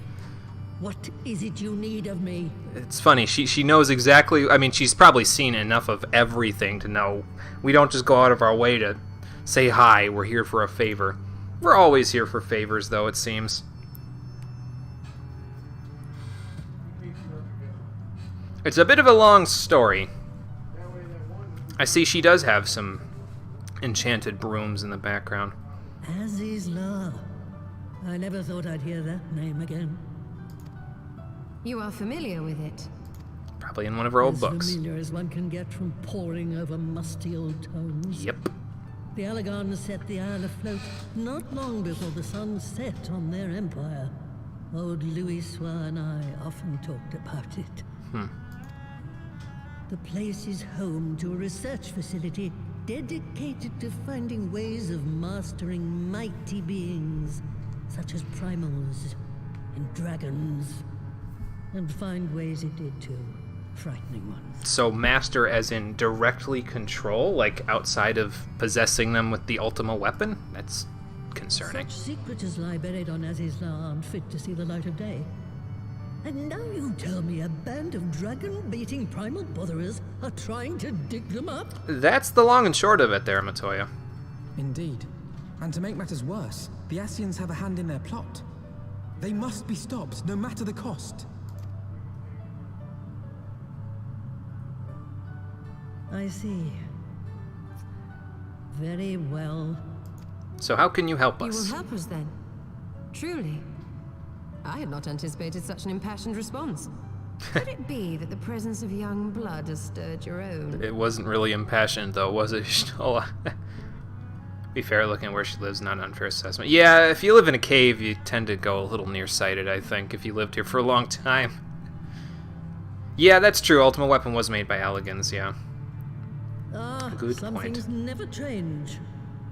What is it you need of me? It's funny, she knows exactly, I mean, she's probably seen enough of everything to know we don't just go out of our way to say hi, we're here for a favor. We're always here for favors, though, it seems. It's a bit of a long story. I see she does have some enchanted brooms in the background. Azizla. I never thought I'd hear that name again. You are familiar with it? Probably in one of her old as books. familiar as one can get from poring over musty old tomes. Yep. The Allagans set the isle afloat not long before the sun set on their empire. Old Louis Soir and I often talked about it. The place is home to a research facility dedicated to finding ways of mastering mighty beings, such as primals and dragons. And find ways it did too. Frightening ones. So master as in directly control, like outside of possessing them with the ultimate weapon? That's concerning. Such secrets lie buried on Azizla aren't fit to see the light of day. And now you tell me a band of dragon-beating primal botherers are trying to dig them up? That's the long and short of it there, Matoya. Indeed. And to make matters worse, the Asians have a hand in their plot. They must be stopped, no matter the cost. I see. Very well. So how can you help You us? will help us then? Truly? I had not anticipated such an impassioned response. Could it be that the presence of young blood has stirred your own? It wasn't really impassioned, though, was it, Shnola? Be fair, looking at where she lives, not an unfair assessment. Yeah, if you live in a cave, you tend to go a little nearsighted, I think, if you lived here for a long time. Yeah, that's true. Ultimate Weapon was made by Alligans, yeah. Good Some point. things never change.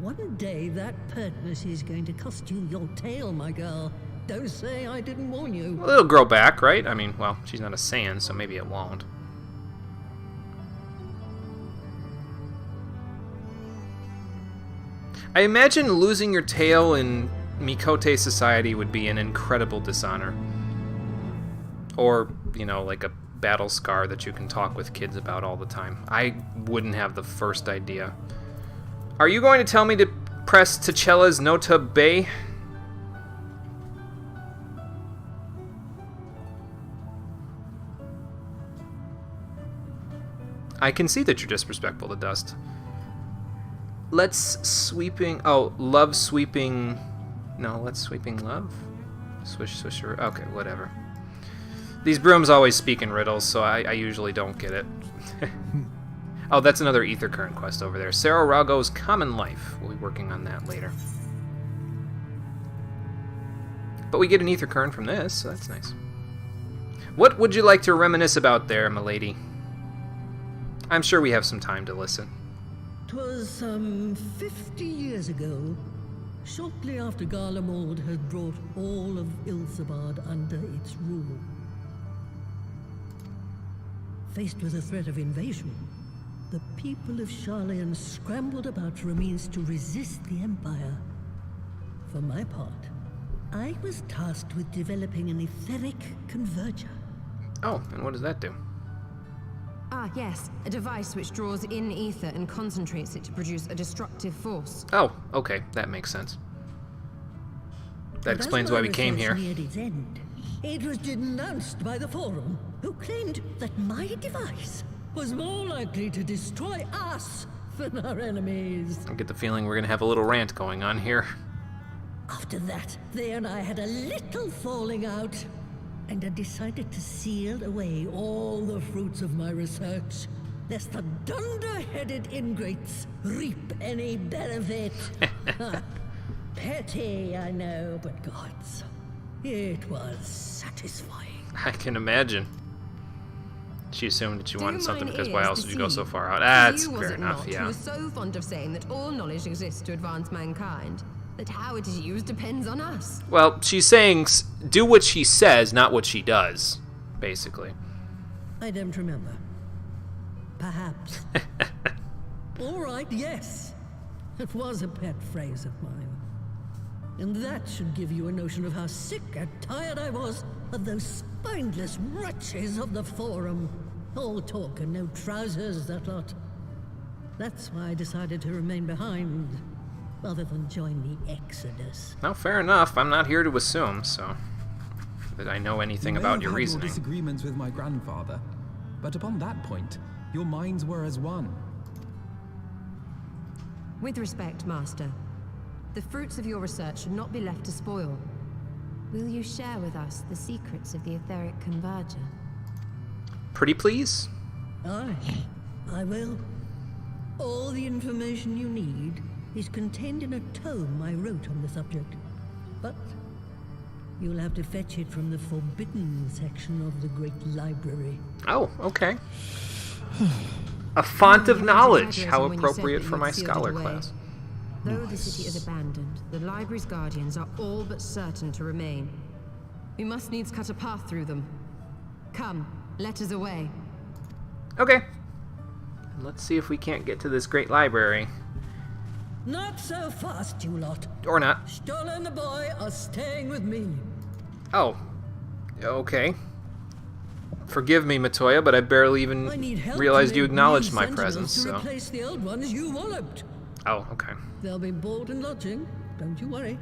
One day that pertness is going to cost you your tail, my girl. Don't say I didn't warn you. Well, it'll grow back, right? I mean, well, she's not a Saiyan, so maybe it won't. I imagine losing your tail in Mikote society would be an incredible dishonor. Or, you know, like a battle scar that you can talk with kids about all the time. I wouldn't have the first idea. Are you going to tell me to press T'Chella's Nota Bay? I can see that you're disrespectful to Dust. Let's sweeping... Oh, love sweeping... No, let's sweeping love? Swish, swisher... Okay, whatever. These brooms always speak in riddles, so I usually don't get it. Oh, that's another Ether Current quest over there. Sarah Rago's Common Life. We'll be working on that later. But we get an Ether Current from this, so that's nice. What would you like to reminisce about there, milady? I'm sure we have some time to listen. 'Twas some 50 years ago, shortly after Garlemald had brought all of Ilsabard under its rule. Faced with the threat of invasion, the people of Sharlayan scrambled about for a means to resist the Empire. For my part, I was tasked with developing an etheric converger. Oh, and what does that do? Ah, yes. A device which draws in ether and concentrates it to produce a destructive force. Oh, okay, that makes sense. That explains why we came here. Neared its end, it was denounced by the Forum, who claimed that my device was more likely to destroy us than our enemies. I get the feeling we're gonna have a little rant going on here. After that, they and I had a little falling out, and I decided to seal away all the fruits of my research, lest the dunder-headed ingrates reap any benefit. Petty, I know, but gods, it was satisfying. I can imagine. She assumed that you wanted something mine because why ears else would you go deceive? so far out? That's You, was fair it enough, not, yeah. who was so fond of saying that all knowledge exists to advance mankind, that how it is used depends on us. Well, she's saying do what she says, not what she does, basically. I don't remember. Perhaps. All right, yes. It was a pet phrase of mine. And that should give you a notion of how sick and tired I was of those spineless wretches of the Forum. All talk and no trousers, that lot. That's why I decided to remain behind, rather than join the Exodus. No, fair enough. I'm not here to assume, so that I know anything You may about have your had reasoning. disagreements with my grandfather, but upon that point, your minds were as one. With respect, Master, the fruits of your research should not be left to spoil. Will you share with us the secrets of the etheric converger? Pretty please? Aye, I will. All the information you need is contained in a tome I wrote on the subject. But you'll have to fetch it from the forbidden section of the Great Library. Oh, okay. A font of knowledge. How When you said appropriate that for you my had sealed it scholar away. class. Though the city is abandoned, the library's guardians are all but certain to remain. We must needs cut a path through them. Come, let us away. Okay. Let's see if we can't get to this great library. Not so fast, you lot. Or not. Stola and the boy are staying with me. Oh. Okay. Forgive me, Matoya, but I barely I even need help realized to you make acknowledged new my sentinels presence, to so... replace the old ones you walloped. Oh, okay. They'll be board and lodging, don't you worry.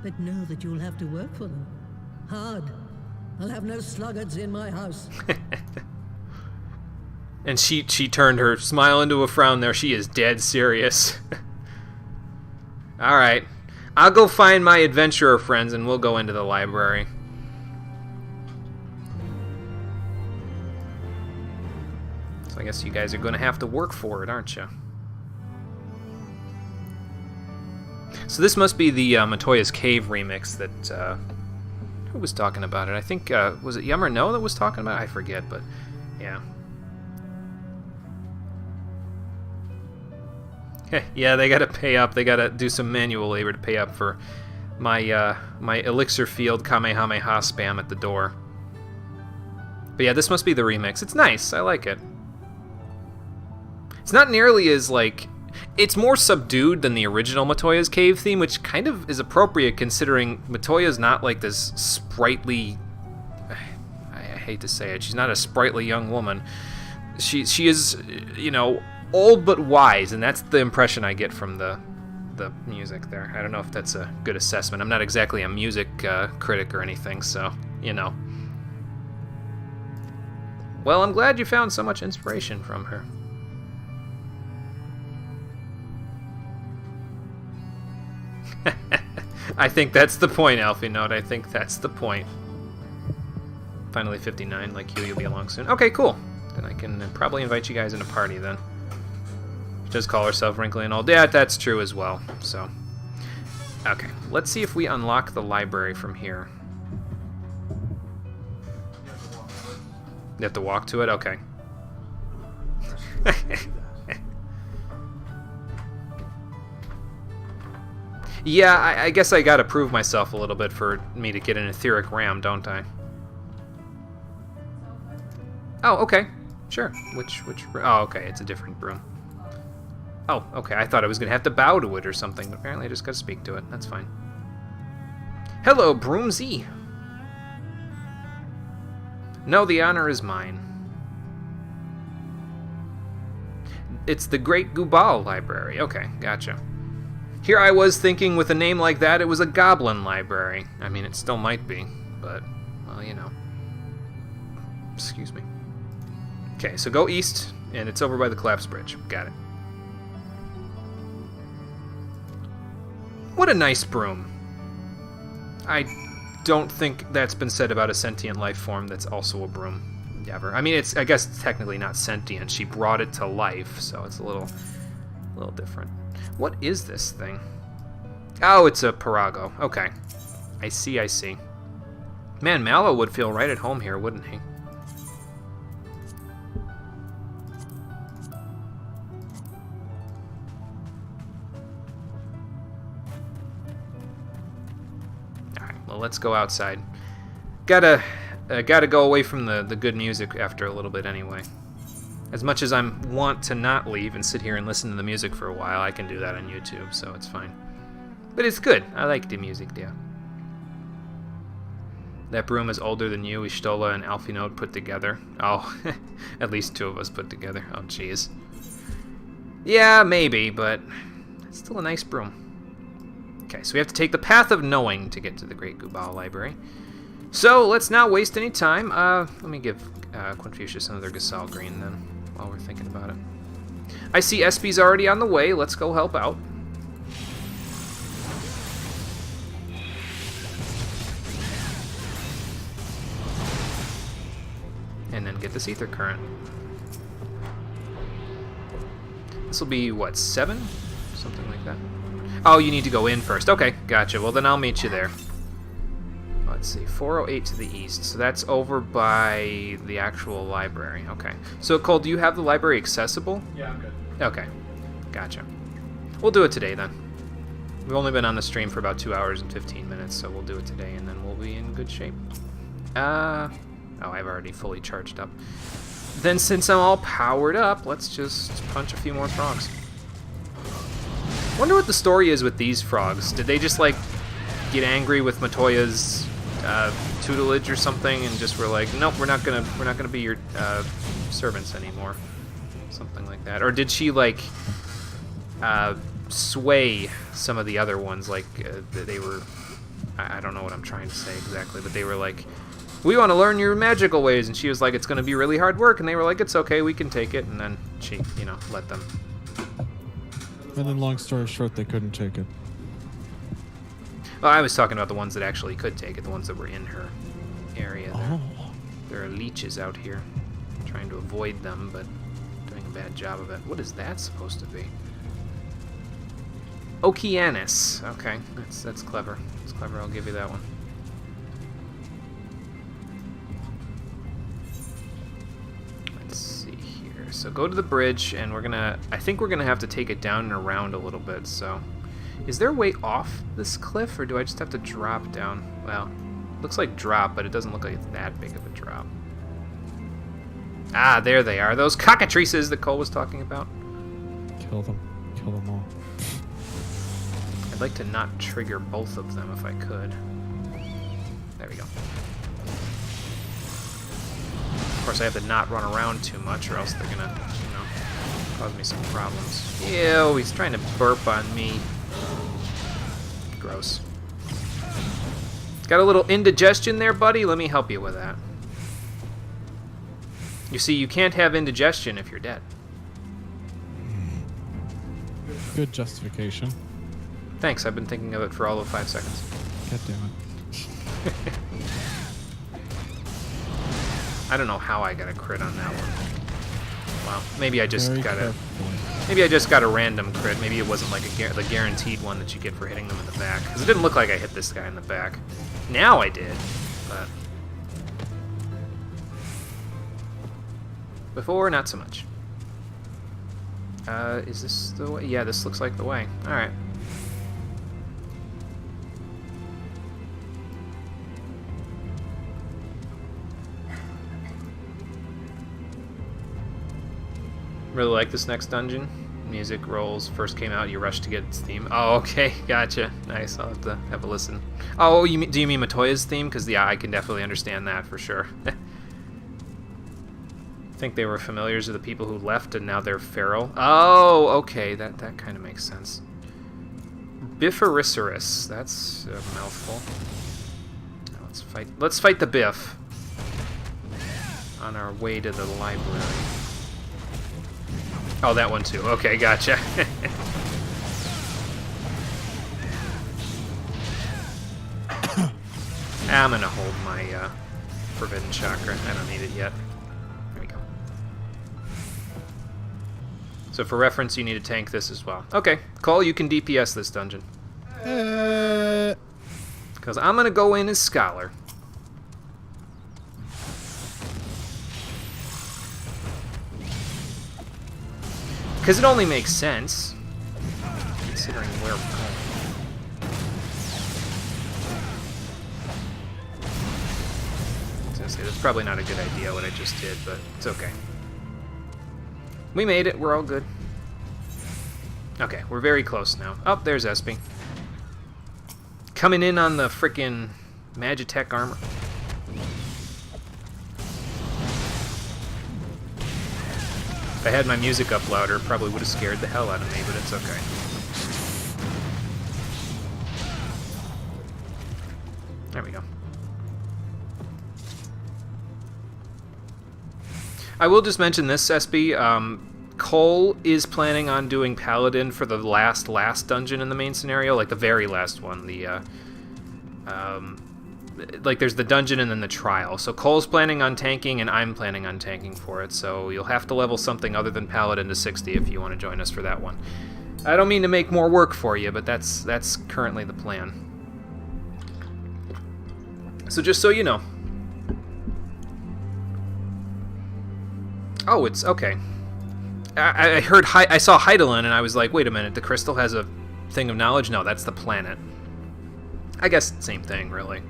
But know that you'll have to work for them. Hard. I'll have no sluggards in my house. And she turned her smile into a frown there. She is dead serious. Alright. I'll go find my adventurer friends and we'll go into the library. So I guess you guys are going to have to work for it, aren't you? So this must be the Matoya's Cave remix that... who was talking about it? I think, was it Yum or No that was talking about it? I forget, but yeah. Yeah, they gotta pay up. They gotta do some manual labor to pay up for my my elixir field Kamehameha spam at the door. But yeah, this must be the remix. It's nice. I like it. It's not nearly as, like... It's more subdued than the original Matoya's Cave theme, which kind of is appropriate considering Matoya's not like this sprightly... I hate to say it. She's not a sprightly young woman. She is, you know, old but wise, and that's the impression I get from the music there. I don't know if that's a good assessment. I'm not exactly a music critic or anything, so, you know. Well, I'm glad you found so much inspiration from her. I think that's the point, Alfie Note. I think that's the point. Finally 59, like you'll be along soon. Okay, cool. Then I can probably invite you guys in a party then. She does call herself Wrinkly and Old. Yeah, that's true as well. So, okay. Let's see if we unlock the library from here. You have to walk to it? Okay. Yeah, I guess I gotta prove myself a little bit for me to get an etheric ram, don't I? Oh, okay. Sure. Which... Oh, okay, it's a different broom. Oh, okay, I thought I was gonna have to bow to it or something, but apparently I just gotta speak to it. That's fine. Hello, Broomsy! No, the honor is mine. It's the Great Gubal Library. Okay, gotcha. Here I was thinking with a name like that it was a goblin library. I mean, it still might be, but, well, you know. Excuse me. Okay, so go east, and it's over by the collapsed bridge. Got it. What a nice broom. I don't think that's been said about a sentient life form that's also a broom, ever. I mean, it's, I guess it's technically not sentient. She brought it to life, so it's a little different. What is this thing? Oh, it's a Parago. Okay. I see, I see. Man, Mallow would feel right at home here, wouldn't he? Alright, well, let's go outside. Gotta go away from the good music after a little bit anyway. As much as I want to not leave and sit here and listen to the music for a while, I can do that on YouTube, so it's fine. But it's good. I like the music, yeah. That broom is older than you, Ishtola and Alfinode put together. Oh, at least two of us put together. Oh, jeez. Yeah, maybe, but it's still a nice broom. Okay, so we have to take the path of knowing to get to the Great Gubal Library. So, let's not waste any time. Let me give Quinfucius another Gasal Green, then, while we're thinking about it. I see Espy's already on the way. Let's go help out. And then get this ether current. This will be, what, 7? Something like that. Oh, you need to go in first. Okay, gotcha. Well, then I'll meet you there. Let's see, 408 to the east. So that's over by the actual library. Okay. So, Cole, do you have the library accessible? Yeah, I'm good. Okay, gotcha. We'll do it today, then. We've only been on the stream for about 2 hours and 15 minutes, so we'll do it today, and then we'll be in good shape. Oh, I've already fully charged up. Then, since I'm all powered up, let's just punch a few more frogs. Wonder what the story is with these frogs. Did they just, like, get angry with Matoya's tutelage or something, and just were like, nope, we're not gonna be your servants anymore, something like that? Or did she, like, sway some of the other ones, like they were, I don't know what I'm trying to say exactly, but they were like, we want to learn your magical ways, and she was like, it's going to be really hard work, and they were like, it's okay, we can take it, and then she, you know, let them. And then, long story short, they couldn't take it. Well, I was talking about the ones that actually could take it, the ones that were in her area there. Oh. There are leeches out here. I'm trying to avoid them, but doing a bad job of it. What is that supposed to be? Okeanis. Okay, that's clever. That's clever, I'll give you that one. Let's see here. So go to the bridge, and I think we're gonna have to take it down and around a little bit, so. Is there a way off this cliff, or do I just have to drop down? Well, looks like drop, but it doesn't look like it's that big of a drop. Ah, there they are. Those cockatrices that Cole was talking about. Kill them. Kill them all. I'd like to not trigger both of them if I could. There we go. Of course, I have to not run around too much, or else they're gonna, you know, cause me some problems. Ew, he's trying to burp on me. Gross. Got a little indigestion there, buddy? Let me help you with that. You see, you can't have indigestion if you're dead. Good justification. Thanks, I've been thinking of it for all of 5 seconds. God damn it. I don't know how I got a crit on that one. Well, maybe I just Very got a... careful. Maybe I just got a random crit. Maybe it wasn't like the guaranteed one that you get for hitting them in the back. Because it didn't look like I hit this guy in the back. Now I did, but... Before, not so much. Is this the way? Yeah, this looks like the way. Alright. Really like this next dungeon. Music rolls. First came out, you rushed to get its theme. Oh, okay, gotcha. Nice, I'll have to have a listen. Oh, do you mean Matoya's theme? Because, yeah, I can definitely understand that for sure. I think they were familiars of the people who left and now they're feral. Oh, okay, that kind of makes sense. Bifericerus, that's a mouthful. Let's fight the Biff on our way to the library. Oh, that one too. Okay, gotcha. I'm gonna hold my Forbidden Chakra. I don't need it yet. There we go. So for reference, you need to tank this as well. Okay, Cole, you can DPS this dungeon. Because I'm gonna go in as Scholar. Because it only makes sense, considering where we're going. I was gonna say, that's probably not a good idea what I just did, but it's okay. We made it, we're all good. Okay, we're very close now. Oh, there's Espy. Coming in on the frickin' Magitech armor. If I had my music up louder, it probably would have scared the hell out of me, but it's okay. There we go. I will just mention this, SB. Cole is planning on doing Paladin for the last dungeon in the main scenario, like the very last one, the like there's the dungeon and then the trial. So Cole's planning on tanking and I'm planning on tanking for it. So you'll have to level something other than Paladin to 60 if you want to join us for that one. I don't mean to make more work for you, but that's currently the plan. So just so you know. Oh, it's okay. I saw Heidelin and I was like, wait a minute, the crystal has a thing of knowledge? No, that's the planet. I guess same thing, really.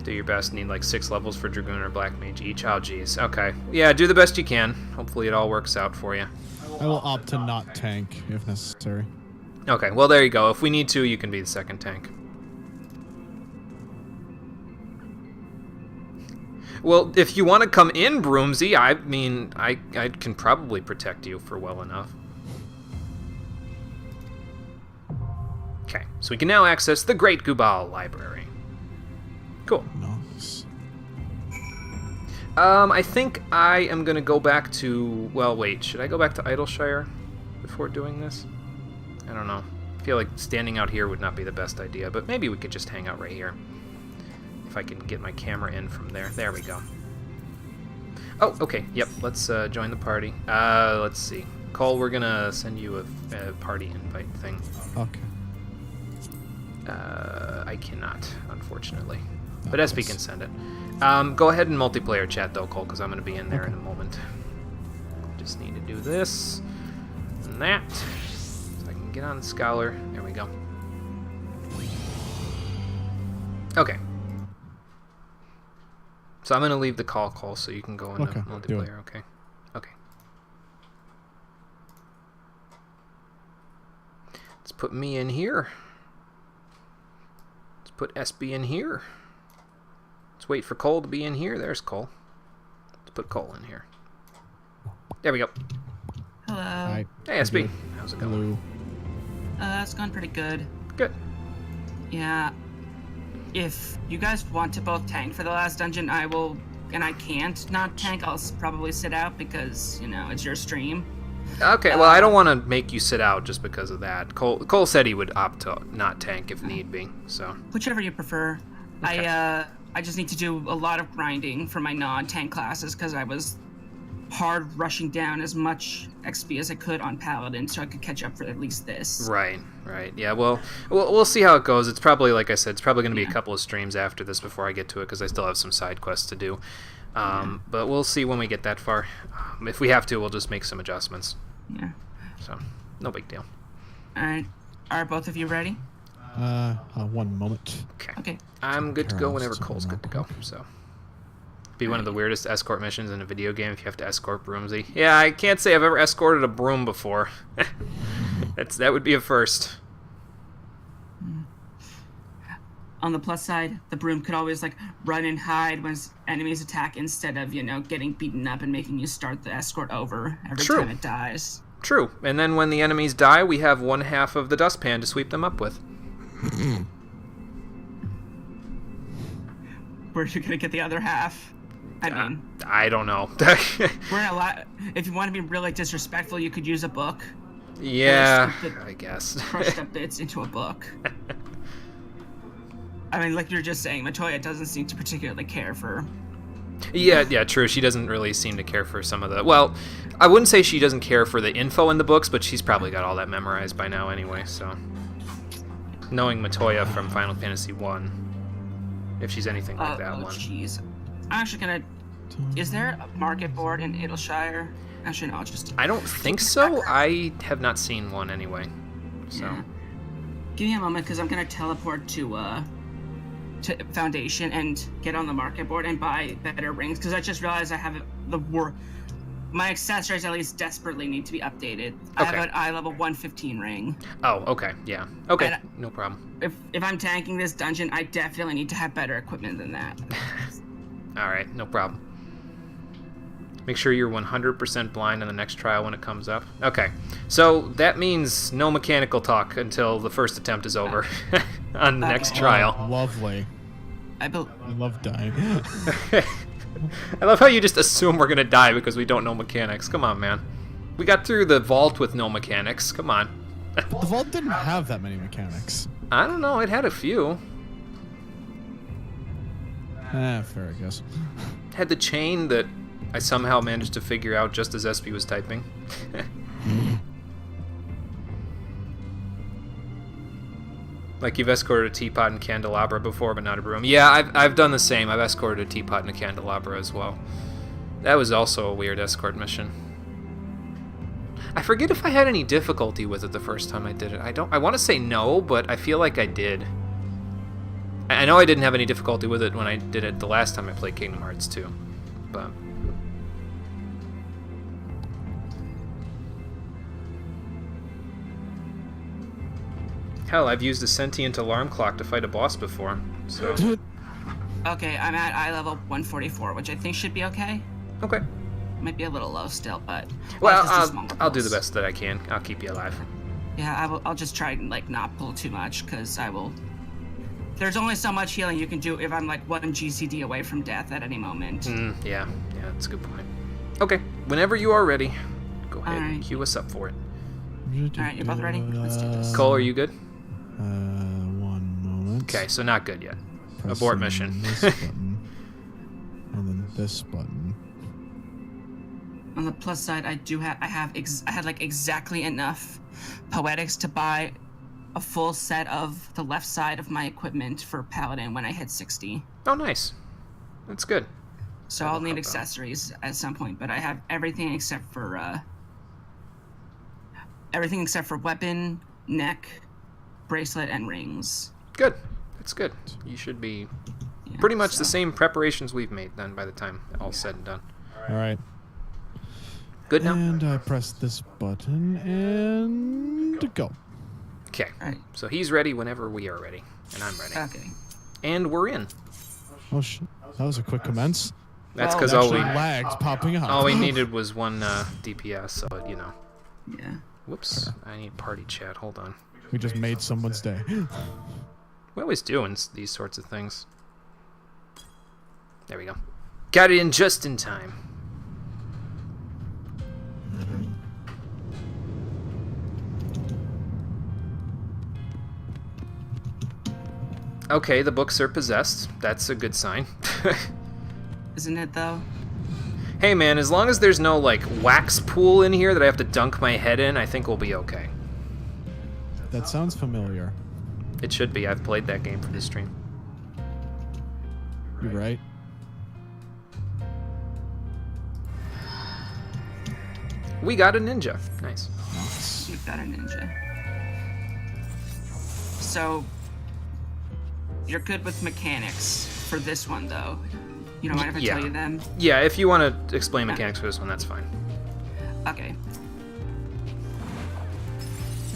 Do your best. Need like 6 levels for Dragoon or Black Mage each. Oh, geez. Okay. Yeah, do the best you can. Hopefully it all works out for you. I will opt to not tank if necessary. Okay, well, there you go. If we need to, you can be the second tank. Well, if you want to come in, Broomsy, I mean, I can probably protect you for well enough. Okay, so we can now access the Great Gubal Library. Cool. Nice. I think I am going to go back to... Well, wait, should I go back to Idleshire before doing this? I don't know. I feel like standing out here would not be the best idea, but maybe we could just hang out right here. If I can get my camera in from there. There we go. Oh, okay. Yep, let's join the party. Let's see. Cole, we're going to send you a party invite thing. Okay. I cannot, unfortunately. But SP can send it. Go ahead and multiplayer chat, though, Cole, because I'm going to be in there in a moment. Just need to do this and that. So I can get on the Scholar. There we go. Okay. So I'm going to leave the call so you can go into multiplayer, okay? Okay. Let's put me in here. Let's put SB in here. Let's wait for Cole to be in here. There's Cole. Let's put Cole in here. There we go. Hello. Hi. Hey, SB. How's it going? Hello. It's gone pretty good. Good. Yeah. If you guys want to both tank for the last dungeon, I will, and I can't not tank, I'll probably sit out because, you know, it's your stream. Okay, well, I don't want to make you sit out just because of that. Cole said he would opt to not tank if need be, so. Whichever you prefer. Okay. I just need to do a lot of grinding for my non-tank classes because I was hard rushing down as much XP as I could on Paladin so I could catch up for at least this. Right. Yeah, well, we'll see how it goes. It's probably, like I said, it's probably going to be a couple of streams after this before I get to it because I still have some side quests to do. But we'll see when we get that far. If we have to, we'll just make some adjustments. Yeah. So, no big deal. Alright. Are both of you ready? 1 moment. Okay. I'm good to go whenever Cole's good to go, so. Be one of the weirdest escort missions in a video game if you have to escort Broomsy. Yeah, I can't say I've ever escorted a broom before. That would be a first. On the plus side, the broom could always like run and hide when enemies attack instead of, you know, getting beaten up and making you start the escort over every time it dies. True. And then when the enemies die, we have 1/2 of the dustpan to sweep them up with. Where are you gonna get the other half? I mean, I don't know. we're in a lot. If you want to be really disrespectful, you could use a book. Yeah, I guess. Crushed up bits into a book. I mean, like you're just saying, Matoya doesn't seem to particularly care for... Yeah, true. She doesn't really seem to care for some of the... Well, I wouldn't say she doesn't care for the info in the books, but she's probably got all that memorized by now anyway, so... Knowing Matoya from Final Fantasy 1, if she's anything like that one. Oh, jeez. I'm actually gonna... Is there a market board in Idleshire? Actually, no, I'll just... I don't think so. I have not seen one anyway, so... Yeah. Give me a moment, because I'm gonna teleport to Foundation and get on the market board and buy better rings, because I just realized I have my accessories at least desperately need to be updated. I have an eye level 115 ring. Oh, okay, yeah. Okay, no problem. If I'm tanking this dungeon, I definitely need to have better equipment than that. Alright, no problem. Make sure you're 100% blind on the next trial when it comes up. Okay, so that means no mechanical talk until the first attempt is over on the next trial. Oh, lovely. I love dying. I love how you just assume we're gonna die because we don't know mechanics. Come on, man. We got through the vault with no mechanics. Come on. The vault didn't have that many mechanics. I don't know. It had a few. Fair, I guess. Had the chain that I somehow managed to figure out just as Espy was typing. Like you've escorted a teapot and candelabra before, but not a broom. Yeah, I've done the same. I've escorted a teapot and a candelabra as well. That was also a weird escort mission. I forget if I had any difficulty with it the first time I did it. I want to say no, but I feel like I did. I know I didn't have any difficulty with it when I did it the last time I played Kingdom Hearts 2, but... Hell, I've used a sentient alarm clock to fight a boss before, so... Okay, I'm at eye level 144, which I think should be okay. Okay. Might be a little low still, but... Well, it's just I'll do the best that I can. I'll keep you alive. Yeah, I'll just try and, like, not pull too much, because I will... There's only so much healing you can do if I'm, like, 1 GCD away from death at any moment. Yeah, that's a good point. Okay, whenever you are ready, go ahead and Alright. queue us up for it. Alright, you're both ready? Let's do this. Cole, are you good? One moment. Okay, so not good yet. Pressing Abort mission. This button, and then this button. On the plus side, I had like exactly enough poetics to buy a full set of the left side of my equipment for Paladin when I hit 60. Oh, nice. That's good. So That'll I'll need help out. accessories at some point, but I have everything except for weapon, neck, bracelet, and rings. Good. That's good. You should be Yeah, pretty much the so- same preparations we've made then by the time all's said and done. All right. Good now? And I press this button and go. Okay. Alright. So he's ready whenever we are ready. And I'm ready. Okay. And we're in. Oh shit! That was a quick commence. That's Well, because Actually, lags popping up. all we needed was one DPS, so, you know. Yeah. Whoops. I need party chat. Hold on. We just made someone's day. We always do in these sorts of things. There we go. Got it in just in time. Okay, the books are possessed. That's a good sign. Isn't it though? Hey man, as long as there's no like wax pool in here that I have to dunk my head in, I think we'll be okay. That sounds familiar. It should be. I've played that game for this stream. You're right. We got a ninja. Nice. You've got a ninja. So, you're good with mechanics for this one, though. You don't mind if I Yeah. tell you them? Yeah, if you want to explain mechanics for this one, that's fine. Okay.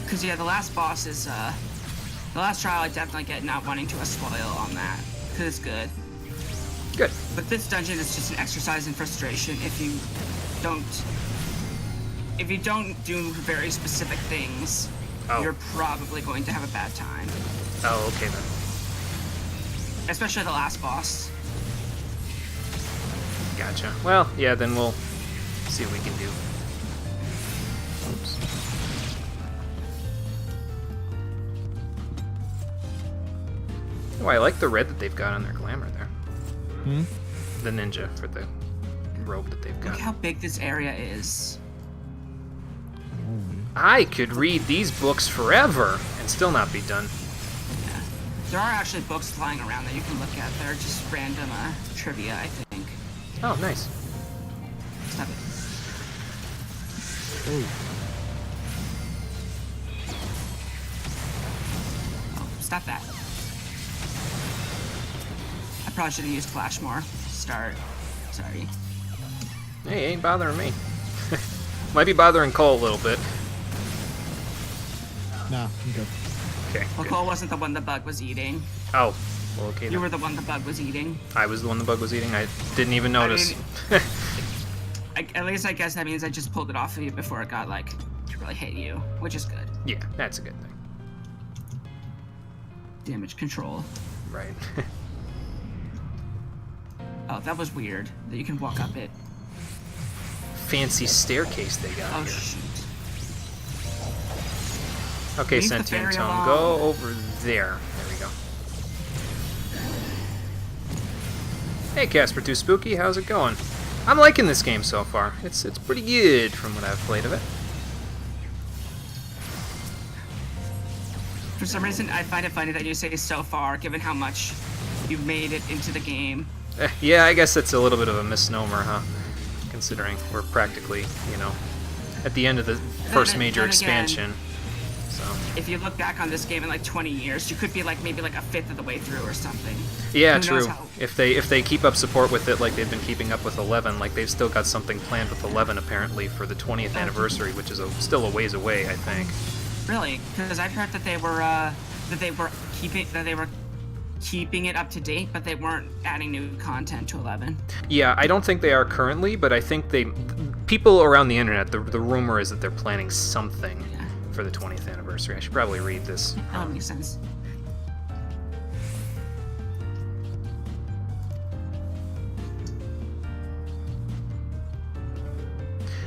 Because, yeah, the last boss is, the last trial I definitely get not wanting to spoil on that. Because it's good. Good. But this dungeon is just an exercise in frustration if you don't do very specific things, Oh. you're probably going to have a bad time. Oh, okay then. Especially the last boss. Gotcha. Well, yeah, then we'll see what we can do. Oops. Oh, I like the red that they've got on their glamour there. The ninja for the robe that they've Look got. how big this area is. I could read these books forever and still not be done. Yeah. There are actually books flying around that you can look at. They're just random trivia, I think. Oh, nice. Stop it. Oh, Oh, stop that. I probably should have used flash more. Start. Sorry. Hey, ain't bothering me. Might be bothering Cole a little bit. nah, I'm good. Okay. Well, good. Cole wasn't the one the bug was eating. Oh, well, okay You then. were the one the bug was eating. I was the one the bug was eating. I didn't even notice. At least I guess that means I just pulled it off of you before it got, like, to really hit you, which is good. Yeah, that's a good thing. Damage control. Right. Oh, that was weird. That you can walk up it. Fancy staircase they got Oh, here. shoot. Okay, Leave the Sentient fairy Tome, alone. go over there. There we go. Hey, Casper Too Spooky, how's it going? I'm liking this game so far. It's pretty good from what I've played of it. For some reason, I find it funny that you say so far, given how much you've made it into the game. Yeah, I guess it's a little bit of a misnomer, huh? Considering we're practically, at the end of the first major then again, expansion. So. If you look back on this game in like 20 years, you could be like maybe like a fifth of the way through or something. Yeah, Who knows true. how- If they keep up support with it like they've been keeping up with 11, like they've still got something planned with 11 apparently for the 20th anniversary, which is still a ways away, I think. Really? Because I've heard that they were keeping it up to date, but they weren't adding new content to 11. Yeah, I don't think they are currently, but I think people around the internet, the rumor is that they're planning something for the 20th anniversary. I should probably read this. That would make sense.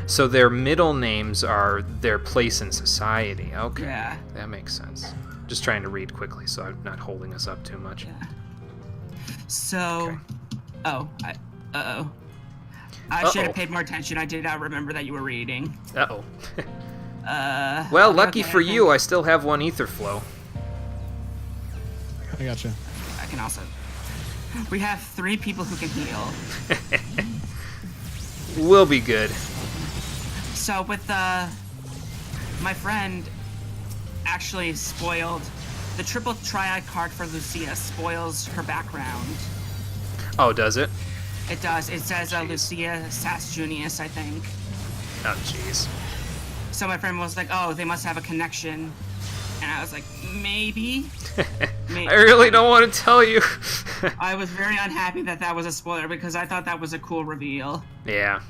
So their middle names are their place in society. Okay, Yeah. that makes sense. Just trying to read quickly so I'm not holding us up too much. Yeah. So, Okay. I should have paid more attention. I did not remember that you were reading. Uh-oh. Well, lucky for you, I still have one ether flow. I gotcha. I can also. We have 3 people who can heal. We'll be good. So with my friend actually spoiled the triple triad card for Lucia. Spoils her background. Oh, does it? It does. It says Lucia Sass Junius, I think. Oh, jeez. So my friend was like, "Oh, they must have a connection," and I was like, "Maybe." I really don't want to tell you. I was very unhappy that was a spoiler because I thought that was a cool reveal. Yeah.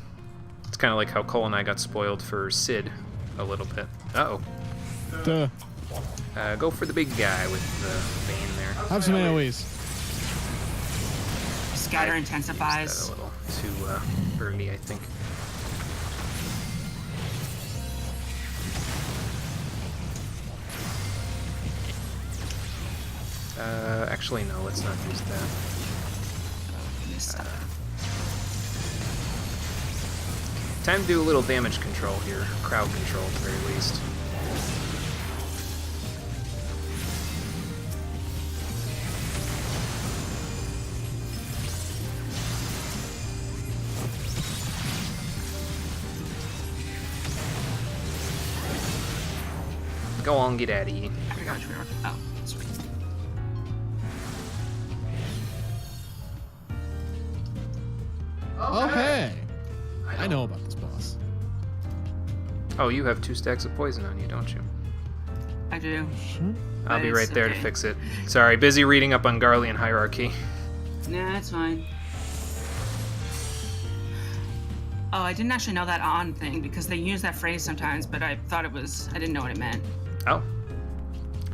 It's kind of like how Cole and I got spoiled for Sid a little bit. Uh-oh. Duh. Go for the big guy with the vein there. Have some AoEs. Scatter Used intensifies. that a little too early, I think. Actually, no, let's not use that. Time to do a little damage control here. Crowd control, at the very least. Go on, get out of here. I forgot which we were. Oh, sweet. Oh, hey! I know about this boss. Oh, you have 2 stacks of poison on you, don't you? I do. Sure. I'll be It's right there to okay. fix it. Sorry, busy reading up on Garlean hierarchy. Nah, it's fine. Oh, I didn't actually know that on thing because they use that phrase sometimes, but I thought it was. I didn't know what it meant. Oh,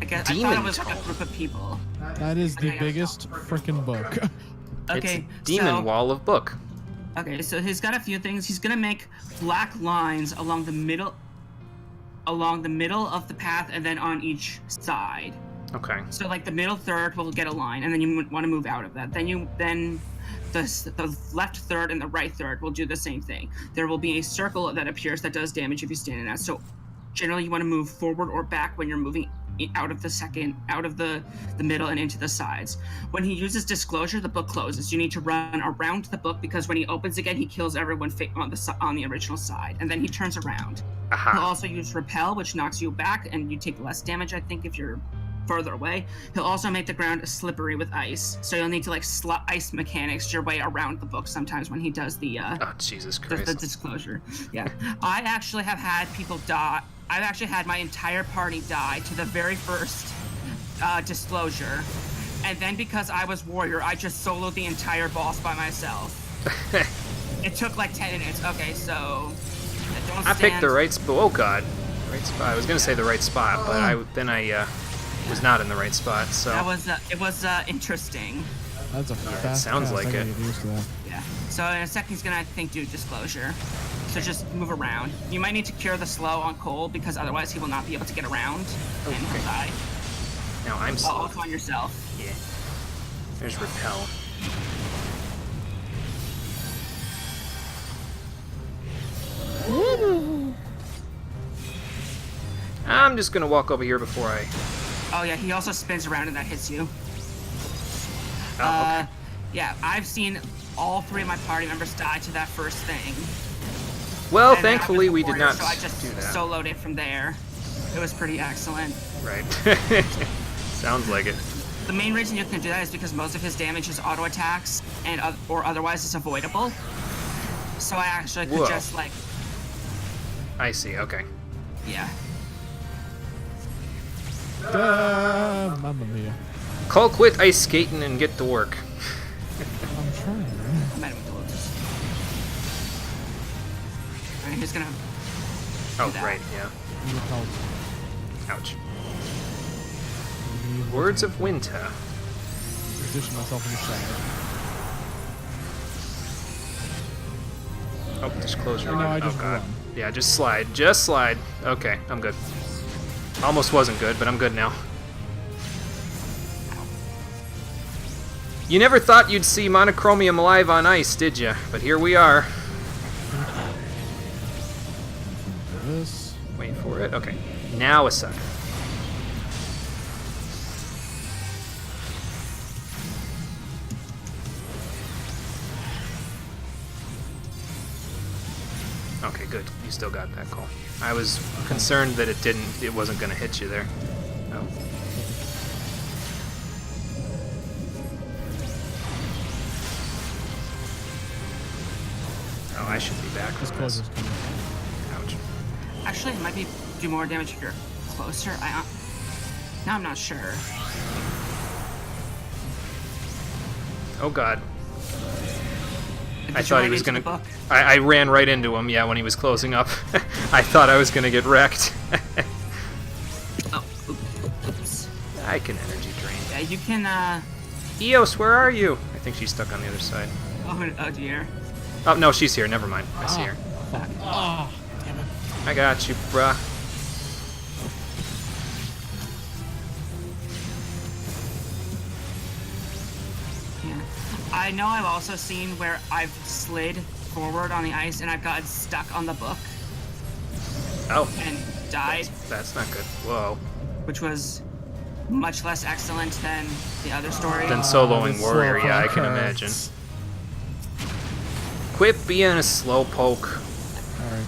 I guess I thought Demon it was like a Tome. group of people. That is the Okay. biggest frickin' book. Okay, it's Demon so, Wall of Book. Okay, so he's got a few things. He's gonna make black lines along the middle of the path, and then on each side. Okay. So like the middle third will get a line, and then you want to move out of that. Then the left third and the right third will do the same thing. There will be a circle that appears that does damage if you stand in that. So generally you want to move forward or back when you're moving out of the middle and into the sides. When he uses disclosure, the book closes. You need to run around the book because when he opens again, he kills everyone on the original side, and then he turns around. He'll Aha. also use repel, which knocks you back, and you take less damage, I think, if you're further away. He'll also make the ground slippery with ice, so you'll need to like ice mechanics your way around the book sometimes when he does the Oh, Jesus the Christ. disclosure. Yeah, I actually have had people die. I've actually had my entire party die to the very first disclosure, and then because I was warrior, I just soloed the entire boss by myself. It took like 10 minutes. Okay, so don't I picked the stand- right spot. Oh, God. Right spot. I was going to say the right spot, but I was not in the right spot, so. That was it was interesting. That's a fast sounds cast. like I gotta it. get used to that. Yeah. So in a second, he's gonna, I think, do disclosure. so just move around. You might need to cure the slow on Cole because otherwise he will not be able to get around and he'll die. Now I'm slow. Off on yourself. Yeah. There's repel. I'm just gonna walk over here before I... Oh yeah, he also spins around and that hits you. Oh, okay. Yeah, I've seen all 3 of my party members die to that first thing. Well, And thankfully I was we the did warrior, not so I just do that. soloed it from there. It was pretty excellent. Right. Sounds like it. The main reason you can do that is because most of his damage is auto attacks, and or otherwise it's avoidable. So I actually could Whoa. just like, I see, okay. yeah. Mamma mia. Call quit ice skating and get to work. I'm trying. I might have told this. Alright, he's gonna. Oh, that. right, yeah. Need help. Ouch. Need Words of winter. position myself in the shadow. Oh, just close your No, I oh just god. run. Yeah, just slide. Just slide. Okay, I'm good. Almost wasn't good, but I'm good now. You never thought you'd see monochromium live on ice, did you? But here we are. This. Wait for it. Okay. Now a sucker. Okay, good. You still got that call. I was concerned that it wasn't going to hit you there. Oh. Oh, I should be back This from close this. is coming. Ouch. Actually, it might do more damage if you're closer. Now I'm not sure. Oh god. Did I you thought run he was into the gonna. book? I ran right into him. Yeah, when he was closing up, I thought I was gonna get wrecked. Oh, oops. I can energy drain. Yeah, you can. Eos, where are you? I think she's stuck on the other side. Oh dear. Oh no, she's here. Never mind. I see her. Ah, damn it. I got you, bruh. Yeah. I know I've also seen where I've slid forward on the ice and I've gotten stuck on the book Oh, and died, that's not good. Whoa. which was much less excellent than the other story. Then soloing this warrior. slowpoke Yeah, I can hurts. imagine. Quit being a slowpoke. Alright.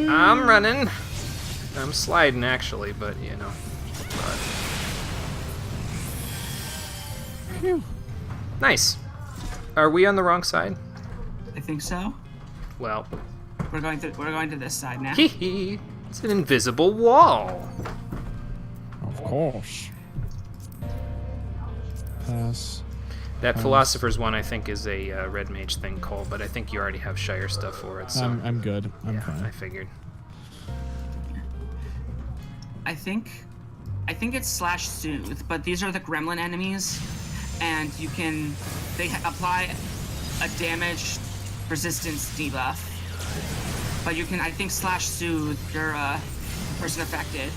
I'm running. I'm sliding actually, but you know. But. Phew. Nice. Are we on the wrong side? I think so. Well, We're going to this side now. hee hee. It's an invisible wall. Of course. Pass. That philosopher's one, I think, is a red mage thing, Cole. But I think you already have Shire stuff for it. So I'm good. I'm yeah, fine. I figured. I think it's slash soothe, but these are the gremlin enemies, and they apply a damage resistance debuff. But you can, I think, slash soothe your person affected.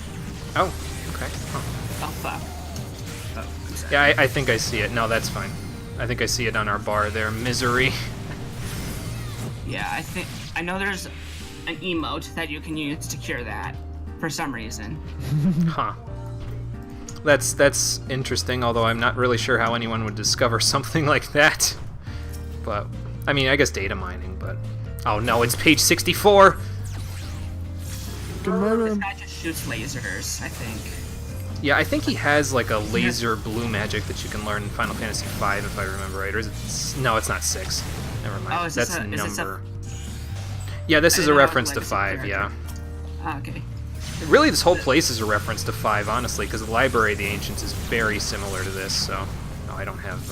Oh, okay. Huh. Oh fuck. Oh, I'm sorry. Yeah, I think I see it. No, that's fine. I think I see it on our bar there. Misery. Yeah, I know there's an emote that you can use to cure that for some reason. Huh. That's interesting, although I'm not really sure how anyone would discover something like that. But, I mean, I guess data mining, but... Oh no, it's page 64! Can murder This him. guy just shoots lasers, I think. Yeah, I think he has like a laser blue magic that you can learn in Final Fantasy V, if I remember right. Or is it... No, it's not 6. Never mind. Oh, is That's this a- is this a- number... Yeah, this I is a didn't know it was reference to legacy 5, character. yeah. Ah, okay. Really, this whole place is a reference to 5, honestly, because the Library of the Ancients is very similar to this, so... No, I don't have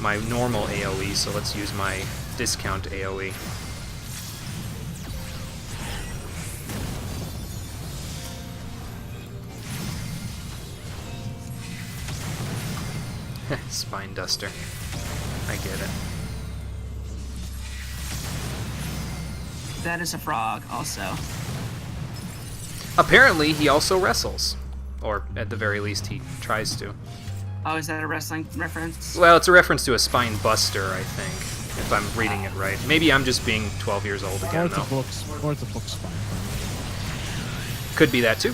my normal AoE, so let's use my discount AoE. Spine duster. I get it. That is a frog, also. Apparently, he also wrestles. Or, at the very least, he tries to. Oh, is that a wrestling reference? Well, it's a reference to a spine buster, I think, if I'm reading it right. Maybe I'm just being 12 years old Or again, it's a though. book spine. Could be that, too.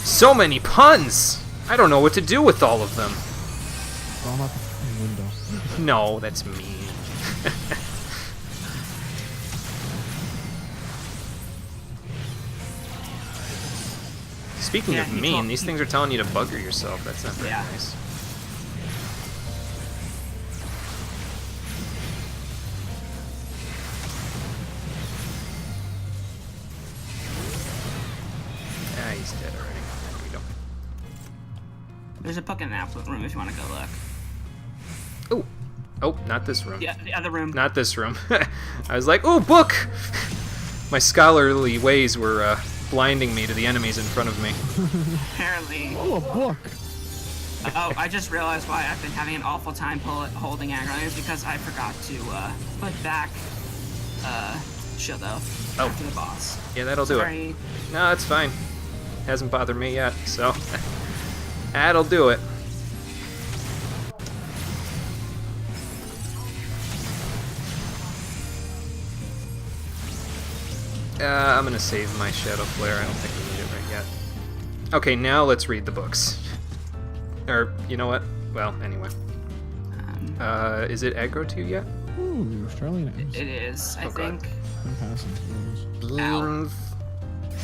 So many puns! I don't know what to do with all of them. Throw 'em out the fucking window. No, that's mean. Speaking Yeah, of he mean, told- these things are telling you to bugger yourself. That's not very Yeah. nice. Ah, he's dead already. There we go. There's a book in that room if you want to go look. Ooh. Oh, not this room. Yeah, the other room. Not this room. I was like, ooh, book! My scholarly ways were blinding me to the enemies in front of me. Apparently. Oh, a book. Oh, I just realized why I've been having an awful time holding aggro. It's because I forgot to put back Shieldo after the boss. Yeah, that'll do it. Sorry. No, it's fine. Hasn't bothered me yet, so that'll do it. I'm gonna save my Shadow Flare. I don't think we need it right yet. Okay, now let's read the books. Or, you know what? Well, anyway. Is it aggro to you yet? Ooh, Australian names. It is, I Oh, God. think. I'm passing. Ow.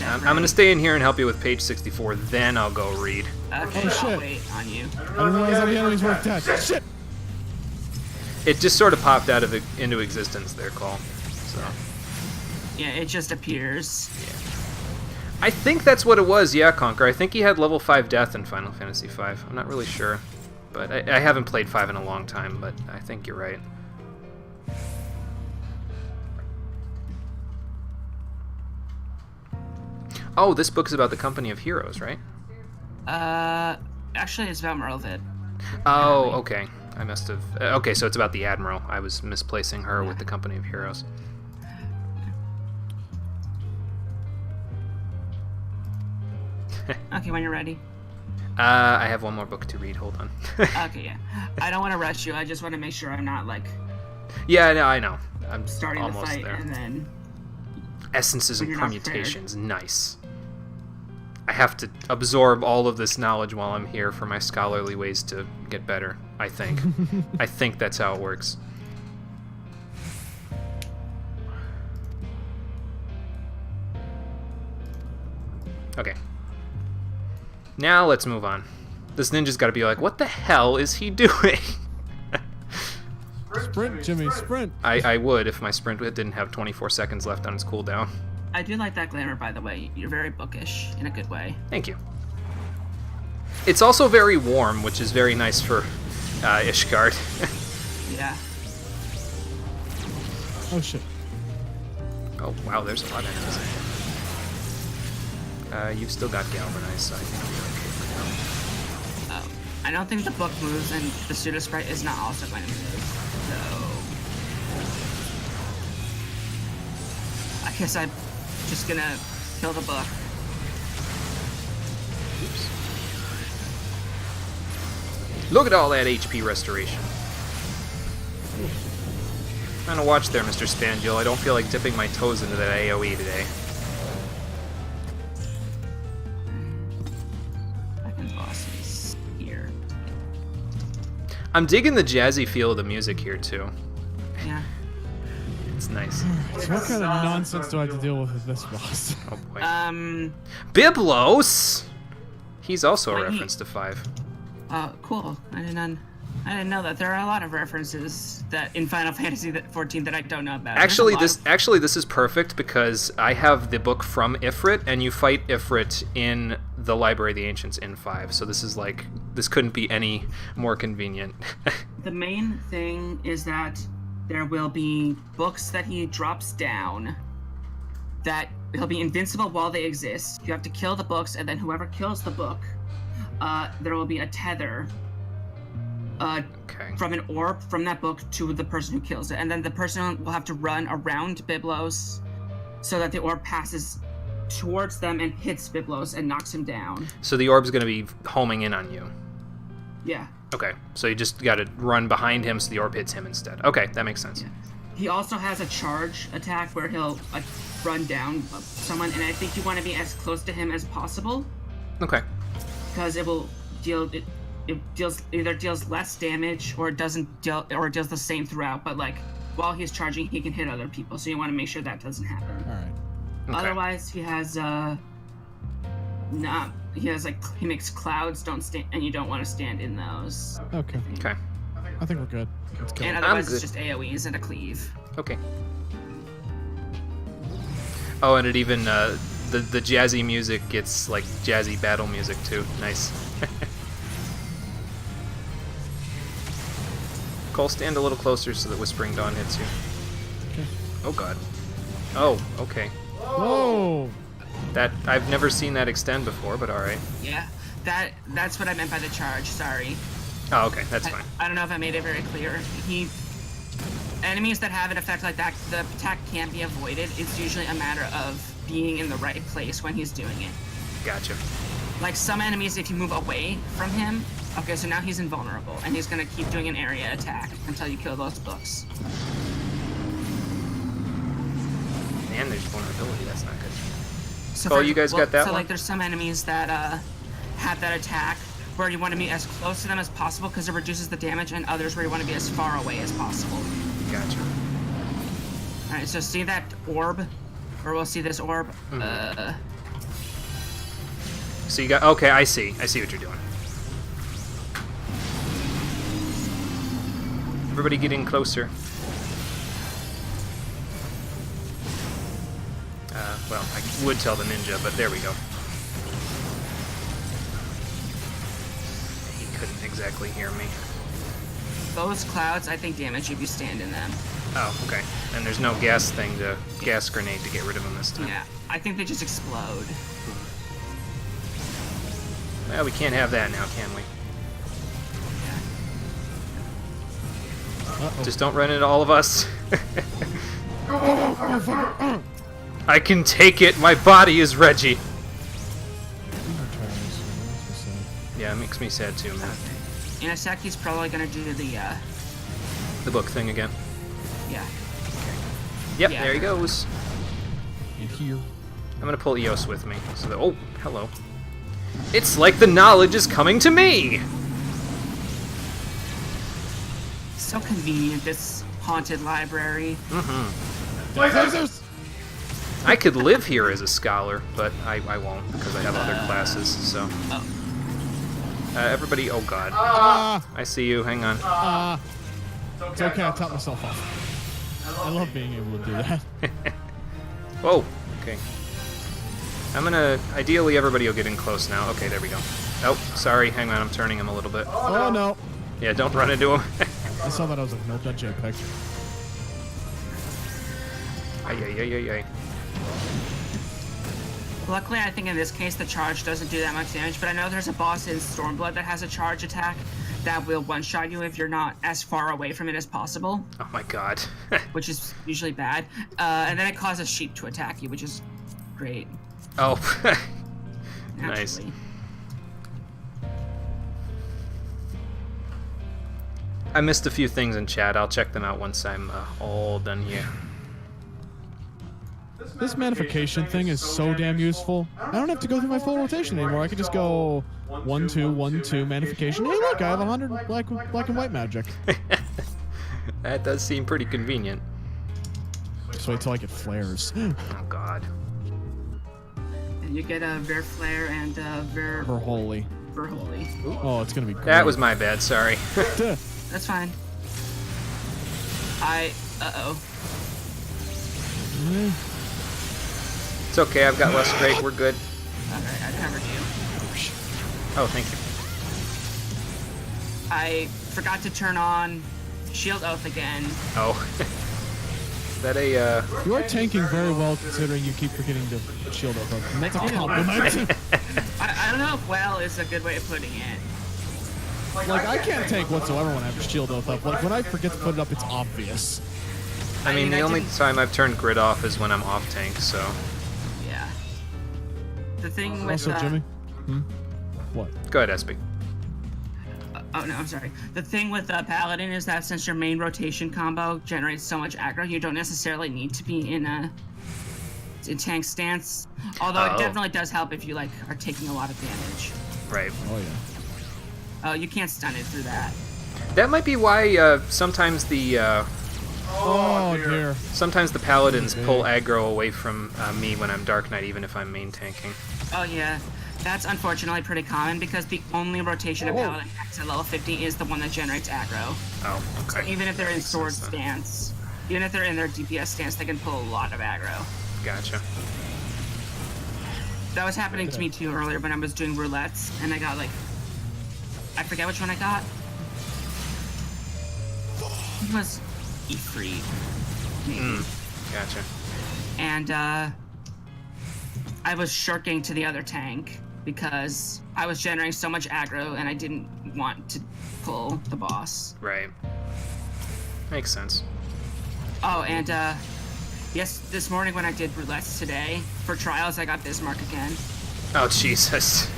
I'm gonna stay in here and help you with page 64, then I'll go read. Okay, Oh, I'll shit. wait on you. I didn't realize all the enemies were attached. Shit! It just sort of popped out of into existence there, Cole. So Yeah, it just appears. I think that's what it was, yeah, Conquer. I think he had level 5 death in Final Fantasy V. I'm not really sure. But I haven't played 5 in a long time, but I think you're right. Oh, this book's about the Company of Heroes, right? Actually, it's about Merlevid. Oh, okay. I must have... okay, so it's about the Admiral. I was misplacing her with the Company of Heroes. Okay, when you're ready. I have one more book to read. Hold on. Okay, yeah. I don't want to rush you. I just want to make sure I'm not, like, Yeah, no, I know. I'm starting the almost fight there. and then... Essences and When you're not prepared. permutations. Nice. I have to absorb all of this knowledge while I'm here for my scholarly ways to get better, I think. I think that's how it works. Okay. Now let's move on. This ninja's got to be like, what the hell is he doing? Sprint, Jimmy, sprint! I would if my sprint didn't have 24 seconds left on its cooldown. I do like that glamour, by the way. You're very bookish, in a good way. Thank you. It's also very warm, which is very nice for Ishgard. Yeah. Oh shit. Oh, wow, there's a lot of enemies. You've still got Galvanized, so I think you're okay for now. I don't think the book moves, and the pseudo sprite is not also going to move. So I guess I'm just gonna kill the book. Oops. Look at all that HP restoration. Trying to watch there, Mr. Spandule. I don't feel like dipping my toes into that AoE today. Second boss is here. I'm digging the jazzy feel of the music here, too. Yeah. It's nice. So what kind of nonsense do I have to deal with this boss? Oh, boy. Biblos! He's also a Wait, reference to 5. Cool. I didn't know that. There are a lot of references that in Final Fantasy 14 that I don't know about. Actually, There's this is perfect because I have the book from Ifrit, and you fight Ifrit in the Library of the Ancients in 5. So this is like, this couldn't be any more convenient. the main thing is that there will be books that he drops down that he'll be invincible while they exist. You have to kill the books, and then whoever kills the book there will be a tether Okay. from an orb from that book to the person who kills it. And then the person will have to run around Byblos so that the orb passes towards them and hits Byblos and knocks him down. So the orb's going to be homing in on you. Yeah. Okay, so you just got to run behind him so the orb hits him instead. Okay, that makes sense. Yeah. He also has a charge attack where he'll run down someone, and I think you want to be as close to him as possible Okay. because it will deal either deals less damage or it doesn't deal or it deals the same throughout. But like while he's charging, he can hit other people, so you want to make sure that doesn't happen. All right. Okay. Otherwise, he has he makes clouds don't stand, and you don't want to stand in those. Okay. Okay. I think we're good. Let's go. And otherwise, good. it's just AOE's and a cleave. Okay. Oh, and it even the jazzy music gets like jazzy battle music too. Nice. Cole, stand a little closer so that Whispering Dawn hits you. Okay. Oh god. Oh, okay. Whoa! That I've never seen that extend before, but all right. Yeah, that's what I meant by the charge. Sorry. Oh, okay, that's fine. I don't know if I made it very clear. Enemies that have an effect like that, the attack can't be avoided. It's usually a matter of being in the right place when he's doing it. Gotcha. Like some enemies, if you move away from him, okay, so now he's invulnerable, and he's gonna keep doing an area attack until you kill those books. And there's vulnerability. That's not good. So Cole, you guys got that So one? like, there's some enemies that have that attack where you want to be as close to them as possible because it reduces the damage, and others where you want to be as far away as possible. Gotcha. All right, so see that orb, or we'll see this orb. So you got okay. I see what you're doing. Everybody get in closer. Well, I would tell the ninja, but there we go. He couldn't exactly hear me. Those clouds, I think, damage if you stand in them. Oh, okay. And there's no gas grenade to get rid of them this time. Yeah, I think they just explode. Well, we can't have that now, can we? Uh-oh. Just don't run into all of us. I can take it. My body is Reggie. Yeah, it makes me sad too, man. In a sec, he's probably gonna do The book thing again. yeah. Yep, Yeah. there he goes. And here. I'm gonna pull Eos with me. So that, oh, hello. It's like the knowledge is coming to me. So convenient, this haunted library. I could live here as a scholar, but I won't because I have other classes. So. Oh. Everybody, oh god. I see you. Hang on. It's okay, I taught myself off. I love being able to do that. Whoa. Okay. I'm gonna. Ideally, everybody will get in close now. Okay, there we go. Oh, sorry. Hang on. I'm turning him a little bit. Oh no. Yeah, don't run into him. I saw that, I was like, no, that JPEG. Ay. Luckily, I think in this case the charge doesn't do that much damage, but I know there's a boss in Stormblood that has a charge attack that will one-shot you if you're not as far away from it as possible, Oh my god. which is usually bad. And then it causes sheep to attack you, which is great. Oh. Nice. Naturally. I missed a few things in chat. I'll check them out once I'm all done here. This magnification thing is so damn useful. I don't have to go through my full rotation anymore. I could just go 1, 2, 1, 2, magnification. Hey look, I have 100 black and white magic. That does seem pretty convenient. Just wait till I get flares. Oh god. And you get a Ver Flare and Her holy. Verholy. Oh, it's gonna be great. That was my bad, sorry. Duh. That's fine. Uh-oh. It's okay, I've got less great, we're good. Alright, I covered you. Oh, thank you. I forgot to turn on Shield Oath again. Oh. Is that a, You are tanking very well considering you keep forgetting to shield up. And that's a compliment. I don't know if well is a good way of putting it. Like, I can't tank whatsoever when I have a shield oath up. Like, when I forget to put it up, it's obvious. I mean, the I only didn't- time I've turned grid off is when I'm off tank, so... Yeah. The thing with Also, Jimmy? What? Go ahead, SB. Oh no, I'm sorry. The thing with Paladin is that since your main rotation combo generates so much aggro, you don't necessarily need to be in a tank stance. Although Oh. it definitely does help if you like are taking a lot of damage. Right. Oh, yeah. Oh, you can't stun it through that. That might be why sometimes the Oh, dear. sometimes the paladins pull aggro away from me when I'm Dark Knight, even if I'm main tanking. Oh yeah, that's unfortunately pretty common because the only rotation of Paladin attacks at level 50 is the one that generates aggro. Oh, okay. Even if they're in Makes sword sense then. stance, even if they're in their DPS stance, they can pull a lot of aggro. Gotcha. That was happening to me too earlier when I was doing roulettes, and I got like, I forget which one I got. It was E3, maybe. Gotcha. And I was shirking to the other tank because I was generating so much aggro and I didn't want to pull the boss. Right. Makes sense. Oh, and yes, this morning when I did roulettes today for trials, I got Bismarck again. Oh, Jesus.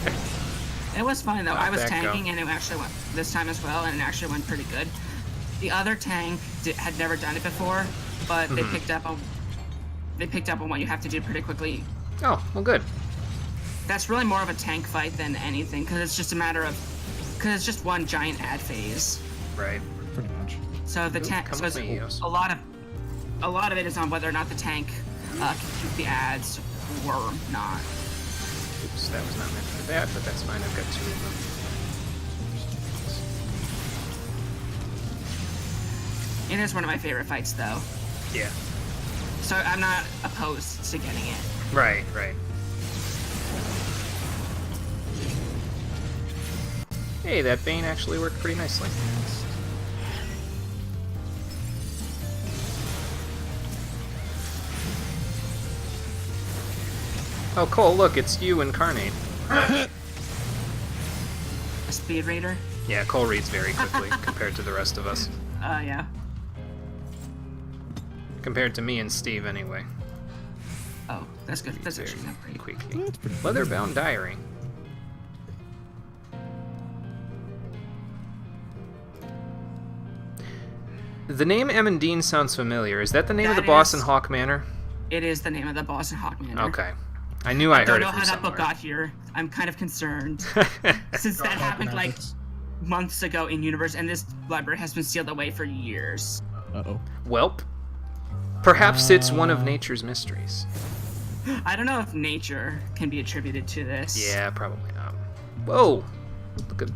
It was fun though. How'd I was that go? tanking and it actually went this time as well, and it actually went pretty good. The other tank had never done it before, but they picked up on what you have to do pretty quickly. Oh, well, good. That's really more of a tank fight than anything, because it's just a matter of, because it's just one giant ad phase. Right. Pretty much. So the tank, come so with it's me, Eos. a lot of it is on whether or not the tank can keep the ads or not. Oops, that was not meant for that, but that's fine. I've got two of them. It is one of my favorite fights, though. Yeah. So I'm not opposed to getting it. Right, right. Hey, that Bane actually worked pretty nicely. Oh, Cole, look, it's you incarnate. A speed reader? Yeah, Cole reads very quickly compared to the rest of us. Yeah. Compared to me and Steve, anyway. Oh, that's good. That's Very actually not great. quickly. That's pretty Leatherbound Diary. The name Emmondine sounds familiar. Is that the name of the That boss in is- Hawk Manor? It is the name of the boss in Hawkman. Okay. I knew I I don't heard know it from how that book somewhere. got here. I'm kind of concerned. Since that happened like months ago in universe, and this library has been sealed away for years. Uh-oh. Welp. Perhaps it's one of nature's mysteries. I don't know if nature can be attributed to this. Yeah, probably not. Whoa. Look at,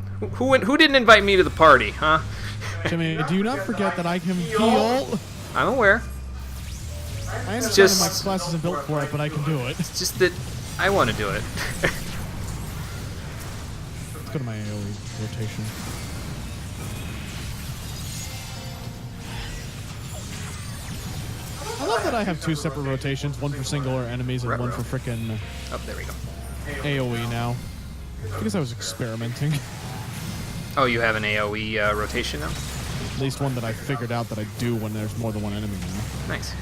who didn't invite me to the party, huh? Jimmy, do you not forget that I can heal? I'm aware. I understand just- my class isn't built for it, but I can do it. It's just that I want to do it. Let's go to my AoE rotation. I love that I have two separate rotations, one for singular enemies and one for frickin' Oh, there we go. AoE now. Because I was experimenting. Oh, you have an AoE rotation now? At least one that I figured out that I do when there's more than one enemy now. Nice.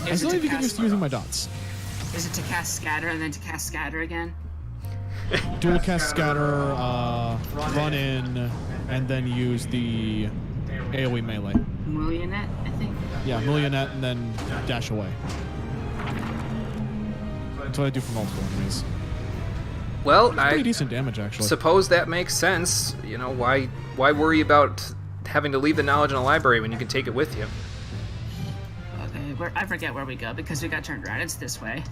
I Is still it need to to get used to cast, using my dots. is it to cast scatter and then to cast scatter again? Dual cast scatter, run in, and then use the AoE melee. Millionet, I think. Yeah, millionette and then dash away. That's what I do for multiple enemies. Well, Pretty I decent damage, actually. suppose that makes sense. You know, why worry about having to leave the knowledge in a library when you can take it with you? Okay, I forget where we go because we got turned around. It's this way.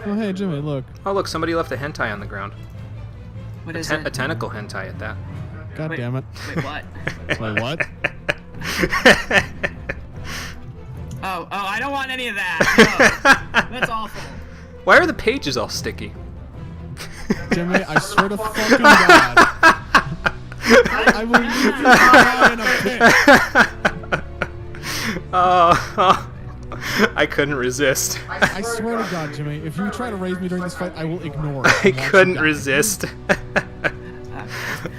Oh, hey, Jimmy, look. Oh, look, somebody left a hentai on the ground. What is A it? tentacle hentai at that. God Wait. damn it. Wait, what? Wait, what? Oh, I don't want any of that. No. That's awful. Why are the pages all sticky? Jimmy, I swear to fucking God. I will leave you die in a pit. I couldn't resist. I swear to God, Jimmy, if you try to raise me during this fight, I will ignore it. I and watch couldn't you die. resist.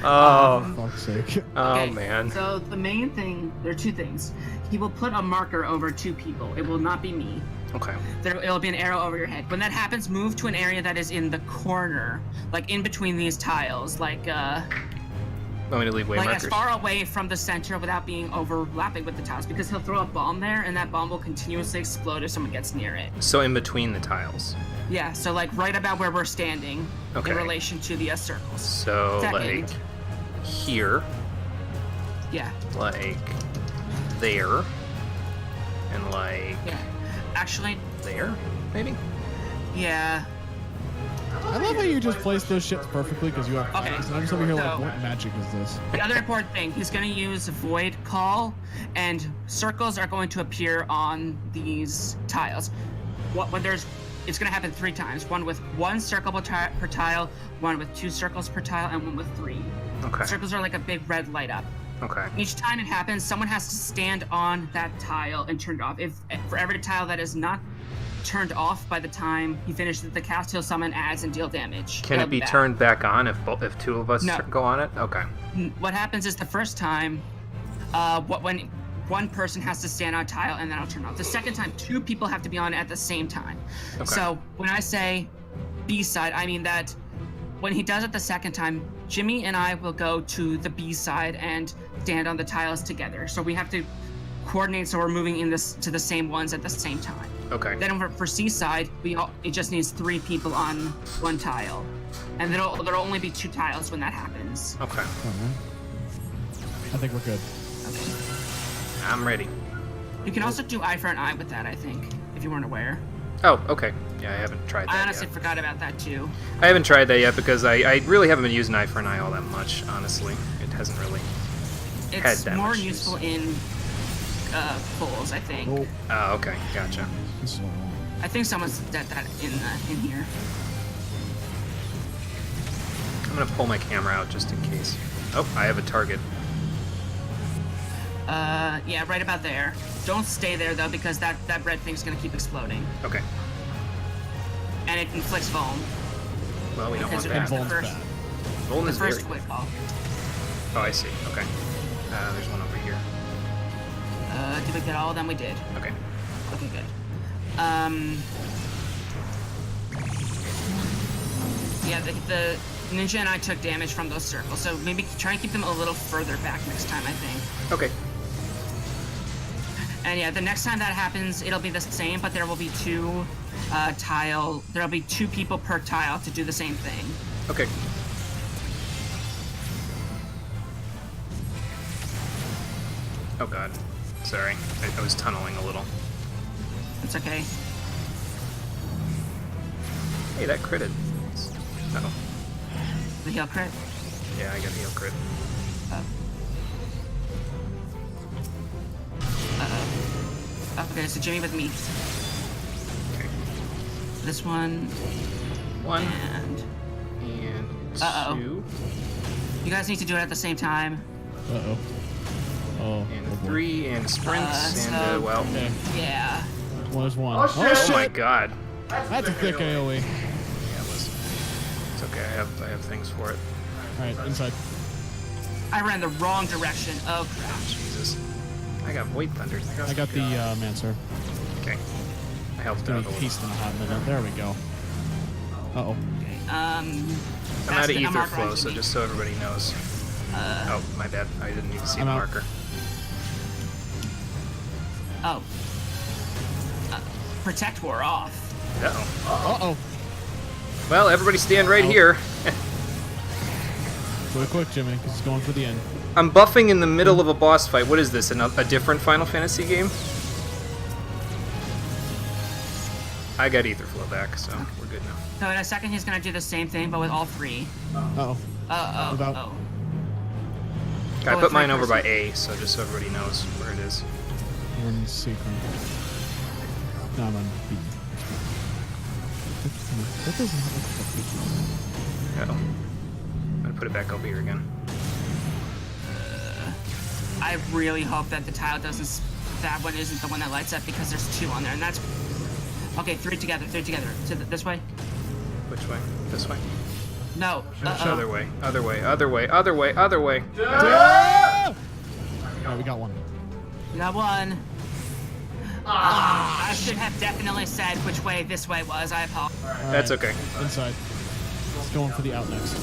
Oh, For fuck's sake. oh Okay, man. So the main thing, there are two things. He will put a marker over two people. It will not be me. Okay. It'll be an arrow over your head. When that happens, move to an area that is in the corner, like in between these tiles, like Want me to leave way as markers? far away from the center without being overlapping with the tiles, because he'll throw a bomb there, and that bomb will continuously explode if someone gets near it. So in between the tiles. Yeah, so like right about where we're standing Okay. in relation to the circles. So Second. like here, Yeah, like there, and like yeah. Actually, there, maybe. yeah. I love how you just place those shits perfectly because you have Okay. practice, and I'm just over here like, So- what magic is this? The other important thing, he's going to use Void Call, and circles are going to appear on these tiles. It's going to happen 3 times. One with 1 circle per tile, one with 2 circles per tile, and one with 3. Okay. Circles are like a big red light up. Okay. Each time it happens, someone has to stand on that tile and turn it off. If for every tile that is not turned off by the time he finishes the cast, he'll summon adds and deal damage. Can it be back. turned back on if 2 of us No. go on it? Okay. What happens is the first time, when one person has to stand on a tile and then I'll turn it off. The second time, 2 people have to be on at the same time. Okay. So when I say B side, I mean that when he does it the second time, Jimmy and I will go to the B side and stand on the tiles together. So we have to coordinate so we're moving to the same ones at the same time. Okay. Then for C side, it just needs 3 people on 1 tile, and there'll only be 2 tiles when that happens. Okay. Alright. I think we're good. I'm ready. You can also do eye for an eye with that, I think, if you weren't aware. Oh, okay. Yeah, I haven't tried that I honestly yet. forgot about that too. I haven't tried that yet because I really haven't been using eye for an eye all that much, honestly. It hasn't really had It's that more much useful use. in pulls, I think. Oh, Oh, okay. Gotcha. this is I think someone's said that in here. I'm gonna pull my camera out just in case. Oh, I have a target. Yeah, right about there. Don't stay there though, because that red thing's gonna keep exploding, Okay. and it inflicts vuln. Well, we don't want Because that. the Vuln's first, bad. Vuln the is very first good. quick call. Oh, I see. Okay. There's one over here. Did we get all of them? We did. Okay. Okay, good. Yeah, the ninja and I took damage from those circles, so maybe try and keep them a little further back next time, I think. Okay. And yeah, the next time that happens, it'll be the same, but there will be 2 there'll be 2 people per tile to do the same thing. Okay. Oh god. Sorry. I was tunneling a little. It's okay. Hey, that critted. Oh. The heal crit. Yeah, I got a heal crit. Okay, so Jimmy with me. Okay. This one, 1 and and Uh-oh. 2 you guys need to do it at the same time. Uh-oh. Oh, and oh boy. 3 and sprints and so- well. Okay, Yeah. one is one. Oh, shit. Oh, Oh my shit! god. That's a thick AoE. Yeah, listen. It's okay. I have things for it. Alright, inside. I ran the wrong direction. Oh crap. Jesus. I got Void Thunder. I got the Mancer. Okay. I helped Gonna out a be little. peaced in a hot minute. There we go. Uh-oh. I'm That's out of the ether marker on flow, so Jimmy. just so everybody knows. Oh, my bad. I didn't even see I'm the out. marker. Oh. Protect wore off. Uh-oh. Uh-oh. Well, everybody stand right Oh. here. Do it quick, Jimmy, because it's going for the end. I'm buffing in the middle of a boss fight. What is this, a different Final Fantasy game? I got ether flow back, so we're good now. So in a second, he's gonna do the same thing, but with all 3. Uh-oh. Without- Oh. I Oh, put it's mine right over by first. A, so just so everybody knows where it is. You're in secret. No, I'm on B. That doesn't look like Uh-oh. I'm gonna put it back over here again. I really hope that the tile doesn't that one isn't the one that lights up because there's 2 on there, and that's... Okay, 3 together, 3 together. So this way? Which way? This way? No. Other way. Other way. Other way. Other way. Other way. Alright, we got one. We got one. I should have definitely said which way this way was. I apologize. That's okay. Inside. It's going for the out next.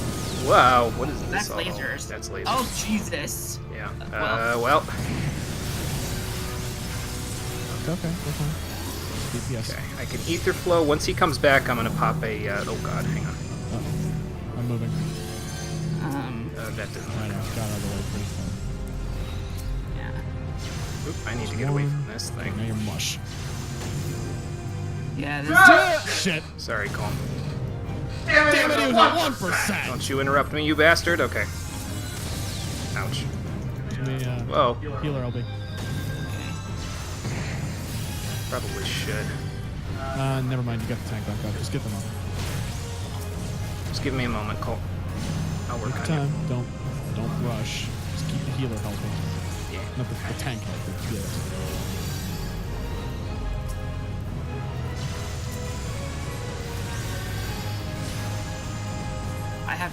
Wow, what is this? That's all? lasers. That's lasers. Oh, Jesus. Yeah. well. It's okay. We're fine. DPS. Okay, I can ether flow. Once he comes back, I'm gonna pop a. Oh god, hang on. Uh-oh. I'm moving. That didn't I work. know. Got out of the way pretty fast. Yeah. Oop, I need to get away from this thing. Now you're mush. Yeah, this Shit. Sorry, Cole. Damn it, he was at 1%. Don't you interrupt me, you bastard. Okay. Ouch. Let me, Whoa. healer LB. Probably should. Never mind. You got the tank back up. Just get them up. Just give me a moment, Cole. I'll work Take on your you. time. Don't rush. Just keep the healer helping. Yeah. Not the tank helping. Healer. I have...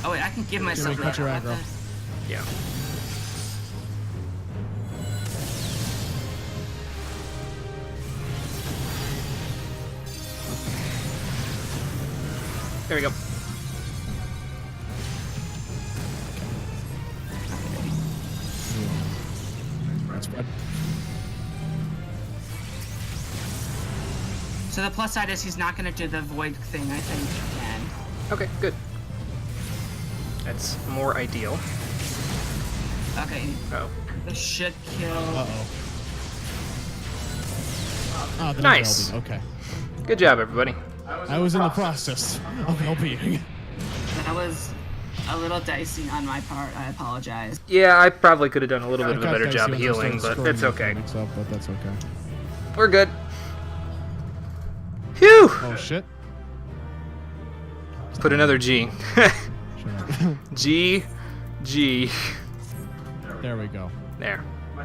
Oh, wait, I can give myself... cut your that. aggro. Yeah. There we go. That's red. So the plus side is he's not going to do the void thing, I think, and... Okay, good. That's more ideal. Okay, Oh. this should kill... Uh-oh. Ah, the Nice. LB. Okay. Good job, everybody. I was in the process of LBing. That was a little dicey on my part. I apologize. Yeah, I probably could have done a little bit of a Got better dicey job once I healing, started but that's screwing okay. mechanics up, but that's okay. We're good. Phew! Oh shit. Put another G. Shut up. G. G. There we go. There.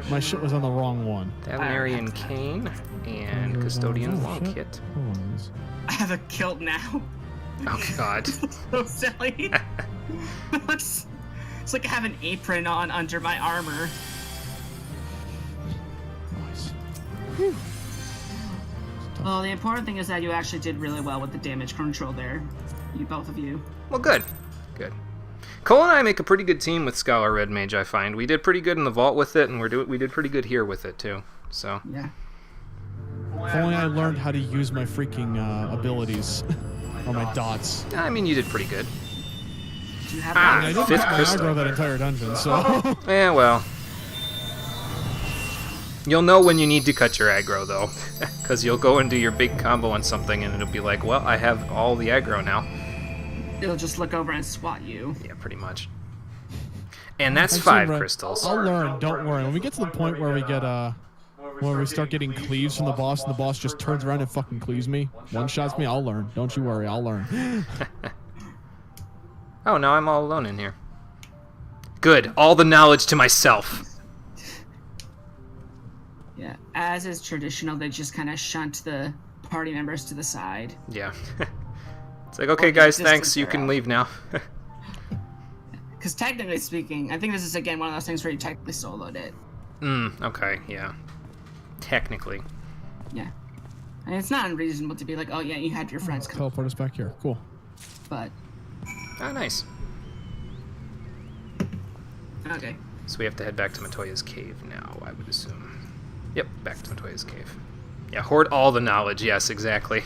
My shit was on the wrong one. Valerian Cane and Custodian Wall Shit. Kit. Hold on, this- I have a kilt now. Oh god. So silly. it's like I have an apron on under my armor. Nice. Well, the important thing is that you actually did really well with the damage control there. You, both of you. Well, good. Good. Cole and I make a pretty good team with Scholar Red Mage, I find. We did pretty good in the vault with it, and we did pretty good here with it, too. So. Yeah. If only I learned how to use my freaking abilities. Or my dots. I mean, you did pretty good. Do you have Ah, I that? didn't fifth get my crystal. aggro that entire dungeon, so... Yeah, well. You'll know when you need to cut your aggro, though. Because you'll go and do your big combo on something, and it'll be like, well, I have all the aggro now. It'll just look over and swat you. Yeah, pretty much. And that's I've 5 seen red- crystals. I'll learn, don't worry. When we get to the point where we get, where we start getting cleaves from the boss, and the boss just turns around and fucking cleaves me, one-shots me, I'll learn. Don't you worry, I'll learn. Oh, now I'm all alone in here. Good. All the knowledge to myself. Yeah. As is traditional, they just kind of shunt the party members to the side. Yeah. It's like, okay, Or guys, just thanks. to You clear can out. leave now. Because technically speaking, I think this is again one of those things where you technically soloed it. Okay, yeah. Technically. Yeah. And it's not unreasonable to be like, oh yeah, you had your friends come, Teleport us back here. Cool. but Ah, nice. okay. So we have to head back to Matoya's cave now, I would assume. Yep, back to Matoya's cave. Yeah, hoard all the knowledge. Yes, exactly.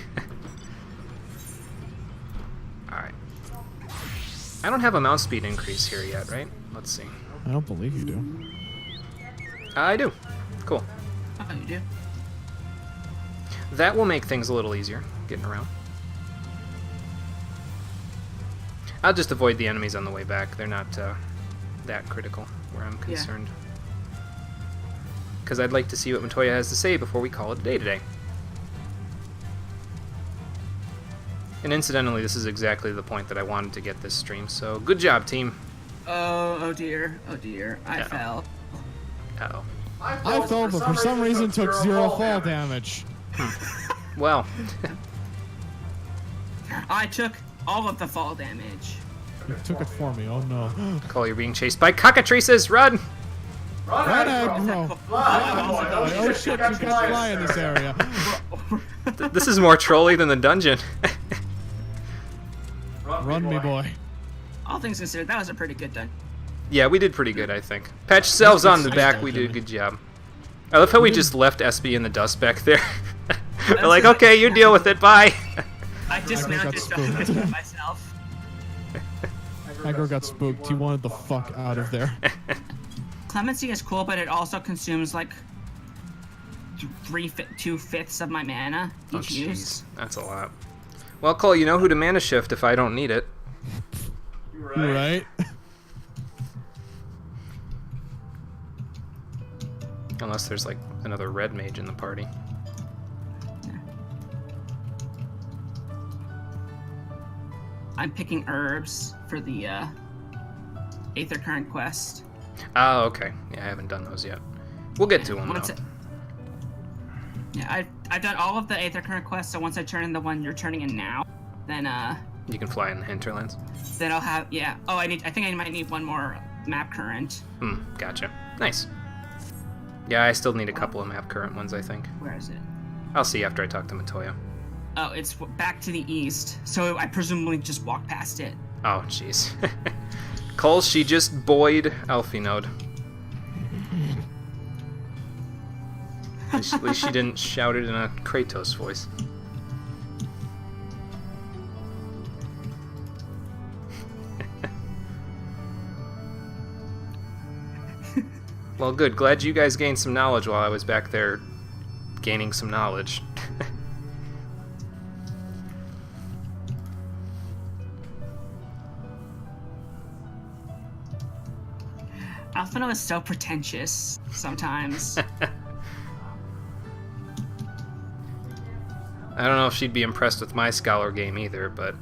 Alright. I don't have a mouse speed increase here yet, right? Let's see. I don't believe you do. I do. Cool. Oh, you do? That will make things a little easier, getting around. I'll just avoid the enemies on the way back. They're not that critical where I'm concerned. Because I'd like to see what Matoya has to say before we call it a day today. And incidentally, this is exactly the point that I wanted to get this stream, so good job, team. Oh dear. Oh dear. I Uh-oh. fell. Uh-oh. I fell, but for some reason took 0 fall damage. Well, I took all of the fall damage. You took it for me. Oh no. Cole, you're being chased by cockatrices. Run! Run, aggro! Oh shit, you got fly in this area. This is more trolly than the dungeon. Run me, boy. All things considered, that was a pretty good done. Yeah, we did pretty good, I think. Pat yourselves on the back. We did a good job. I love how we just left SB in the dust back there. We're like, okay, you deal with it. Bye. I dismounted to myself. Aggro got spooked. He wanted the fuck out of there. Clemency is cool, but it also consumes like 2/5 of my mana each Oh, use. jeez. That's a lot. Well, Cole, you know who to mana shift if I don't need it. Right? Unless there's like another red mage in the party. I'm picking herbs for the Aether Current quest. Oh, okay. Yeah, I haven't done those yet. We'll get to them, Once though. Yeah, I've done all of the Aether Current quests, so once I turn in the one you're turning in now, then You can fly in the hinterlands. I'll have, yeah. Oh, I think I might need one more map current. Gotcha. Nice. Yeah, I still need a couple of map current ones, I think. Where is it? I'll see after I talk to Matoya. Oh, it's back to the east, so I presumably just walked past it. Oh, jeez. Cole, she just buoyed Elfinode. At least she didn't shout it in a Kratos voice. Well, good. Glad you guys gained some knowledge while I was back there gaining some knowledge. Alphino is so pretentious sometimes. I don't know if she'd be impressed with my Scholar game either, but...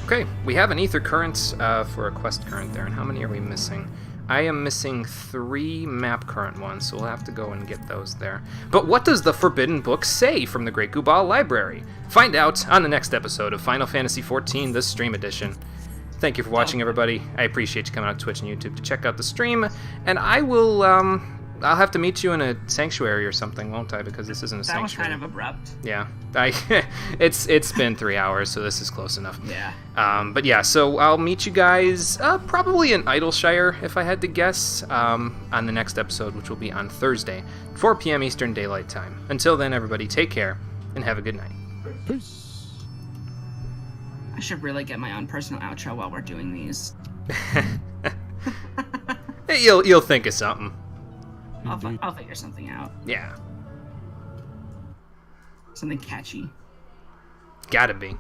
Okay, we have an Ether Current for a Quest Current there, and how many are we missing? I am missing 3 Map Current ones, so we'll have to go and get those there. But what does the Forbidden Book say from the Great Gubal Library? Find out on the next episode of Final Fantasy XIV, the Stream Edition. Thank you for watching, everybody. I appreciate you coming out to Twitch and YouTube to check out the stream, and I will, I'll have to meet you in a sanctuary or something, won't I? Because this isn't a That was sanctuary. kind of abrupt. Yeah, it's been 3 hours, so this is close enough. Yeah. But yeah, so I'll meet you guys probably in Idleshire, if I had to guess, on the next episode, which will be on Thursday, 4 p.m. Eastern Daylight Time. Until then, everybody, take care and have a good night. Peace. I should really get my own personal outro while we're doing these. You'll think of something. I'll figure something out. Yeah, Something catchy. gotta be.